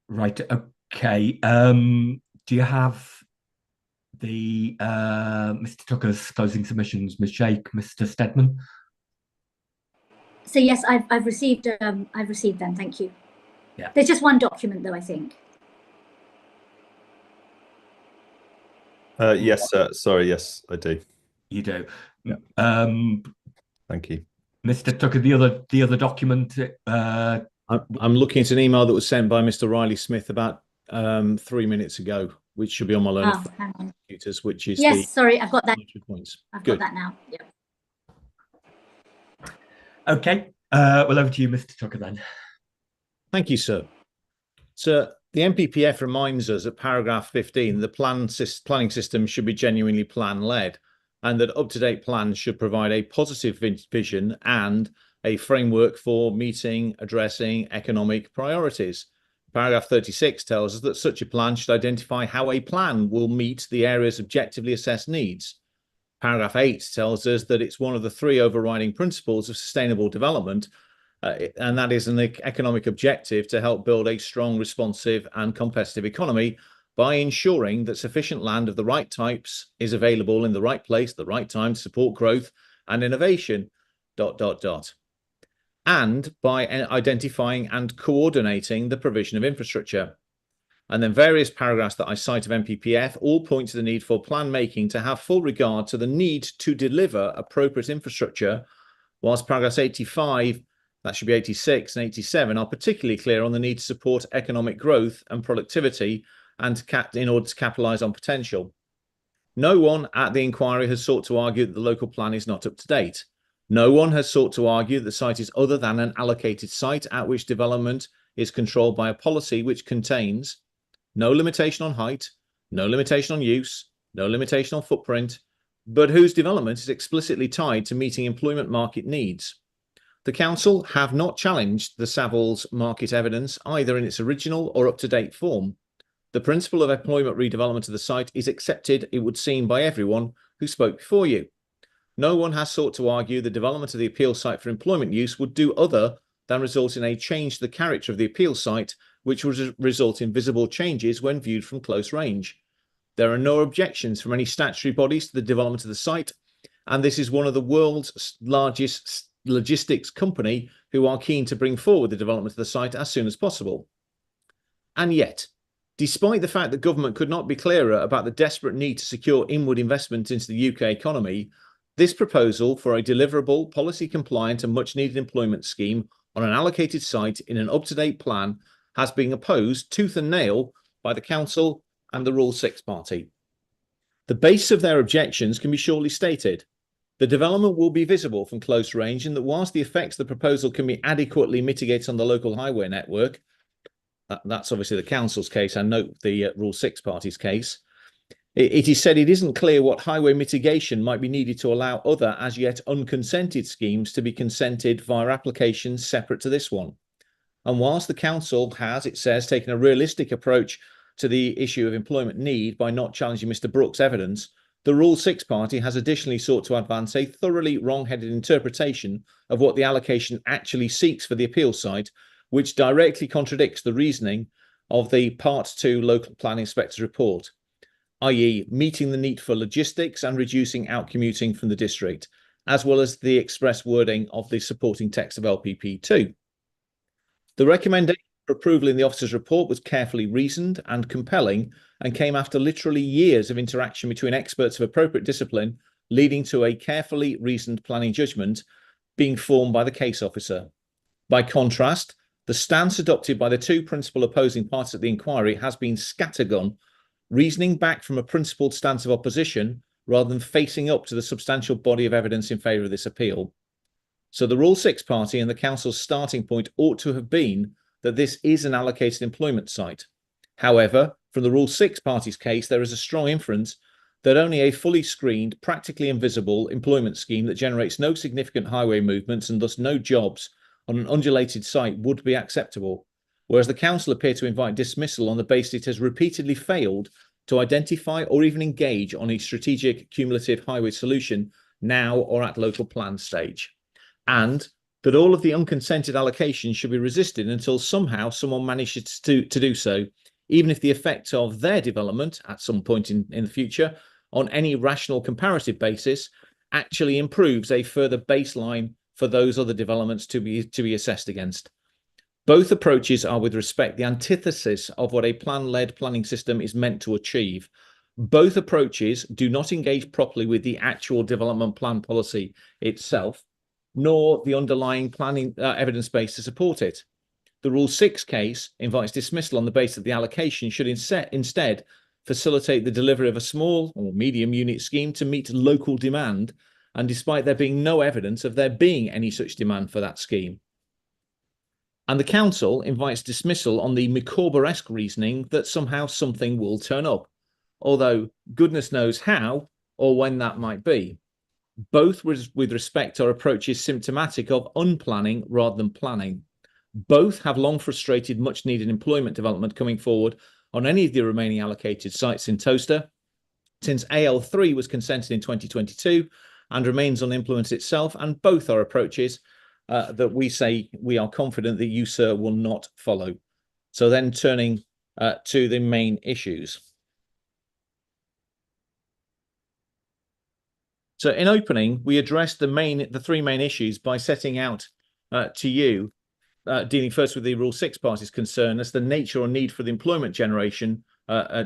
Right. Okay. Do you have the Mr. Tucker's closing submissions, Ms. Shake, Mr. Stedman? So yes, I've received them. Thank you. Yeah. There's just one document though, I think. Yes, sir. Sorry. Yes, I do. You do. Yeah. Thank you. Mr. Tucker, the other document. I'm looking at an email that was sent by Mr. Riley Smith about 3 minutes ago, which should be on my learning computers, which is yes, sorry, I've got that. Points. I've got that now. Yeah. Okay. Well, over to you, Mr. Tucker, then. Thank you, sir. So the NPPF reminds us at paragraph 15, the planning system should be genuinely plan-led, and that up-to-date plans should provide a positive vision and a framework for meeting, addressing economic priorities. Paragraph 36 tells us that such a plan should identify how a plan will meet the area's objectively assessed needs. Paragraph 8 tells us that it's one of the 3 overriding principles of sustainable development, and that is an economic objective to help build a strong, responsive and competitive economy by ensuring that sufficient land of the right types is available in the right place, the right time to support growth and innovation, ... and by identifying and coordinating the provision of infrastructure. And then various paragraphs that I cite of NPPF all point to the need for plan making to have full regard to the need to deliver appropriate infrastructure, whilst paragraphs 85, that should be 86 and 87, are particularly clear on the need to support economic growth and productivity and in order to capitalise on potential. No one at the inquiry has sought to argue that the local plan is not up to date. No one has sought to argue that the site is other than an allocated site at which development is controlled by a policy which contains no limitation on height, no limitation on use, no limitation on footprint, but whose development is explicitly tied to meeting employment market needs. The Council have not challenged the Savills market evidence either in its original or up-to-date form. The principle of employment redevelopment of the site is accepted, it would seem, by everyone who spoke before you. No one has sought to argue the development of the appeal site for employment use would do other than result in a change to the character of the appeal site, which would result in visible changes when viewed from close range. There are no objections from any statutory bodies to the development of the site, and this is one of the world's largest logistics company who are keen to bring forward the development of the site as soon as possible. And yet, despite the fact that government could not be clearer about the desperate need to secure inward investment into the UK economy, this proposal for a deliverable, policy-compliant and much-needed employment scheme on an allocated site in an up-to-date plan has been opposed tooth and nail by the Council and the Rule 6 party. The base of their objections can be shortly stated. The development will be visible from close range, and that whilst the effects of the proposal can be adequately mitigated on the local highway network, that's obviously the Council's case, and note the Rule 6 party's case, it is said it isn't clear what highway mitigation might be needed to allow other as yet unconsented schemes to be consented via applications separate to this one. And whilst the Council has, it says, taken a realistic approach to the issue of employment need by not challenging Mr. Brooks' evidence, the Rule 6 party has additionally sought to advance a thoroughly wrong-headed interpretation of what the allocation actually seeks for the appeal site, which directly contradicts the reasoning of the Part 2 Local Plan Inspector's report, i.e. meeting the need for logistics and reducing out-commuting from the district, as well as the express wording of the supporting text of LPP 2. The recommendation for approval in the officer's report was carefully reasoned and compelling, and came after literally years of interaction between experts of appropriate discipline, leading to a carefully reasoned planning judgment being formed by the case officer. By contrast, the stance adopted by the 2 principal opposing parties at the inquiry has been scattergun, reasoning back from a principled stance of opposition rather than facing up to the substantial body of evidence in favour of this appeal. So the Rule 6 party and the Council's starting point ought to have been that this is an allocated employment site. However, from the Rule 6 party's case, there is a strong inference that only a fully screened, practically invisible employment scheme that generates no significant highway movements and thus no jobs on an undulated site would be acceptable, whereas the Council appear to invite dismissal on the basis it has repeatedly failed to identify or even engage on a strategic cumulative highway solution now or at local plan stage. And that all of the unconsented allocations should be resisted until somehow someone manages to do so, even if the effect of their development at some point in the future on any rational comparative basis actually improves a further baseline for those other developments to be assessed against. Both approaches are, with respect, the antithesis of what a plan-led planning system is meant to achieve. Both approaches do not engage properly with the actual development plan policy itself, nor the underlying planning evidence base to support it. The Rule 6 case invites dismissal on the basis that the allocation should instead facilitate the delivery of a small or medium unit scheme to meet local demand, and despite there being no evidence of there being any such demand for that scheme. And the council invites dismissal on the Micawber-esque reasoning that somehow something will turn up, although goodness knows how or when that might be. Both with respect are approaches symptomatic of unplanning rather than planning. Both have long frustrated much needed employment development coming forward on any of the remaining allocated sites in Towcester, since AL3 was consented in 2022 and remains unimplemented itself, and both are approaches that we say we are confident that you, sir, will not follow. So then turning to the main issues. So in opening, we addressed the three main issues by setting out to you, dealing first with the Rule 6 parties concern as the nature or need for the employment generation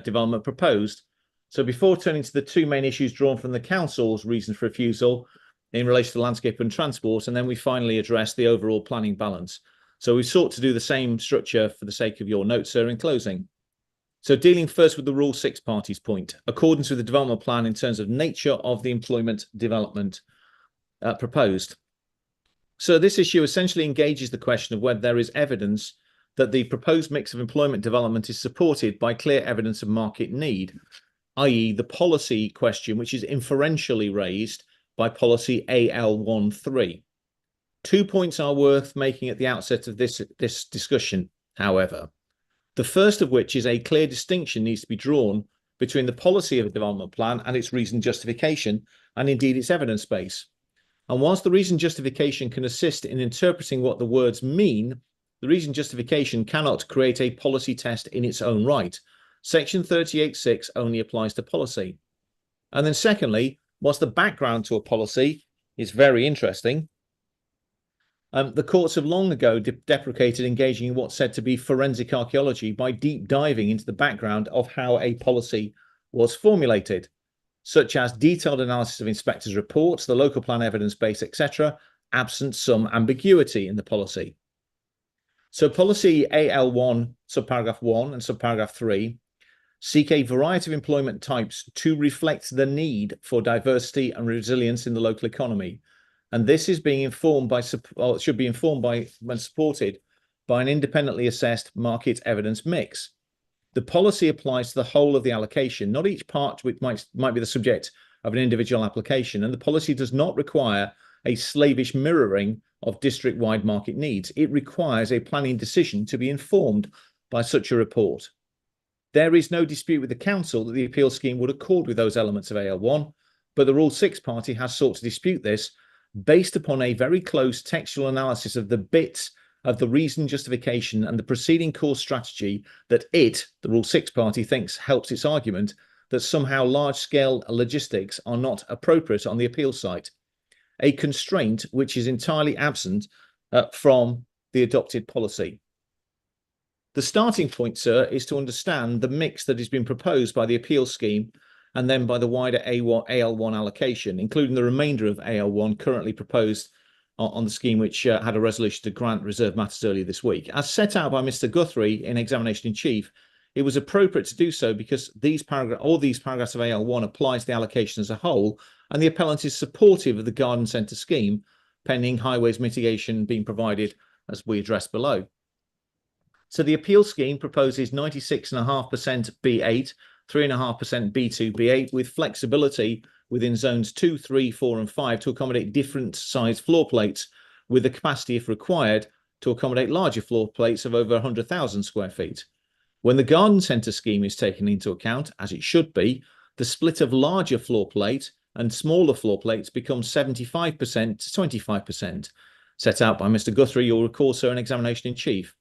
development proposed. So before turning to the two main issues drawn from the council's reasons for refusal in relation to landscape and transport, and then we finally address the overall planning balance. So we sought to do the same structure for the sake of your notes, sir, in closing. So dealing first with the Rule 6 parties point, accordance with the development plan in terms of nature of the employment development proposed. So this issue essentially engages the question of whether there is evidence that the proposed mix of employment development is supported by clear evidence of market need, i.e. the policy question, which is inferentially raised by policy AL13. 2 points are worth making at the outset of this discussion, however. The first of which is a clear distinction needs to be drawn between the policy of a development plan and its reasoned justification, and indeed its evidence base. And whilst the reasoned justification can assist in interpreting what the words mean, the reasoned justification cannot create a policy test in its own right. Section 38(6) only applies to policy. And then secondly, whilst the background to a policy is very interesting, the courts have long ago deprecated engaging in what's said to be forensic archaeology by deep diving into the background of how a policy was formulated, such as detailed analysis of inspectors' reports, the local plan evidence base, etc., absent some ambiguity in the policy. So policy AL1, subparagraph 1 and subparagraph 3 seek a variety of employment types to reflect the need for diversity and resilience in the local economy. And this is being informed by, or should be informed by, when supported by an independently assessed market evidence mix. The policy applies to the whole of the allocation, not each part which might be the subject of an individual application. And the policy does not require a slavish mirroring of district-wide market needs. It requires a planning decision to be informed by such a report. There is no dispute with the council that the appeal scheme would accord with those elements of AL1, but the Rule 6 party has sought to dispute this based upon a very close textual analysis of the bits of the reason, justification and the preceding core strategy that it, the Rule 6 party, thinks helps its argument that somehow large-scale logistics are not appropriate on the appeal site, a constraint which is entirely absent from the adopted policy. The starting point, sir, is to understand the mix that has been proposed by the appeal scheme and then by the wider AL1 allocation, including the remainder of AL1 currently proposed on the scheme, which had a resolution to grant reserve matters earlier this week. As set out by Mr. Guthrie in Examination in Chief, it was appropriate to do so because all these paragraphs of AL1 apply to the allocation as a whole, and the appellant is supportive of the garden centre scheme, pending highways mitigation being provided, as we address below. So the appeal scheme proposes 96.5% B8, 3.5% B2, B8, with flexibility within zones 2, 3, 4 and 5 to accommodate different size floor plates, with the capacity, if required, to accommodate larger floor plates of over 100,000 square feet. When the garden centre scheme is taken into account, as it should be, the split of larger floor plate and smaller floor plates becomes 75% to 25%. set out by Mr. Guthrie, you'll recall, sir, in examination in chief.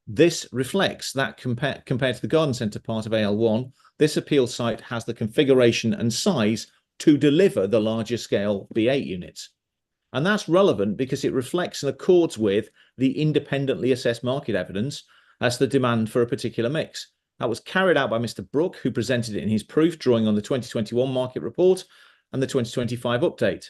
This reflects that compared to the garden centre part of AL1, this appeal site has the configuration and size to deliver the larger scale B8 units. And that's relevant because it reflects and accords with the independently assessed market evidence as the demand for a particular mix. That was carried out by Mr. Brooke, who presented it in his proof, drawing on the 2021 market report and the 2025 update.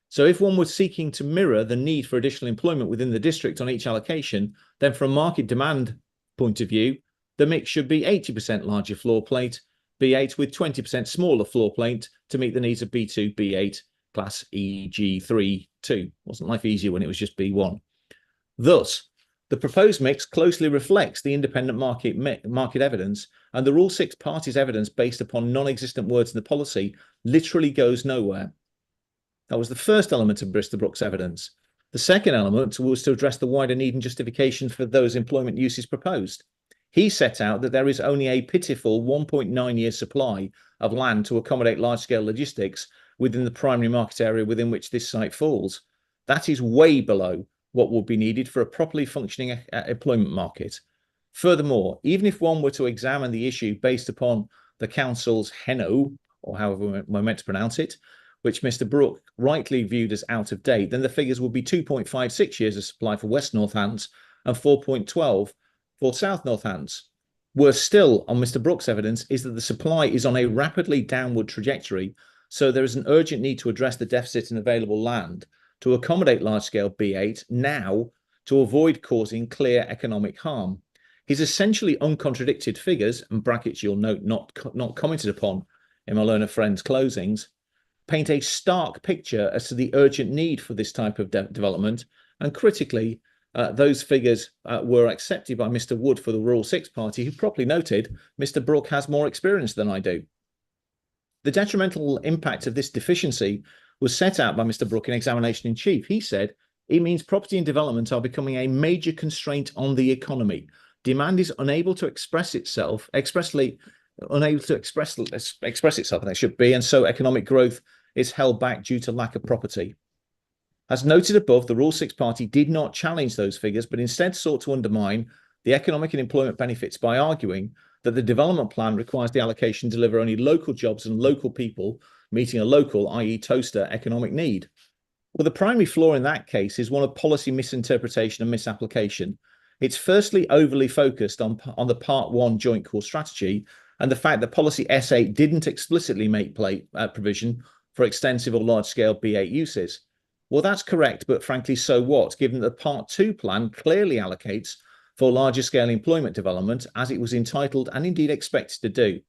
So if one was seeking to mirror the need for additional employment within the district on each allocation, then from a market demand point of view, the mix should be 80% larger floor plate, B8 with 20% smaller floor plate to meet the needs of B2, B8, class EG3, 2. Wasn't life easier when it was just B1. Thus, the proposed mix closely reflects the independent market evidence, and the Rule 6 parties evidence based upon non-existent words in the policy literally goes nowhere. That was the first element of Bristol Brooks' evidence. The second element was to address the wider need and justification for those employment uses proposed. He set out that there is only a pitiful 1.9-year supply of land to accommodate large-scale logistics within the primary market area within which this site falls. That is way below what would be needed for a properly functioning employment market. Furthermore, even if one were to examine the issue based upon the council's HENO, or however we're meant to pronounce it, which Mr. Brooke rightly viewed as out of date, then the figures would be 2.56 years of supply for West Northants and 4.12 for South Northants. Worse still, on Mr. Brooks' evidence, is that the supply is on a rapidly downward trajectory, so there is an urgent need to address the deficit in available land to accommodate large-scale B8 now to avoid causing clear economic harm. His essentially uncontradicted figures, and brackets you'll note not commented upon in my learner friend's closings, paint a stark picture as to the urgent need for this type of development, and critically, those figures were accepted by Mr. Wood for the Rule 6 party, who properly noted Mr. Brooke has more experience than I do. The detrimental impact of this deficiency was set out by Mr. Brooke in examination in chief. He said, it means property and development are becoming a major constraint on the economy. Demand is unable to express itself, unable to express itself, and it should be, and so economic growth is held back due to lack of property. As noted above, the Rule 6 party did not challenge those figures, but instead sought to undermine the economic and employment benefits by arguing that the development plan requires the allocation to deliver only local jobs and local people, meeting a local, i.e. toaster, economic need. Well, the primary flaw in that case is one of policy misinterpretation and misapplication. It's firstly overly focused on the Part 1 joint core strategy and the fact that policy S8 didn't explicitly make provision for extensive or large-scale B8 uses. Well, that's correct, but frankly, so what, given that the Part 2 plan clearly allocates for larger-scale employment development, as it was entitled and indeed expected to do.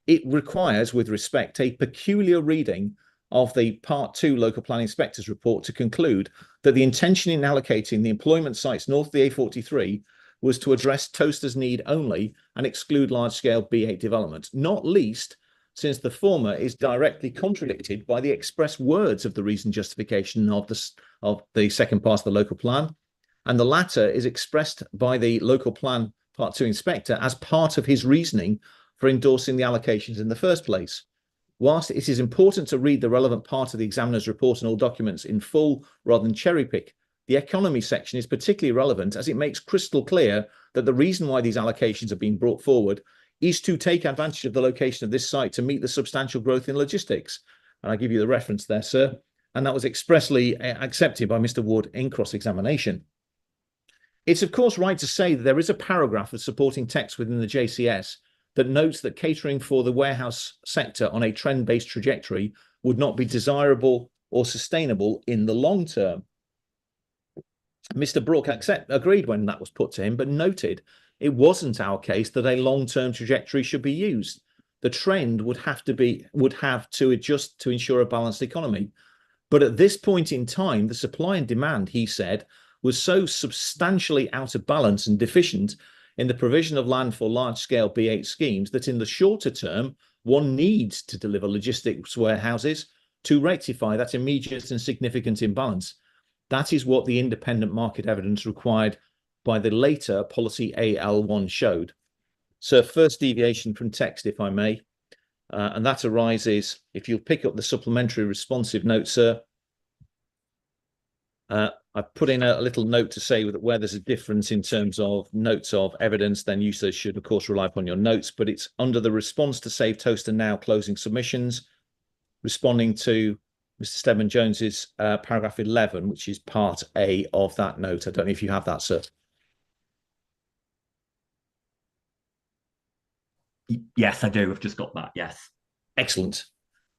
It requires, with respect, a peculiar reading of the Part 2 Local Planning Inspector's report to conclude that the intention in allocating the employment sites north of the A43 was to address toasters' need only and exclude large-scale B8 development, not least since the former is directly contradicted by the express words of the reason justification of the second part of the local plan, and the latter is expressed by the local plan Part 2 inspector as part of his reasoning for endorsing the allocations in the first place. Whilst it is important to read the relevant part of the examiner's report and all documents in full rather than cherry pick, the economy section is particularly relevant as it makes crystal clear that the reason why these allocations are being brought forward is to take advantage of the location of this site to meet the substantial growth in logistics. And I give you the reference there, sir. And that was expressly accepted by Mr. Wood in cross-examination. It's of course right to say that there is a paragraph of supporting text within the JCS that notes that catering for the warehouse sector on a trend-based trajectory would not be desirable or sustainable in the long term. Mr. Brooke agreed when that was put to him, but noted it wasn't our case that a long-term trajectory should be used. The trend would have to adjust to ensure a balanced economy. But at this point in time, the supply and demand, he said, was so substantially out of balance and deficient in the provision of land for large-scale B8 schemes that in the shorter term, one needs to deliver logistics warehouses to rectify that immediate and significant imbalance. That is what the independent market evidence required by the later policy AL1 showed. So first deviation from text, if I may, and that arises, if you'll pick up the supplementary responsive note, sir, I've put in a little note to say that where there's a difference in terms of notes of evidence, then users should, of course, rely upon your notes. But it's under the response to Save Toaster Now closing submissions, responding to Mr. Stedman Jones's paragraph 11, which is part A of that note. I don't know if you have that, sir. Yes, I do. I've just got that. Yes. Excellent.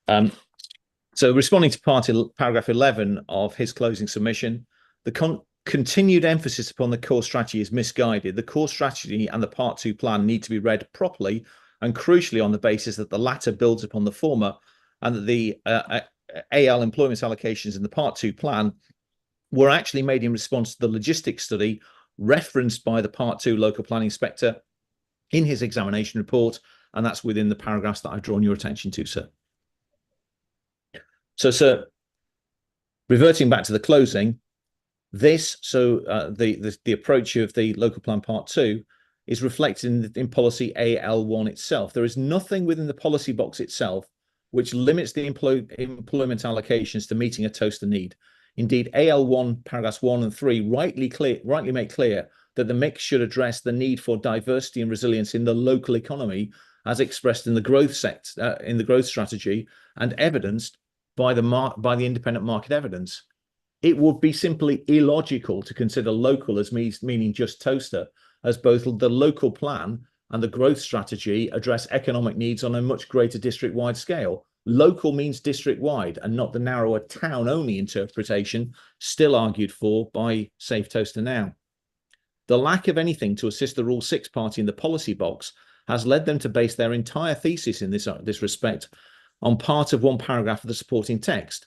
So responding to paragraph 11 of his closing submission, the continued emphasis upon the core strategy is misguided. The core strategy and the Part 2 plan need to be read properly and crucially on the basis that the latter builds upon the former, and that the AL employment allocations in the Part 2 plan were actually made in response to the logistics study referenced by the Part 2 local planning inspector in his examination report, and that's within the paragraphs that I've drawn your attention to, sir. So, sir, reverting back to the closing, the approach of the local plan Part 2 is reflected in policy AL1 itself. There is nothing within the policy box itself which limits the employment allocations to meeting a toaster need. Indeed, AL1 paragraphs 1 and 3 rightly make clear that the mix should address the need for diversity and resilience in the local economy, as expressed in the growth strategy and evidenced by the independent market evidence. It would be simply illogical to consider local as meaning just toaster, as both the local plan and the growth strategy address economic needs on a much greater district-wide scale. Local means district-wide and not the narrower town-only interpretation still argued for by Save Toaster Now. The lack of anything to assist the Rule 6 party in the policy box has led them to base their entire thesis in this respect on part of one paragraph of the supporting text.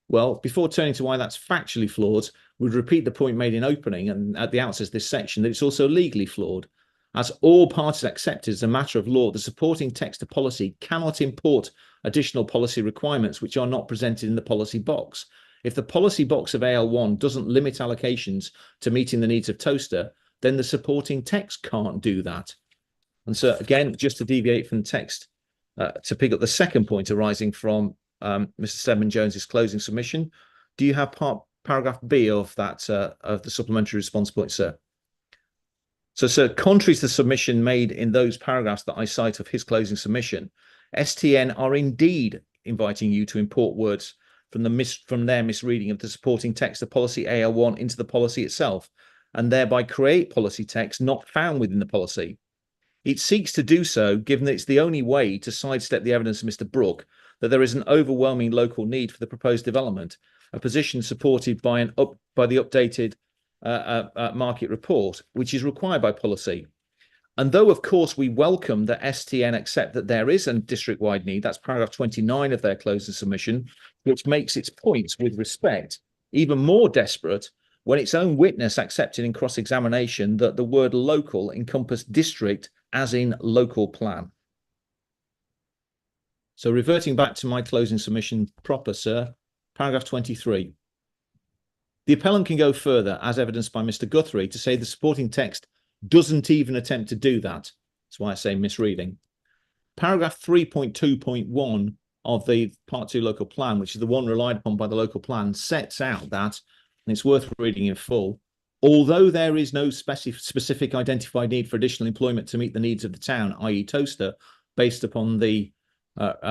Well, before turning to why that's factually flawed, we'd repeat the point made in opening and at the outset of this section that it's also legally flawed. As all parties accept as a matter of law, the supporting text of policy cannot import additional policy requirements which are not presented in the policy box. If the policy box of AL1 doesn't limit allocations to meeting the needs of toaster, then the supporting text can't do that. And so again, just to deviate from the text, to pick up the second point arising from Mr. Stedman Jones's closing submission, do you have paragraph B of that of the supplementary response point, sir? So, sir, contrary to the submission made in those paragraphs that I cite of his closing submission, STN are indeed inviting you to import words from their misreading of the supporting text of policy AL1 into the policy itself, and thereby create policy text not found within the policy. It seeks to do so, given that it's the only way to sidestep the evidence of Mr. Brooke that there is an overwhelming local need for the proposed development, a position supported by the updated market report, which is required by policy. And though, of course, we welcome that STN accept that there is a district-wide need, that's paragraph 29 of their closing submission, which makes its points with respect even more desperate when its own witness accepted in cross-examination that the word local encompassed district as in local plan. So reverting back to my closing submission proper, sir, paragraph 23. The appellant can go further, as evidenced by Mr. Guthrie, to say the supporting text doesn't even attempt to do that. That's why I say misreading. Paragraph 3.2.1 of the Part 2 local plan, which is the one relied upon by the local plan, sets out that, and it's worth reading in full, although there is no specific identified need for additional employment to meet the needs of the town, i.e. toaster, based upon the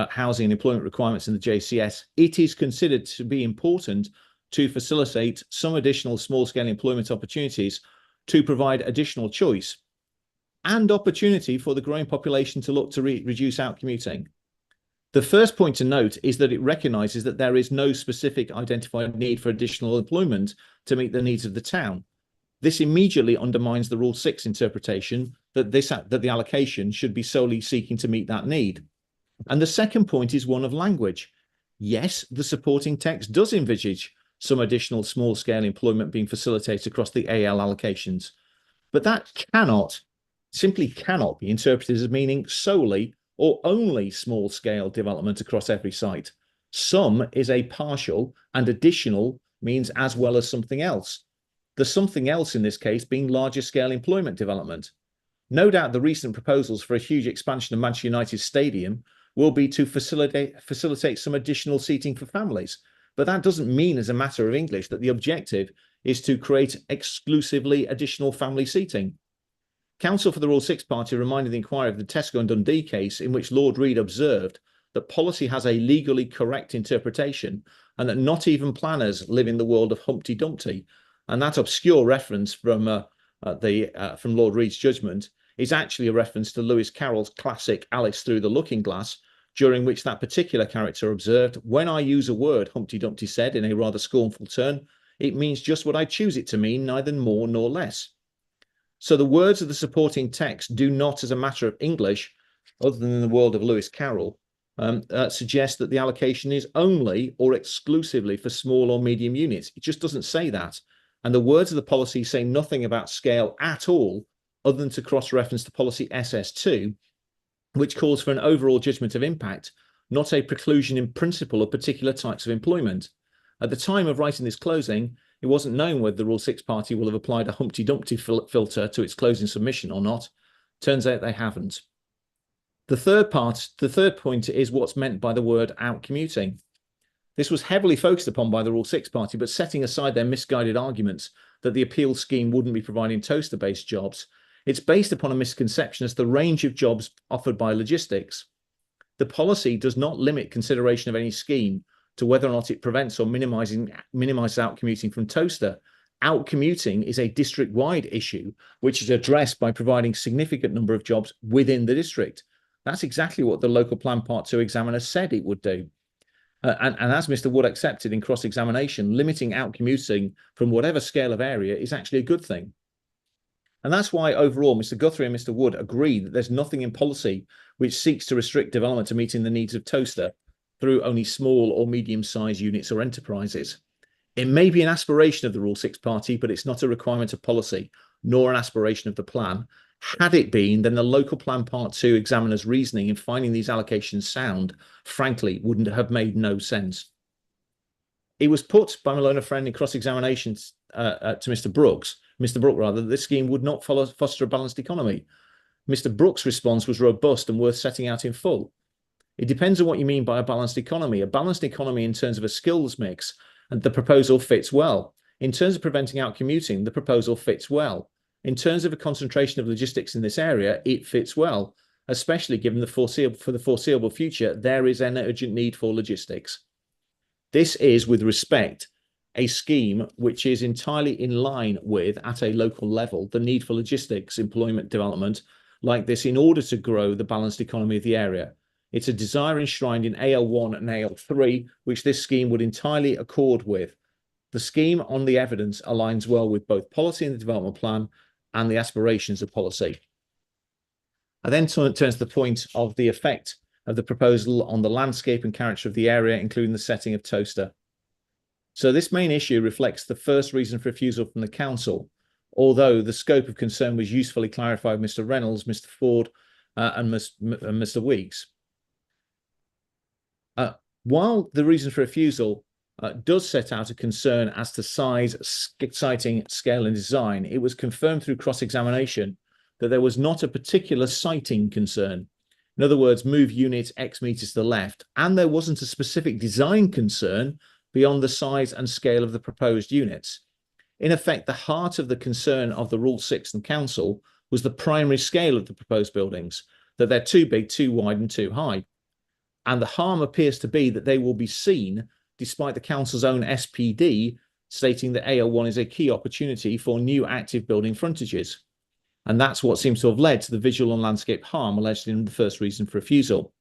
housing and employment requirements in the JCS, it is considered to be important to facilitate some additional small-scale employment opportunities to provide additional choice and opportunity for the growing population to look to reduce out-commuting. The first point to note is that it recognises that there is no specific identified need for additional employment to meet the needs of the town. This immediately undermines the Rule 6 interpretation that the allocation should be solely seeking to meet that need. And the second point is one of language. Yes, the supporting text does envisage some additional small-scale employment being facilitated across the AL allocations, but that simply cannot be interpreted as meaning solely or only small-scale development across every site. Some is a partial, and additional means as well as something else. The something else in this case being larger scale employment development. No doubt the recent proposals for a huge expansion of Manchester United Stadium will be to facilitate some additional seating for families. But that doesn't mean, as a matter of English, that the objective is to create exclusively additional family seating. Counsel for the Rule 6 party reminded the inquiry of the Tesco and Dundee case, in which Lord Reid observed that policy has a legally correct interpretation and that not even planners live in the world of Humpty Dumpty. And that obscure reference from Lord Reid's judgment is actually a reference to Lewis Carroll's classic Alice Through the Looking Glass, during which that particular character observed, "When I use a word," Humpty Dumpty said in a rather scornful tone, "it means just what I choose it to mean, neither more nor less." So the words of the supporting text do not, as a matter of English, other than in the world of Lewis Carroll, suggest that the allocation is only or exclusively for small or medium units. It just doesn't say that. And the words of the policy say nothing about scale at all, other than to cross-reference to policy SS2, which calls for an overall judgment of impact, not a preclusion in principle of particular types of employment. At the time of writing this closing, it wasn't known whether the Rule 6 party will have applied a Humpty Dumpty filter to its closing submission or not. Turns out they haven't. The third point is what's meant by the word out commuting. This was heavily focused upon by the Rule 6 party, but setting aside their misguided arguments that the appeal scheme wouldn't be providing toaster-based jobs, it's based upon a misconception as to the range of jobs offered by logistics. The policy does not limit consideration of any scheme to whether or not it prevents or minimises out commuting from toaster. Out commuting is a district-wide issue, which is addressed by providing a significant number of jobs within the district. That's exactly what the local plan Part 2 examiner said it would do. And as Mr. Wood accepted in cross-examination, limiting out commuting from whatever scale of area is actually a good thing. And that's why overall, Mr. Guthrie and Mr. Wood agree that there's nothing in policy which seeks to restrict development to meeting the needs of toaster through only small or medium-sized units or enterprises. It may be an aspiration of the Rule 6 party, but it's not a requirement of policy, nor an aspiration of the plan. Had it been, then the local plan Part 2 examiner's reasoning in finding these allocations sound, frankly, wouldn't have made no sense. It was put by my learned friend in cross-examination to Mr. Brooks, that this scheme would not foster a balanced economy. Mr. Brooks' response was robust and worth setting out in full. It depends on what you mean by a balanced economy. A balanced economy in terms of a skills mix, and the proposal fits well. In terms of preventing out commuting, the proposal fits well. In terms of a concentration of logistics in this area, it fits well, especially given the foreseeable future, there is an urgent need for logistics. This is, with respect, a scheme which is entirely in line with, at a local level, the need for logistics employment development like this in order to grow the balanced economy of the area. It's a desire enshrined in AL1 and AL3, which this scheme would entirely accord with. The scheme on the evidence aligns well with both policy in the development plan and the aspirations of policy. I then turn to the point of the effect of the proposal on the landscape and character of the area, including the setting of toaster. So this main issue reflects the first reason for refusal from the council, although the scope of concern was usefully clarified by Mr. Reynolds, Mr. Ford, and Mr. Weeks. While the reason for refusal does set out a concern as to size, siting, scale, and design, it was confirmed through cross-examination that there was not a particular siting concern. In other words, move unit X meters to the left, and there wasn't a specific design concern beyond the size and scale of the proposed units. In effect, the heart of the concern of the Rule 6 and Council was the primary scale of the proposed buildings, that they're too big, too wide, and too high. And the harm appears to be that they will be seen, despite the Council's own SPD stating that AL1 is a key opportunity for new active building frontages. And that's what seems to have led to the visual and landscape harm alleged in the first reason for refusal.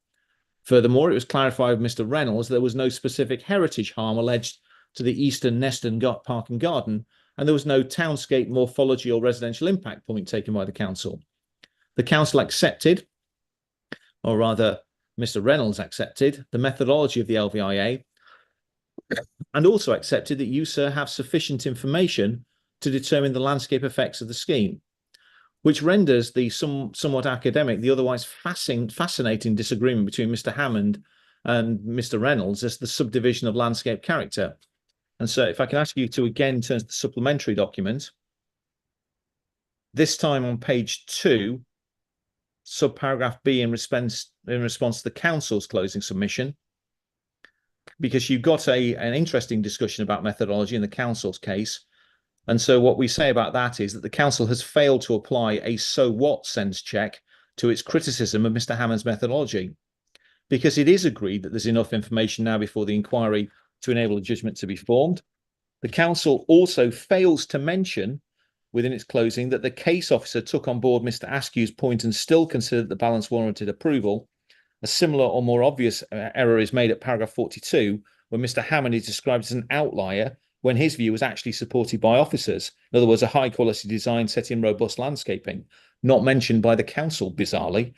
Furthermore, it was clarified with Mr. Reynolds there was no specific heritage harm alleged to the Eastern Neston Park and Garden, and there was no townscape morphology or residential impact point taken by the Council. The Council accepted, or rather, Mr. Reynolds accepted the methodology of the LVIA and also accepted that you, sir, have sufficient information to determine the landscape effects of the scheme, which renders the somewhat academic, the otherwise fascinating disagreement between Mr. Hammond and Mr. Reynolds as the subdivision of landscape character. And so if I can ask you to again turn to the supplementary document, this time on page 2, subparagraph B in response to the Council's closing submission. because you've got an interesting discussion about methodology in the council's case. And so what we say about that is that the council has failed to apply a so what sense check to its criticism of Mr. Hammond's methodology, because it is agreed that there's enough information now before the inquiry to enable a judgment to be formed. The council also fails to mention within its closing that the case officer took on board Mr. Askew's point and still considered the balance warranted approval. A similar or more obvious error is made at paragraph 42, when Mr. Hammond is described as an outlier when his view was actually supported by officers. In other words, a high quality design set in robust landscaping, not mentioned by the council, bizarrely.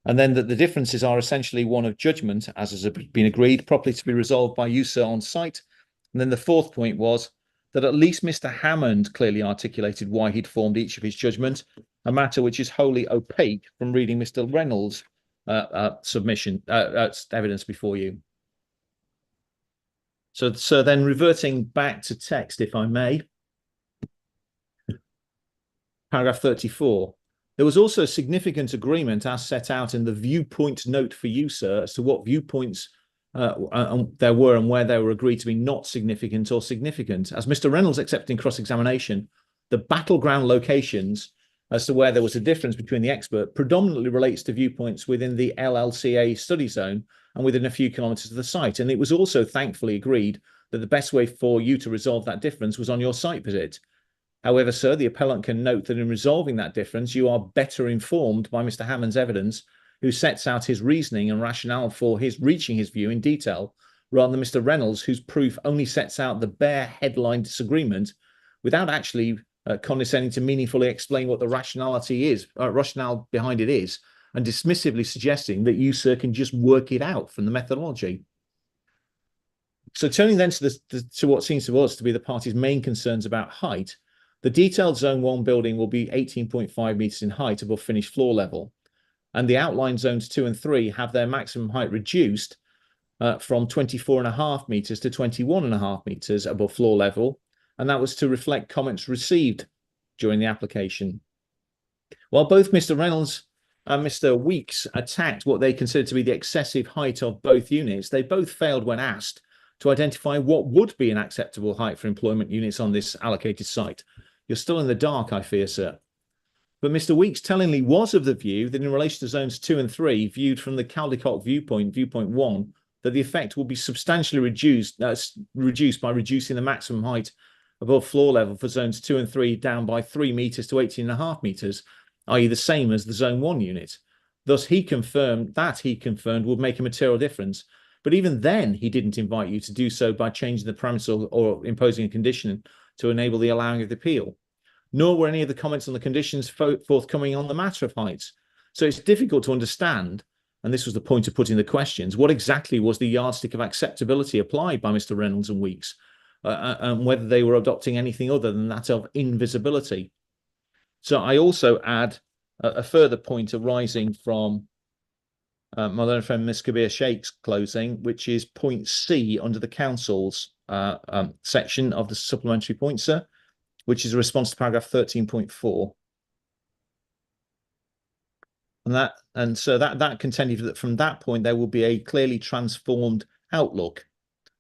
And then that the differences are essentially one of judgment, as has been agreed, properly to be resolved by user on site. And then the fourth point was that at least Mr. Hammond clearly articulated why he'd formed each of his judgments, a matter which is wholly opaque from reading Mr. Reynolds' submission, evidence before you. So then reverting back to text, if I may, paragraph 34. There was also significant agreement as set out in the viewpoint note for you, sir, as to what viewpoints there were and where they were agreed to be not significant or significant. As Mr. Reynolds accepted in cross-examination, the battleground locations as to where there was a difference between the expert predominantly relates to viewpoints within the LLCA study zone and within a few kilometres of the site. And it was also thankfully agreed that the best way for you to resolve that difference was on your site visit. However, sir, the appellant can note that in resolving that difference, you are better informed by Mr. Hammond's evidence, who sets out his reasoning and rationale for his reaching his view in detail, rather than Mr. Reynolds, whose proof only sets out the bare headline disagreement without actually condescending to meaningfully explain what the rationale behind it is, and dismissively suggesting that you, sir, can just work it out from the methodology. So turning then to what seems to us to be the party's main concerns about height, the detailed Zone 1 building will be 18.5 metres in height above finished floor level, and the outline zones 2 and 3 have their maximum height reduced from 24.5 metres to 21.5 metres above floor level, and that was to reflect comments received during the application. While both Mr. Reynolds and Mr. Weeks attacked what they considered to be the excessive height of both units, they both failed when asked to identify what would be an acceptable height for employment units on this allocated site. You're still in the dark, I fear, sir. But Mr. Weeks tellingly was of the view that in relation to zones 2 and 3, viewed from the Caldecott viewpoint, viewpoint 1, that the effect will be substantially reduced by reducing the maximum height above floor level for zones 2 and 3 down by 3 metres to 18.5 metres, i.e. the same as the Zone 1 unit. Thus, he confirmed would make a material difference. But even then, he didn't invite you to do so by changing the parameter or imposing a condition to enable the allowing of the appeal. Nor were any of the comments on the conditions forthcoming on the matter of heights. So it's difficult to understand, and this was the point of putting the questions, what exactly was the yardstick of acceptability applied by Mr. Reynolds and Weeks, and whether they were adopting anything other than that of invisibility. So I also add a further point arising from my learned friend Ms. Kabir Sheikh's closing, which is point C under the council's section of the supplementary point, sir, which is a response to paragraph 13.4. And so that contended that from that point there will be a clearly transformed outlook.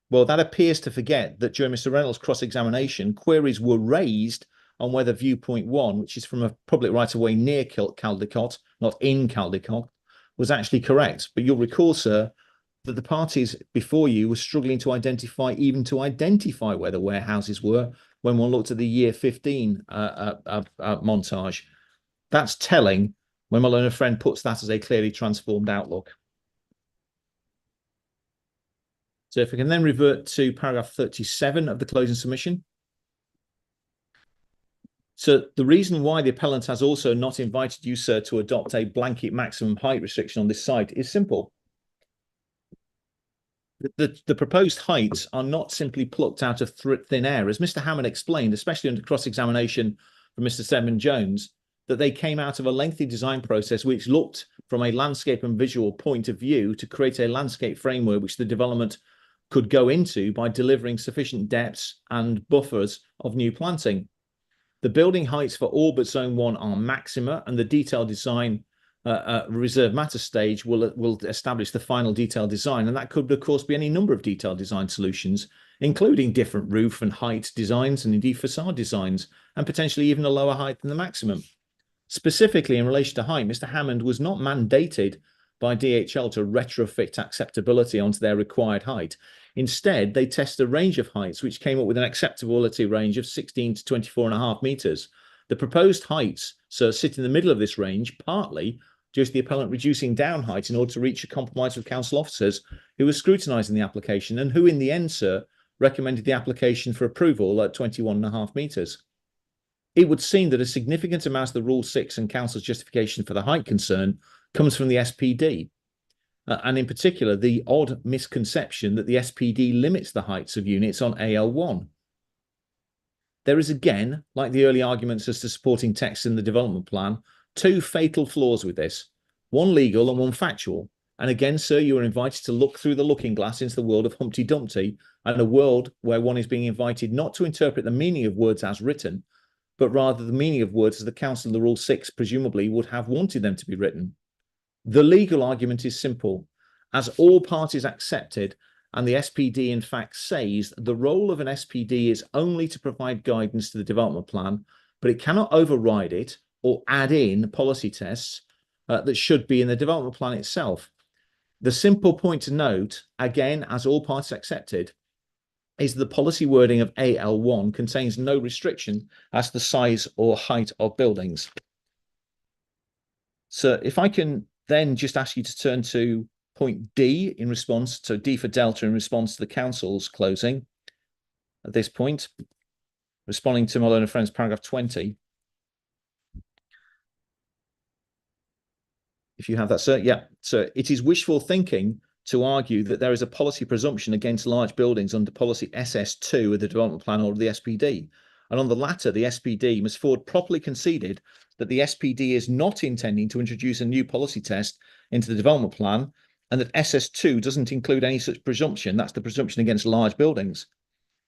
Well, that appears to forget that during Mr. Reynolds' cross-examination, queries were raised on whether viewpoint 1, which is from a public right-of-way near Caldecott, not in Caldecott, was actually correct. But you'll recall, sir, that the parties before you were struggling to identify where the warehouses were when one looked at the year 15 montage. That's telling when my learned friend puts that as a clearly transformed outlook. So if we can then revert to paragraph 37 of the closing submission. So the reason why the appellant has also not invited you, sir, to adopt a blanket maximum height restriction on this site is simple. The proposed heights are not simply plucked out of thin air. As Mr. Hammond explained, especially under cross-examination from Mr. Stedman Jones, that they came out of a lengthy design process which looked from a landscape and visual point of view to create a landscape framework which the development could go into by delivering sufficient depths and buffers of new planting. The building heights for all but Zone 1 are maxima, and the detailed design reserve matter stage will establish the final detailed design, and that could of course be any number of detailed design solutions, including different roof and height designs and indeed facade designs, and potentially even a lower height than the maximum. Specifically in relation to height, Mr. Hammond was not mandated by DHL to retrofit acceptability onto their required height. Instead, they tested a range of heights which came up with an acceptability range of 16 to 24.5 meters. The proposed heights sit in the middle of this range, partly due to the appellant reducing down height in order to reach a compromise with council officers who were scrutinising the application and who in the end, sir, recommended the application for approval at 21.5 metres. It would seem that a significant amount of the Rule 6 and Council's justification for the height concern comes from the SPD, and in particular the odd misconception that the SPD limits the heights of units on AL1. There is again, like the early arguments as to supporting text in the development plan, two fatal flaws with this, one legal and one factual. And again, sir, you are invited to look through the looking glass into the world of Humpty Dumpty, and a world where one is being invited not to interpret the meaning of words as written, but rather the meaning of words as the Council of the Rule 6 presumably would have wanted them to be written. The legal argument is simple. As all parties accepted, and the SPD in fact says, the role of an SPD is only to provide guidance to the development plan, but it cannot override it or add in policy tests that should be in the development plan itself. The simple point to note, again, as all parties accepted, is the policy wording of AL1 contains no restriction as to the size or height of buildings. So if I can then just ask you to turn to point D in response, so D for Delta in response to the council's closing. At this point, responding to my learned friend's paragraph 20. If you have that, sir. Yeah. So it is wishful thinking to argue that there is a policy presumption against large buildings under policy SS2 of the development plan or the SPD. And on the latter, the SPD must forward properly conceded that the SPD is not intending to introduce a new policy test into the development plan, and that SS2 doesn't include any such presumption. That's the presumption against large buildings.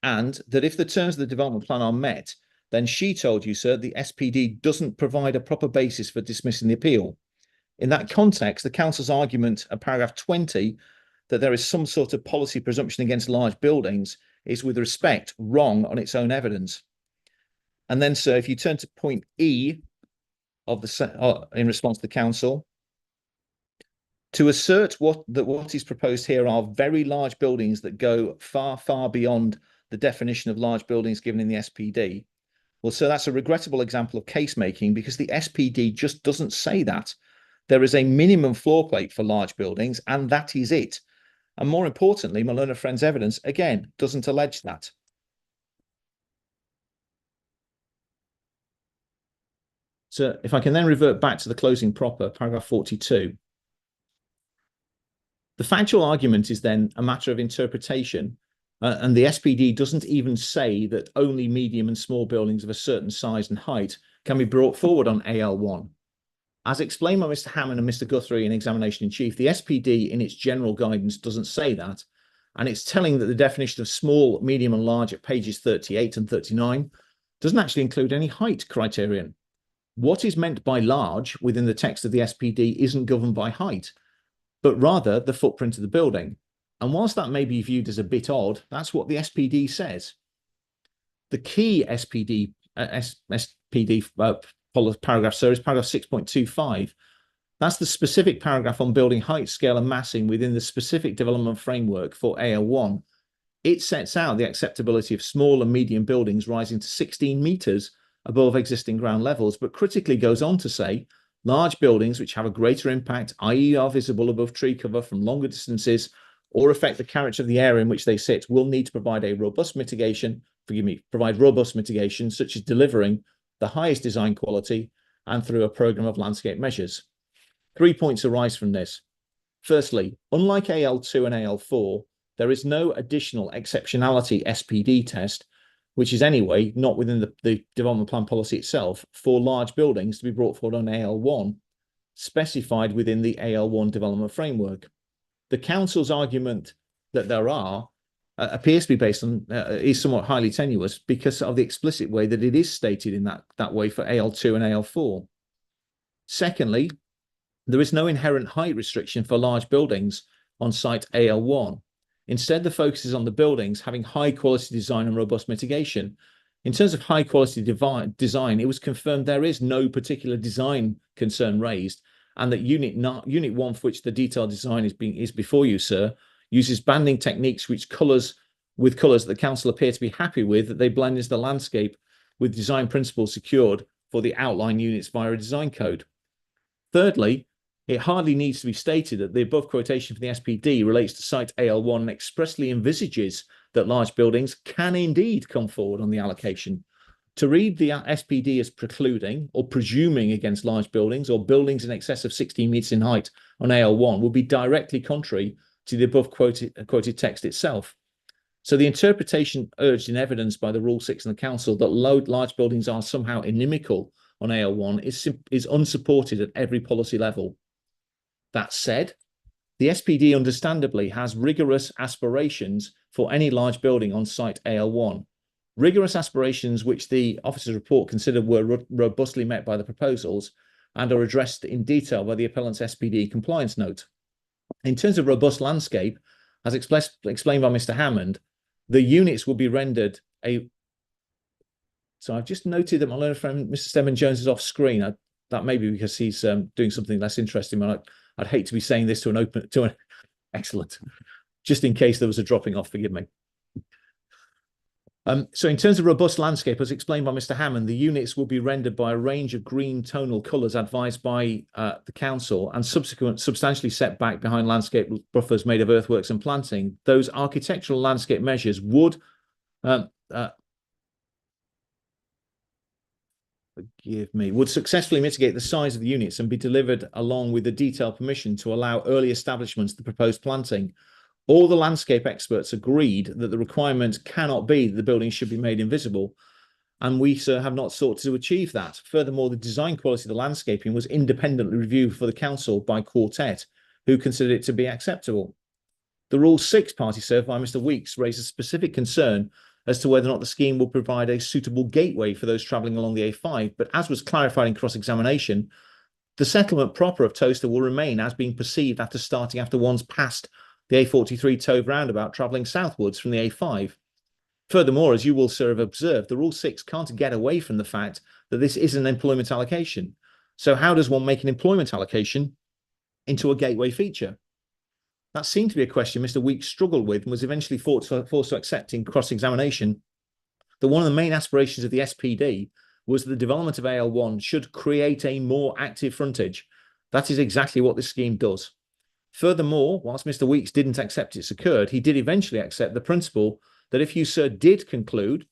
And that if the terms of the development plan are met, then she told you, sir, the SPD doesn't provide a proper basis for dismissing the appeal. In that context, the council's argument at paragraph 20 that there is some sort of policy presumption against large buildings is, with respect, wrong on its own evidence. And then, sir, if you turn to point E of the in response to the council, to assert that what is proposed here are very large buildings that go far, far beyond the definition of large buildings given in the SPD. Well, sir, that's a regrettable example of case making because the SPD just doesn't say that. There is a minimum floor plate for large buildings, and that is it. And more importantly, my learned friend's evidence, again, doesn't allege that. So if I can then revert back to the closing proper, paragraph 42. The factual argument is then a matter of interpretation, and the SPD doesn't even say that only medium and small buildings of a certain size and height can be brought forward on AL1. As explained by Mr. Hammond and Mr. Guthrie in Examination in Chief, the SPD in its general guidance doesn't say that, and it's telling that the definition of small, medium and large at pages 38 and 39 doesn't actually include any height criterion. What is meant by large within the text of the SPD isn't governed by height, but rather the footprint of the building. And whilst that may be viewed as a bit odd, that's what the SPD says. The key SPD paragraph, sir, is paragraph 6.25. That's the specific paragraph on building height, scale and massing within the specific development framework for AL1. It sets out the acceptability of small and medium buildings rising to 16 metres above existing ground levels, but critically goes on to say large buildings which have a greater impact, i.e. are visible above tree cover from longer distances or affect the character of the area in which they sit, will need to provide a robust mitigation, provide robust mitigation, such as delivering the highest design quality and through a programme of landscape measures. 3 points arise from this. Firstly, unlike AL2 and AL4, there is no additional exceptionality SPD test, which is anyway not within the development plan policy itself, for large buildings to be brought forward on AL1, specified within the AL1 development framework. The council's argument that there are appears to be based on, is somewhat highly tenuous because of the explicit way that it is stated in that way for AL2 and AL4. Secondly, There is no inherent height restriction for large buildings on site AL1. Instead, the focus is on the buildings having high quality design and robust mitigation. In terms of high quality design, it was confirmed there is no particular design concern raised, and that Unit 1, for which the detailed design is before you, sir, uses banding techniques with colours that the council appear to be happy with, that they blend into the landscape with design principles secured for the outline units via a design code. Thirdly, it hardly needs to be stated that the above quotation from the SPD relates to site AL1 and expressly envisages that large buildings can indeed come forward on the allocation. To read the SPD as precluding or presuming against large buildings or buildings in excess of 16 metres in height on AL1 would be directly contrary to the above quoted text itself. So the interpretation urged in evidence by the Rule 6 and the Council that large buildings are somehow inimical on AL1 is unsupported at every policy level. That said, the SPD understandably has rigorous aspirations for any large building on site AL1. Rigorous aspirations which the officer's report considered were robustly met by the proposals and are addressed in detail by the appellant's SPD compliance note. In terms of robust landscape, as explained by Mr. Hammond, the units will be rendered So I've just noted that my learner friend, Mr. Stedman Jones, is off screen. That may be because he's doing something less interesting. But I'd hate to be saying this to an excellent, just in case there was a dropping off, forgive me. So in terms of robust landscape, as explained by Mr. Hammond, the units will be rendered by a range of green tonal colours advised by the council and substantially set back behind landscape buffers made of earthworks and planting. Those architectural landscape measures would successfully mitigate the size of the units and be delivered along with the detailed permission to allow early establishments to proposed planting. All the landscape experts agreed that the requirement cannot be that the building should be made invisible, and we, sir, have not sought to achieve that. Furthermore, the design quality of the landscaping was independently reviewed for the council by Quartet, who considered it to be acceptable. The Rule 6 party served by Mr. Weeks raised a specific concern as to whether or not the scheme will provide a suitable gateway for those travelling along the A5, but as was clarified in cross-examination, the settlement proper of Towcester will remain as being perceived after one's past the A43 Tove roundabout travelling southwards from the A5. Furthermore, as you will, sir, have observed, the Rule 6 can't get away from the fact that this is an employment allocation. So how does one make an employment allocation into a gateway feature? That seemed to be a question Mr. Weeks struggled with and was eventually forced to accept in cross-examination that one of the main aspirations of the SPD was that the development of AL1 should create a more active frontage. That is exactly what this scheme does. Furthermore, whilst Mr. Weeks didn't accept it's occurred, he did eventually accept the principle that if you, sir, did conclude,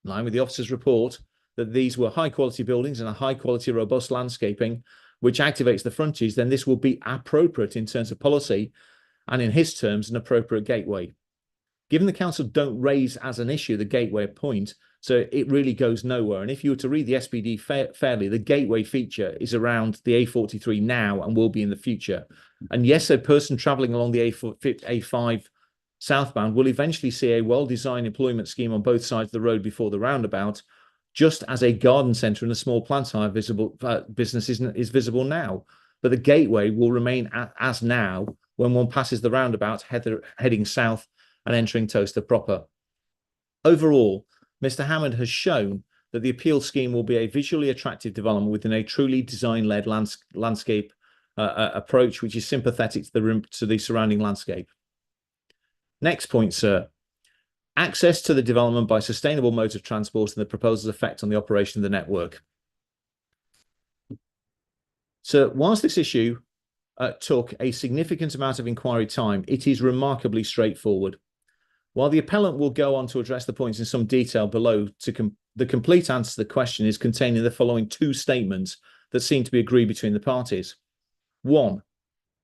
in line with the officer's report, that these were high-quality buildings and a high-quality, robust landscaping, which activates the frontage, then this will be appropriate in terms of policy and, in his terms, an appropriate gateway. Given the council don't raise as an issue the gateway point, so it really goes nowhere. And if you were to read the SPD fairly, the gateway feature is around the A43 now and will be in the future. And yes, a person travelling along the A5 southbound will eventually see a well-designed employment scheme on both sides of the road before the roundabout, just as a garden centre and a small plant hire business is visible now. But the gateway will remain as now when one passes the roundabout heading south and entering Towcester proper. Overall, Mr. Hammond has shown that the appeal scheme will be a visually attractive development within a truly design-led landscape approach, which is sympathetic to the surrounding landscape. Next point, sir. Access to the development by sustainable modes of transport and the proposal's effect on the operation of the network. So, whilst this issue took a significant amount of inquiry time, it is remarkably straightforward. While the appellant will go on to address the points in some detail below, the complete answer to the question is contained in the following two statements that seem to be agreed between the parties. One,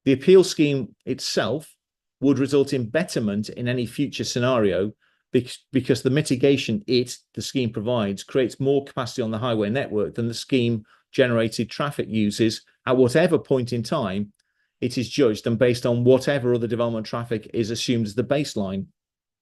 the appeal scheme itself would result in betterment in any future scenario because the mitigation the scheme provides creates more capacity on the highway network than the scheme generated traffic uses at whatever point in time it is judged and based on whatever other development traffic is assumed as the baseline.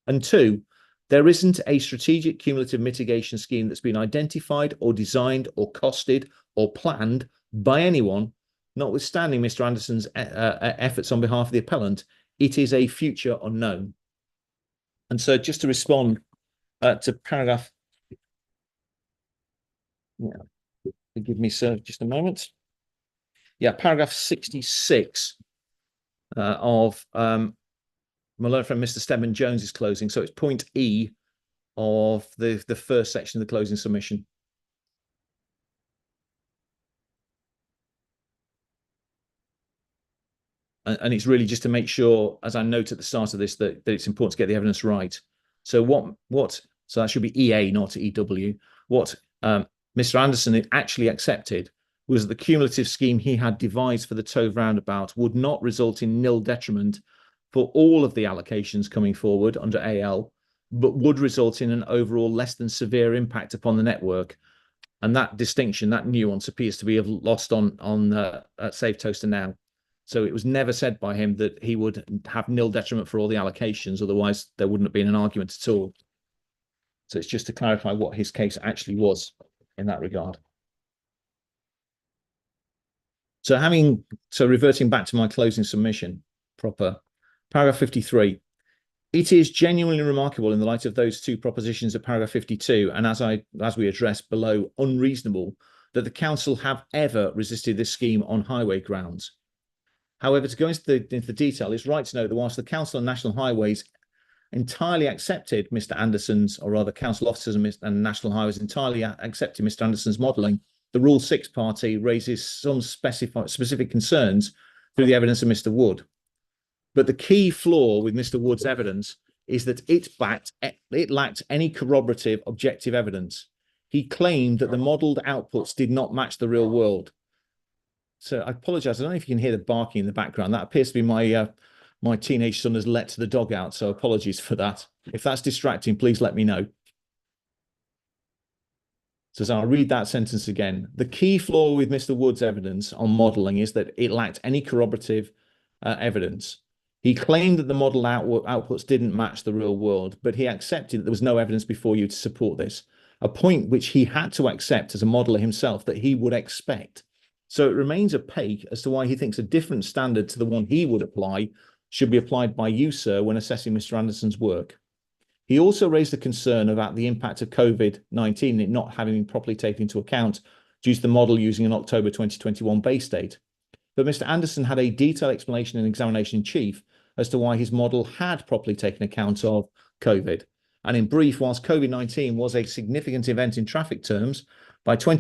And two, there isn't a strategic cumulative mitigation scheme that's been identified or designed or costed or planned by anyone, notwithstanding Mr. Anderson's efforts on behalf of the appellant, it is a future unknown. And so just to respond to paragraph, forgive me, sir, just a moment. Yeah, paragraph 66 of my learned friend Mr. Stedman Jones's closing. So it's point E of the first section of the closing submission. And it's really just to make sure, as I note at the start of this, that it's important to get the evidence right. So so that should be EA, not EW. What Mr. Anderson actually accepted was that the cumulative scheme he had devised for the Tove roundabout would not result in nil detriment for all of the allocations coming forward under AL, but would result in an overall less than severe impact upon the network. And that distinction, that nuance, appears to be lost on Save Toaster now. So it was never said by him that he would have nil detriment for all the allocations, otherwise there wouldn't have been an argument at all. So it's just to clarify what his case actually was in that regard. So reverting back to my closing submission proper, paragraph 53. It is genuinely remarkable in the light of those two propositions of paragraph 52, and as we addressed below, unreasonable that the council have ever resisted this scheme on highway grounds. However, to go into the detail, it's right to note that whilst the Council on National Highways entirely accepted Mr. Anderson's, or rather council officers and National Highways entirely accepted Mr. Anderson's modelling, the Rule 6 party raises some specific concerns through the evidence of Mr. Wood. But the key flaw with Mr. Wood's evidence is that it lacked any corroborative objective evidence. He claimed that the modelled outputs did not match the real world. So I apologise. I don't know if you can hear the barking in the background. That appears to be my teenage son has let the dog out. So apologies for that. If that's distracting, please let me know. So I'll read that sentence again. The key flaw with Mr. Wood's evidence on modelling is that it lacked any corroborative evidence. He claimed that the model outputs didn't match the real world, but he accepted that there was no evidence before you to support this, a point which he had to accept as a modeller himself that he would expect. So it remains opaque as to why he thinks a different standard to the one he would apply should be applied by you, sir, when assessing Mr. Anderson's work. He also raised a concern about the impact of COVID-19 it not having been properly taken into account due to the model using an October 2021 base date. But Mr. Anderson had a detailed explanation in examination in chief as to why his model had properly taken account of COVID. And in brief, whilst COVID-19 was a significant event in traffic terms, by October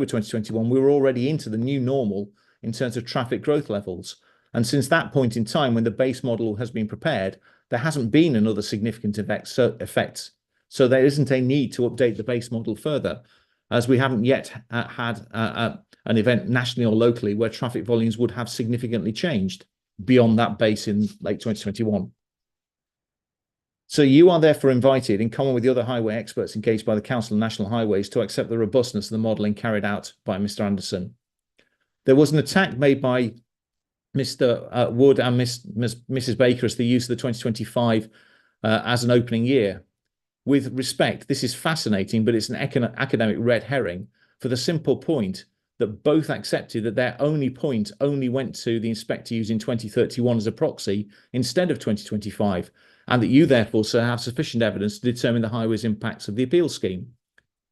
2021, we were already into the new normal in terms of traffic growth levels. And since that point in time, when the base model has been prepared, there hasn't been another significant effect. So there isn't a need to update the base model further, as we haven't yet had an event nationally or locally where traffic volumes would have significantly changed beyond that base in late 2021. So you are therefore invited, in common with the other highway experts engaged by the Council of National Highways, to accept the robustness of the modelling carried out by Mr. Anderson. There was an attack made by Mr. Wood and Mrs. Baker as the use of the 2025 as an opening year. With respect, this is fascinating, but it's an academic red herring for the simple point that both accepted that their only point only went to the inspector using 2031 as a proxy instead of 2025, and that you therefore, sir, have sufficient evidence to determine the highways impacts of the appeal scheme.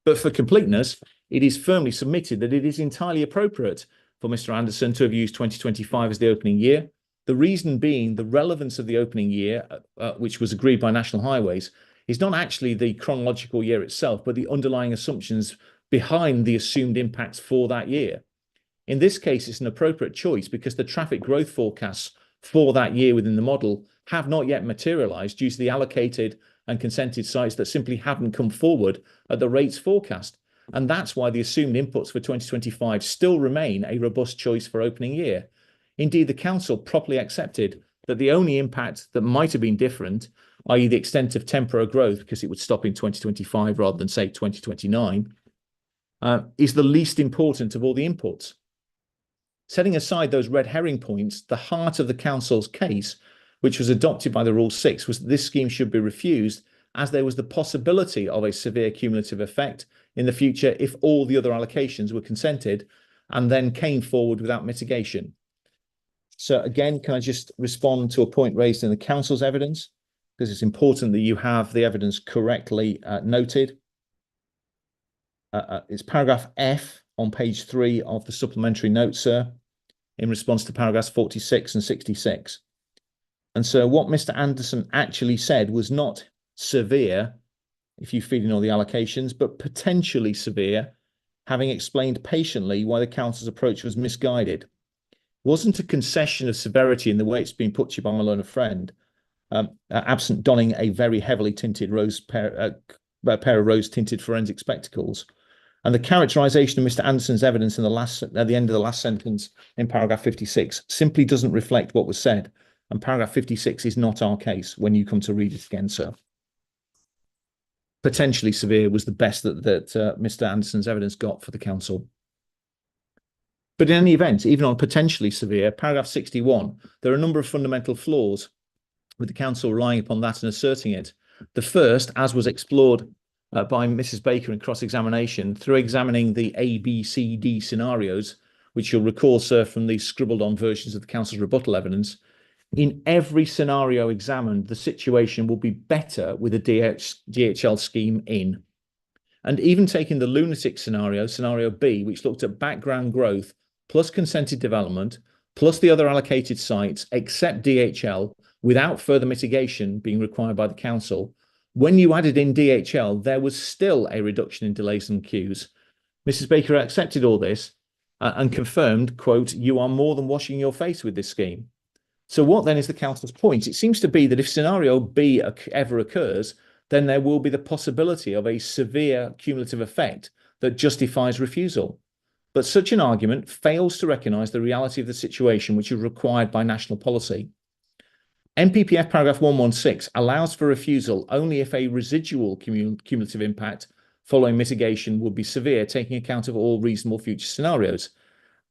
But for completeness, it is firmly submitted that it is entirely appropriate for Mr. Anderson to have used 2025 as the opening year. The reason being the relevance of the opening year, which was agreed by National Highways, is not actually the chronological year itself, but the underlying assumptions behind the assumed impacts for that year. In this case, it's an appropriate choice because the traffic growth forecasts for that year within the model have not yet materialised due to the allocated and consented sites that simply haven't come forward at the rates forecast. And that's why the assumed inputs for 2025 still remain a robust choice for opening year. Indeed, the council properly accepted that the only impact that might have been different, i.e. the extent of temporary growth, because it would stop in 2025 rather than, say, 2029, is the least important of all the inputs. Setting aside those red herring points, the heart of the council's case, which was adopted by the Rule 6, was that this scheme should be refused as there was the possibility of a severe cumulative effect in the future if all the other allocations were consented, and then came forward without mitigation. So again, can I just respond to a point raised in the council's evidence? Because it's important that you have the evidence correctly noted. It's paragraph F on page 3 of the supplementary notes, sir, in response to paragraphs 46 and 66. And so what Mr. Anderson actually said was not severe, if you feed in all the allocations, but potentially severe, having explained patiently why the council's approach was misguided. It wasn't a concession of severity in the way it's been put to you by my learned friend, absent donning a very heavily tinted pair of rose-tinted forensic spectacles. And the characterization of Mr. Anderson's evidence in at the end of the last sentence in paragraph 56 simply doesn't reflect what was said. And paragraph 56 is not our case when you come to read it again, sir. Potentially severe was the best that Mr. Anderson's evidence got for the council. But in any event, even on potentially severe, paragraph 61, there are a number of fundamental flaws with the council relying upon that and asserting it. The first, as was explored by Mrs. Baker in cross-examination, through examining the A, B, C, D scenarios, which you'll recall, sir, from the scribbled-on versions of the council's rebuttal evidence, in every scenario examined, the situation will be better with a DHL scheme in. And even taking the lunatic scenario, scenario B, which looked at background growth plus consented development, plus the other allocated sites, except DHL, without further mitigation being required by the council, when you added in DHL, there was still a reduction in delays and queues. Mrs. Baker accepted all this and confirmed, quote, "You are more than washing your face with this scheme." So what then is the council's point? It seems to be that if scenario B ever occurs, then there will be the possibility of a severe cumulative effect that justifies refusal. But such an argument fails to recognise the reality of the situation which is required by national policy. NPPF paragraph 116 allows for refusal only if a residual cumulative impact following mitigation would be severe, taking account of all reasonable future scenarios.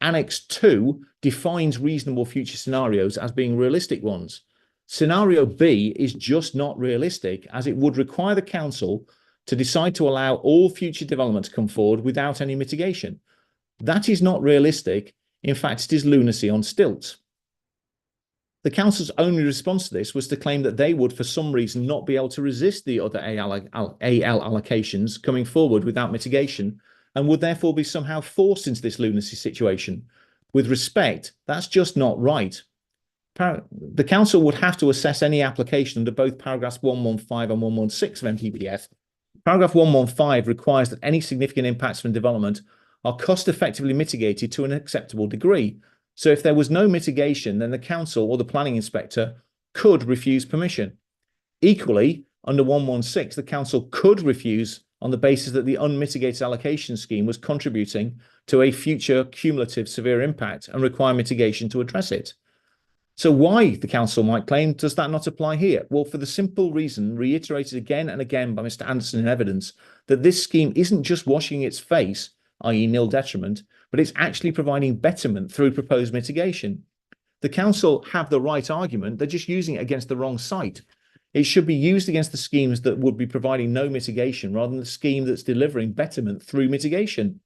Annex 2 defines reasonable future scenarios as being realistic ones. Scenario B is just not realistic, as it would require the council to decide to allow all future development to come forward without any mitigation. That is not realistic. In fact, it is lunacy on stilts. The council's only response to this was to claim that they would, for some reason, not be able to resist the other AL allocations coming forward without mitigation, and would therefore be somehow forced into this lunacy situation. With respect, that's just not right. The council would have to assess any application under both paragraphs 115 and 116 of NPPF. Paragraph 115 requires that any significant impacts from development are cost-effectively mitigated to an acceptable degree. So if there was no mitigation, then the council or the planning inspector could refuse permission. Equally, under 116, the council could refuse on the basis that the unmitigated allocation scheme was contributing to a future cumulative severe impact and require mitigation to address it. So why, the council might claim, does that not apply here? Well, for the simple reason, reiterated again and again by Mr. Anderson in evidence, that this scheme isn't just washing its face, i.e. nil detriment, but it's actually providing betterment through proposed mitigation. The council have the right argument, they're just using it against the wrong site. It should be used against the schemes that would be providing no mitigation rather than the scheme that's delivering betterment through mitigation.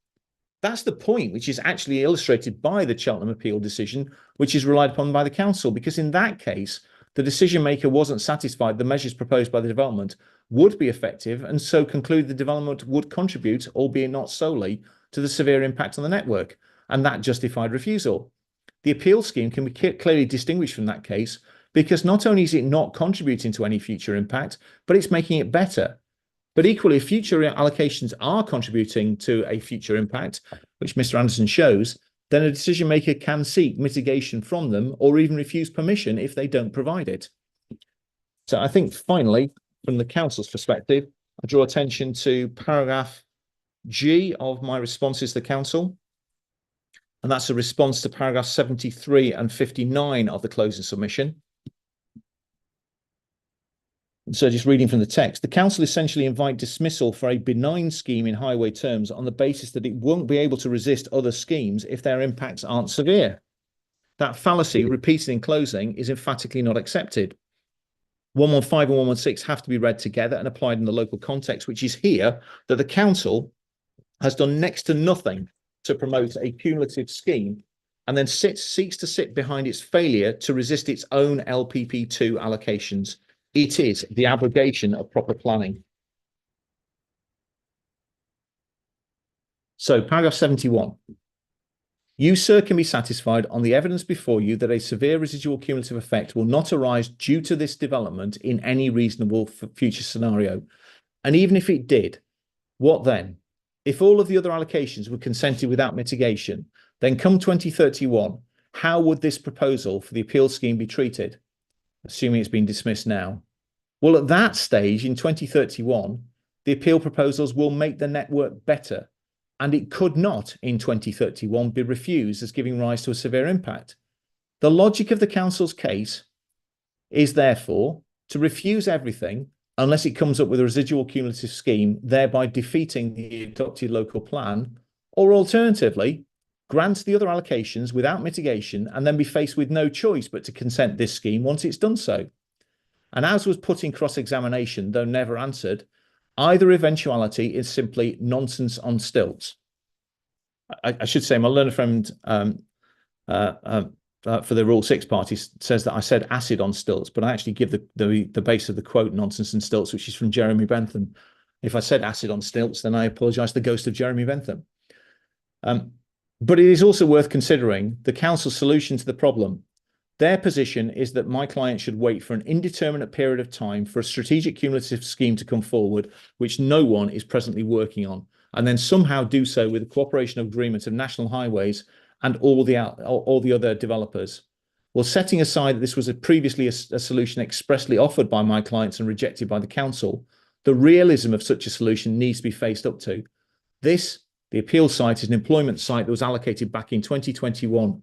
That's the point which is actually illustrated by the Cheltenham appeal decision, which is relied upon by the council, because in that case, the decision maker wasn't satisfied the measures proposed by the development would be effective and so concluded the development would contribute, albeit not solely, to the severe impact on the network, and that justified refusal. The appeal scheme can be clearly distinguished from that case because not only is it not contributing to any future impact, but it's making it better. But equally, if future allocations are contributing to a future impact, which Mr. Anderson shows, then a decision maker can seek mitigation from them or even refuse permission if they don't provide it. So I think finally, from the council's perspective, I draw attention to paragraph G of my responses to the council. And that's a response to paragraph 73 and 59 of the closing submission. So just reading from the text, the council essentially invite dismissal for a benign scheme in highway terms on the basis that it won't be able to resist other schemes if their impacts aren't severe. That fallacy repeated in closing is emphatically not accepted. 115 and 116 have to be read together and applied in the local context, which is here that the council has done next to nothing to promote a cumulative scheme and then seeks to sit behind its failure to resist its own LPP2 allocations. It is the abrogation of proper planning. So paragraph 71. You, sir, can be satisfied on the evidence before you that a severe residual cumulative effect will not arise due to this development in any reasonable future scenario. And even if it did, what then? If all of the other allocations were consented without mitigation, then come 2031, how would this proposal for the appeal scheme be treated? Assuming it's been dismissed now. Well, at that stage in 2031, the appeal proposals will make the network better, and it could not in 2031 be refused as giving rise to a severe impact. The logic of the council's case is therefore to refuse everything unless it comes up with a residual cumulative scheme, thereby defeating the adopted local plan, or alternatively, grant the other allocations without mitigation and then be faced with no choice but to consent this scheme once it's done so. And as was put in cross-examination, though never answered, either eventuality is simply nonsense on stilts. I should say my learned friend for the Rule 6 party says that I said acid on stilts, but I actually give the base of the quote nonsense on stilts, which is from Jeremy Bentham. If I said acid on stilts, then I apologise to the ghost of Jeremy Bentham. But it is also worth considering the council's solution to the problem. Their position is that my client should wait for an indeterminate period of time for a strategic cumulative scheme to come forward, which no one is presently working on, and then somehow do so with the cooperation agreement of National Highways and all the other developers. Well, setting aside that this was previously a solution expressly offered by my clients and rejected by the council, the realism of such a solution needs to be faced up to. The appeal site, is an employment site that was allocated back in 2021.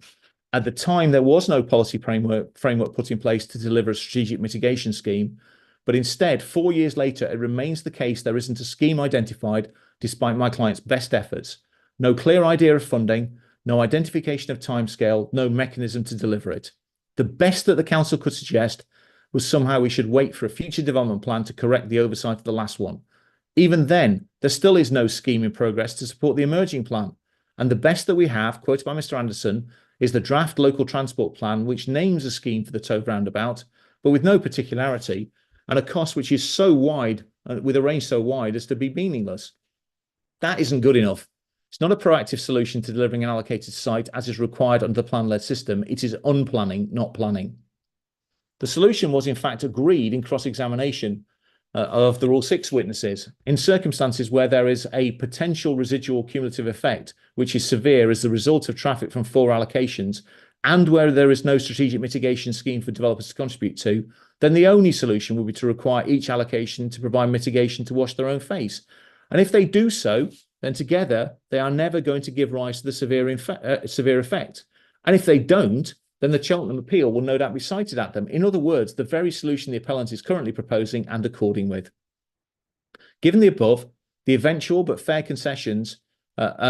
At the time, there was no policy framework put in place to deliver a strategic mitigation scheme, but instead, 4 years later, it remains the case there isn't a scheme identified despite my client's best efforts. No clear idea of funding, no identification of timescale, no mechanism to deliver it. The best that the council could suggest was somehow we should wait for a future development plan to correct the oversight of the last one. Even then, there still is no scheme in progress to support the emerging plan. And the best that we have, quoted by Mr. Anderson, is the draft local transport plan, which names a scheme for the Tove roundabout, but with no particularity, and a cost which is so wide, with a range so wide as to be meaningless. That isn't good enough. It's not a proactive solution to delivering an allocated site as is required under the plan-led system. It is unplanning, not planning. The solution was in fact agreed in cross-examination of the Rule 6 witnesses in circumstances where there is a potential residual cumulative effect, which is severe as the result of traffic from 4 allocations, and where there is no strategic mitigation scheme for developers to contribute to, then the only solution would be to require each allocation to provide mitigation to wash their own face. And if they do so, then together they are never going to give rise to the severe effect. And if they don't, then the Cheltenham appeal will no doubt be cited at them. In other words, the very solution the appellant is currently proposing and according with. Given the above, the eventual but fair concessions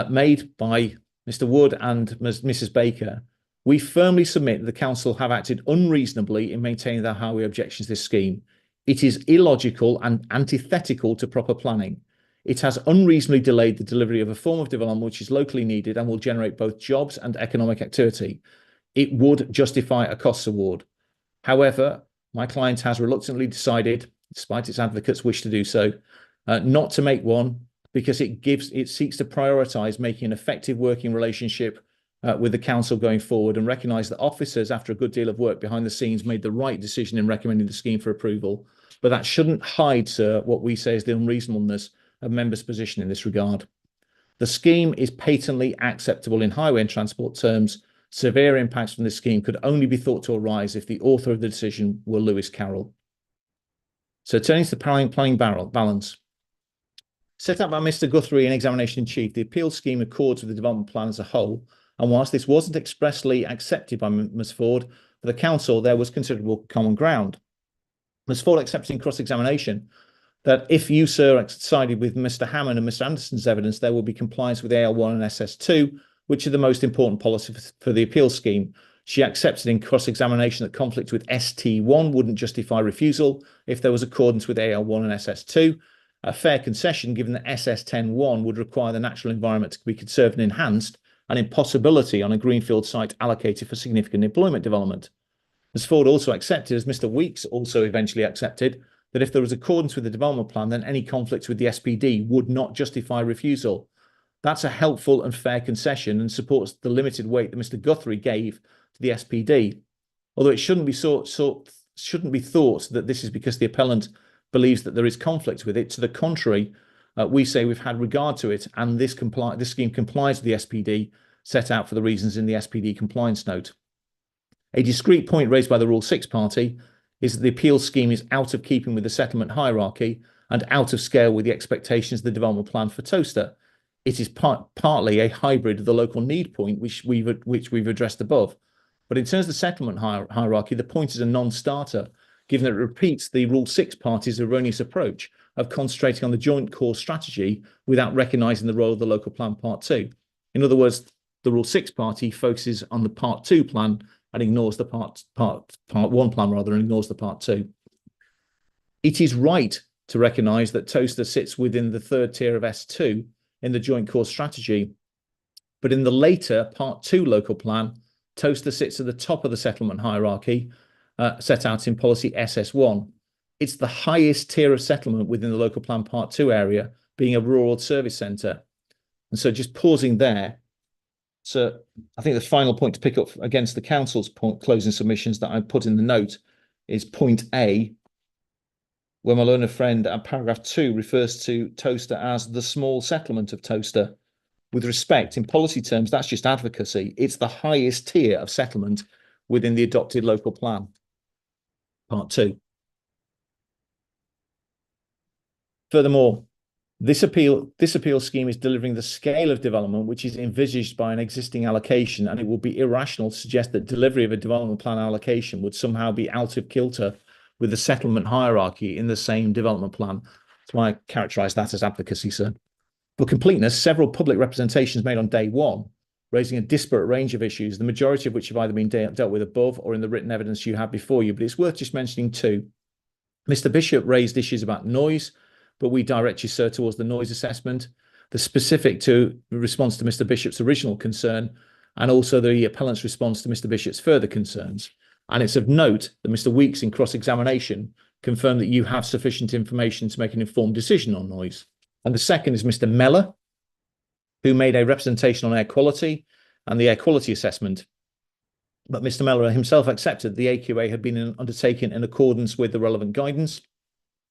made by Mr. Wood and Mrs. Baker, we firmly submit that the council have acted unreasonably in maintaining their highway objections to this scheme. It is illogical and antithetical to proper planning. It has unreasonably delayed the delivery of a form of development which is locally needed and will generate both jobs and economic activity. It would justify a costs award. However, my client has reluctantly decided, despite its advocates' wish to do so, not to make one because it seeks to prioritise making an effective working relationship with the council going forward and recognise that officers, after a good deal of work behind the scenes, made the right decision in recommending the scheme for approval. But that shouldn't hide, sir, what we say is the unreasonableness of members' position in this regard. The scheme is patently acceptable in highway and transport terms. Severe impacts from this scheme could only be thought to arise if the author of the decision were Lewis Carroll. So turning to the planning balance. Set out by Mr. Guthrie in examination in chief, the appeal scheme accords with the development plan as a whole, and whilst this wasn't expressly accepted by Ms. Ford, for the council there was considerable common ground. Ms. Ford accepted in cross-examination that if you, sir, sided with Mr. Hammond and Mr. Anderson's evidence, there will be compliance with AL1 and SS2, which are the most important policy for the appeal scheme. She accepted in cross-examination that conflict with ST1 wouldn't justify refusal if there was accordance with AL1 and SS2, a fair concession given that SS10(1) would require the natural environment to be conserved and enhanced, an impossibility on a greenfield site allocated for significant employment development. As Ford also accepted, as Mr. Weeks also eventually accepted, that if there was accordance with the development plan, then any conflicts with the SPD would not justify refusal. That's a helpful and fair concession and supports the limited weight that Mr. Guthrie gave to the SPD. Although it shouldn't be thought that this is because the appellant believes that there is conflict with it. To the contrary, we say we've had regard to it, and this scheme complies with the SPD set out for the reasons in the SPD compliance note. A discrete point raised by the Rule 6 party is that the appeal scheme is out of keeping with the settlement hierarchy and out of scale with the expectations of the development plan for Towcester. It is partly a hybrid of the local need point, which we've addressed above. But in terms of the settlement hierarchy, the point is a non-starter, given that it repeats the Rule 6 party's erroneous approach of concentrating on the joint core strategy without recognising the role of the local plan Part 2. In other words, the Rule 6 party focuses on the Part 2 plan and ignores the Part 1 plan rather, and ignores the Part 2. It is right to recognise that Towcester sits within the third tier of S2 in the joint core strategy, but in the later Part 2 local plan, Towcester sits at the top of the settlement hierarchy set out in policy SS1. It's the highest tier of settlement within the local plan Part 2 area, being a rural service centre. And so just pausing there. So I think the final point to pick up against the council's closing submissions that I put in the note is point A, where my learned friend at paragraph 2 refers to Towcester as the small settlement of Towcester. With respect, in policy terms, that's just advocacy. It's the highest tier of settlement within the adopted local plan, Part 2. Furthermore, this appeal scheme is delivering the scale of development which is envisaged by an existing allocation, and it would be irrational to suggest that delivery of a development plan allocation would somehow be out of kilter with the settlement hierarchy in the same development plan. That's why I characterise that as advocacy, sir. For completeness, several public representations made on day one, raising a disparate range of issues, the majority of which have either been dealt with above or in the written evidence you have before you, but it's worth just mentioning two. Mr. Bishop raised issues about noise, but we direct you, sir, towards the noise assessment, the specific to response to Mr. Bishop's original concern, and also the appellant's response to Mr. Bishop's further concerns. And it's of note that Mr. Weeks, in cross-examination, confirmed that you have sufficient information to make an informed decision on noise. And the second is Mr. Mellor, who made a representation on air quality and the air quality assessment. But Mr. Mellor himself accepted the AQA had been undertaken in accordance with the relevant guidance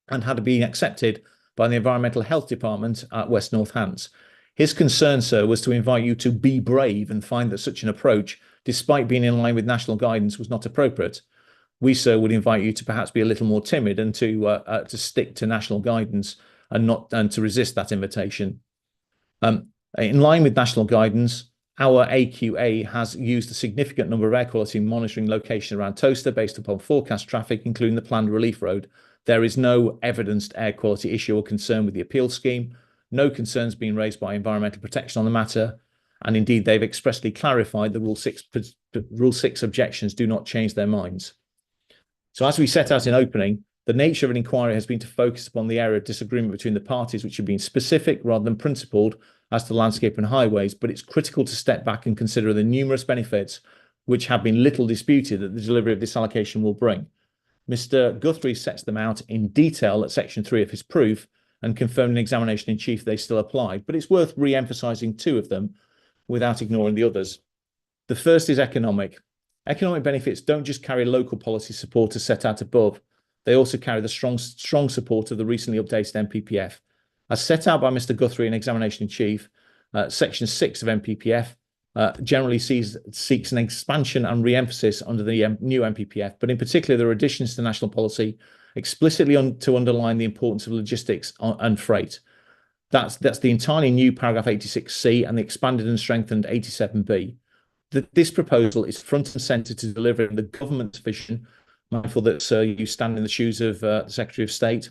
and had been accepted by the Environmental Health Department at West North Hants. His concern, sir, was to invite you to be brave and find that such an approach, despite being in line with national guidance, was not appropriate. We, sir, would invite you to perhaps be a little more timid and to stick to national guidance and to resist that invitation. In line with national guidance, our AQA has used a significant number of air quality monitoring locations around Towcester based upon forecast traffic, including the planned relief road. There is no evidenced air quality issue or concern with the appeal scheme. No concerns being raised by environmental protection on the matter. And indeed, they've expressly clarified the Rule 6 objections do not change their minds. So as we set out in opening, the nature of an inquiry has been to focus upon the area of disagreement between the parties, which have been specific rather than principled as to landscape and highways, but it's critical to step back and consider the numerous benefits which have been little disputed that the delivery of this allocation will bring. Mr. Guthrie sets them out in detail at section 3 of his proof and confirmed in examination in chief they still apply, but it's worth re-emphasising two of them without ignoring the others. The first is economic. Economic benefits don't just carry local policy support as set out above, they also carry the strong support of the recently updated NPPF. As set out by Mr. Guthrie in examination in chief, section 6 of NPPF generally seeks an expansion and re-emphasis under the new NPPF, but in particular there are additions to national policy explicitly to underline the importance of logistics and freight. That's the entirely new paragraph 86C and the expanded and strengthened 87B. This proposal is front and centre to delivering the government's vision, mindful that, sir, you stand in the shoes of the Secretary of State,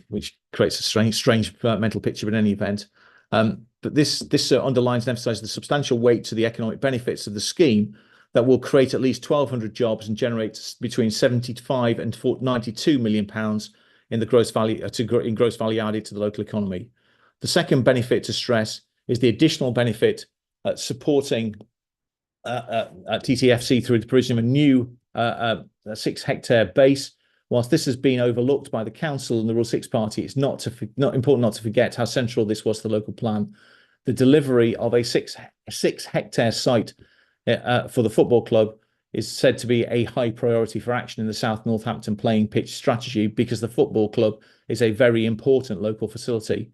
which creates a strange mental picture, but in any event. But this underlines and emphasises the substantial weight to the economic benefits of the scheme that will create at least 1,200 jobs and generate between £75 and £92 million in the gross value in gross value added to the local economy. The second benefit to stress is the additional benefit at supporting TTFC through the provision of a new 6-hectare base. Whilst this has been overlooked by the council and the Rule 6 party, it's not important not to forget how central this was to the local plan. The delivery of a 6-hectare site for the football club is said to be a high priority for action in the South Northampton playing pitch strategy, because the football club is a very important local facility.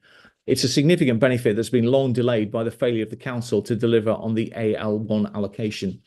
It's a significant benefit that's been long delayed by the failure of the council to deliver on the AL1 allocation.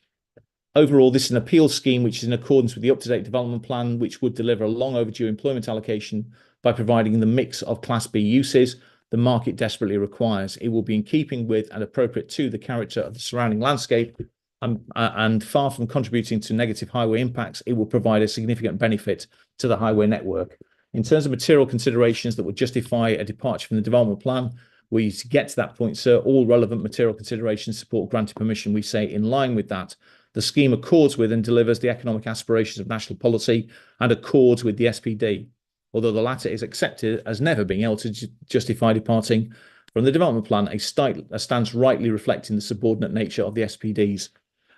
Overall, this is an appeal scheme which is in accordance with the up-to-date development plan, which would deliver a long overdue employment allocation by providing the mix of Class B uses the market desperately requires. It will be in keeping with and appropriate to the character of the surrounding landscape, and far from contributing to negative highway impacts, it will provide a significant benefit to the highway network. In terms of material considerations that would justify a departure from the development plan, we to get to that point, sir, all relevant material considerations support granted permission. We say in line with that, the scheme accords with and delivers the economic aspirations of national policy and accords with the SPD, although the latter is accepted as never being able to justify departing from the development plan, a stance rightly reflecting the subordinate nature of the SPDs.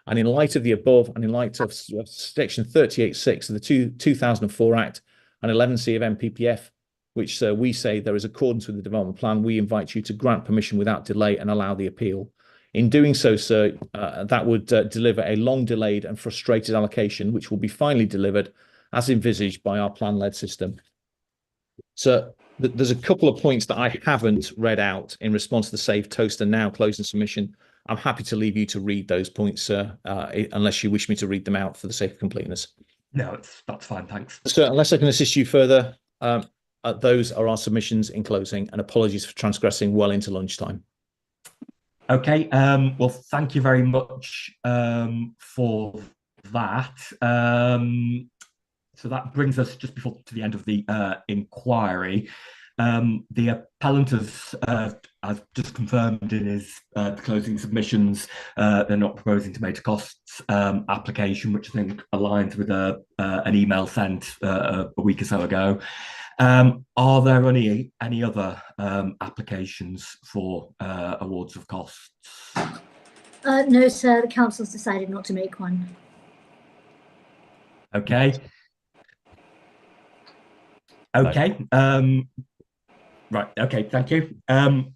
And in light of the above, and in light of section 38(6) of the 2004 Act and 11C of MPPF, which we say there is accordance with the development plan, we invite you to grant permission without delay and allow the appeal. In doing so, sir, that would deliver a long delayed and frustrated allocation, which will be finally delivered as envisaged by our plan-led system. So there's a couple of points that I haven't read out in response to the Save Toaster Now closing submission. I'm happy to leave you to read those points, sir, unless you wish me to read them out for the sake of completeness. No, that's fine, thanks. So unless I can assist you further, those are our submissions in closing, and apologies for transgressing well into lunchtime. Okay, well, thank you very much for that. So that brings us just before to the end of the inquiry. The appellant has just confirmed in his closing submissions they're not proposing to make a costs application, which I think aligns with an email sent a week or so ago. Are there any other applications for awards of costs? No, sir. The council's decided not to make one. Okay. Okay. Right. Okay. Thank you.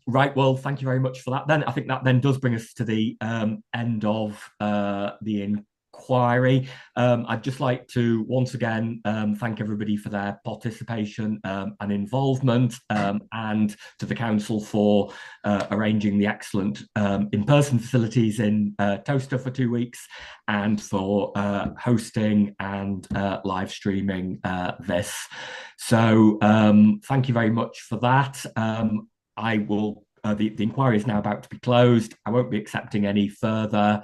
Right. Well, thank you very much for that. Then I think that then does bring us to the end of the inquiry. I'd just like to once again thank everybody for their participation and involvement, and to the council for arranging the excellent in-person facilities in Toaster for 2 weeks, and for hosting and live streaming this. So thank you very much for that. I will the inquiry is now about to be closed. I won't be accepting any further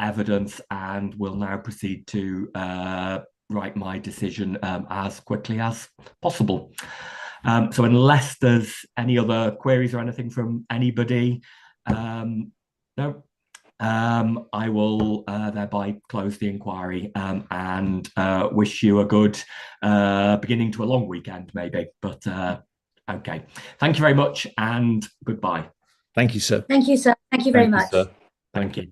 evidence, and will now proceed to write my decision as quickly as possible. So unless there's any other queries or anything from anybody, no, I will thereby close the inquiry and wish you a good beginning to a long weekend, maybe. But okay, thank you very much and goodbye. Thank you, sir. Thank you, sir. Thank you very much. Sir. Thank you.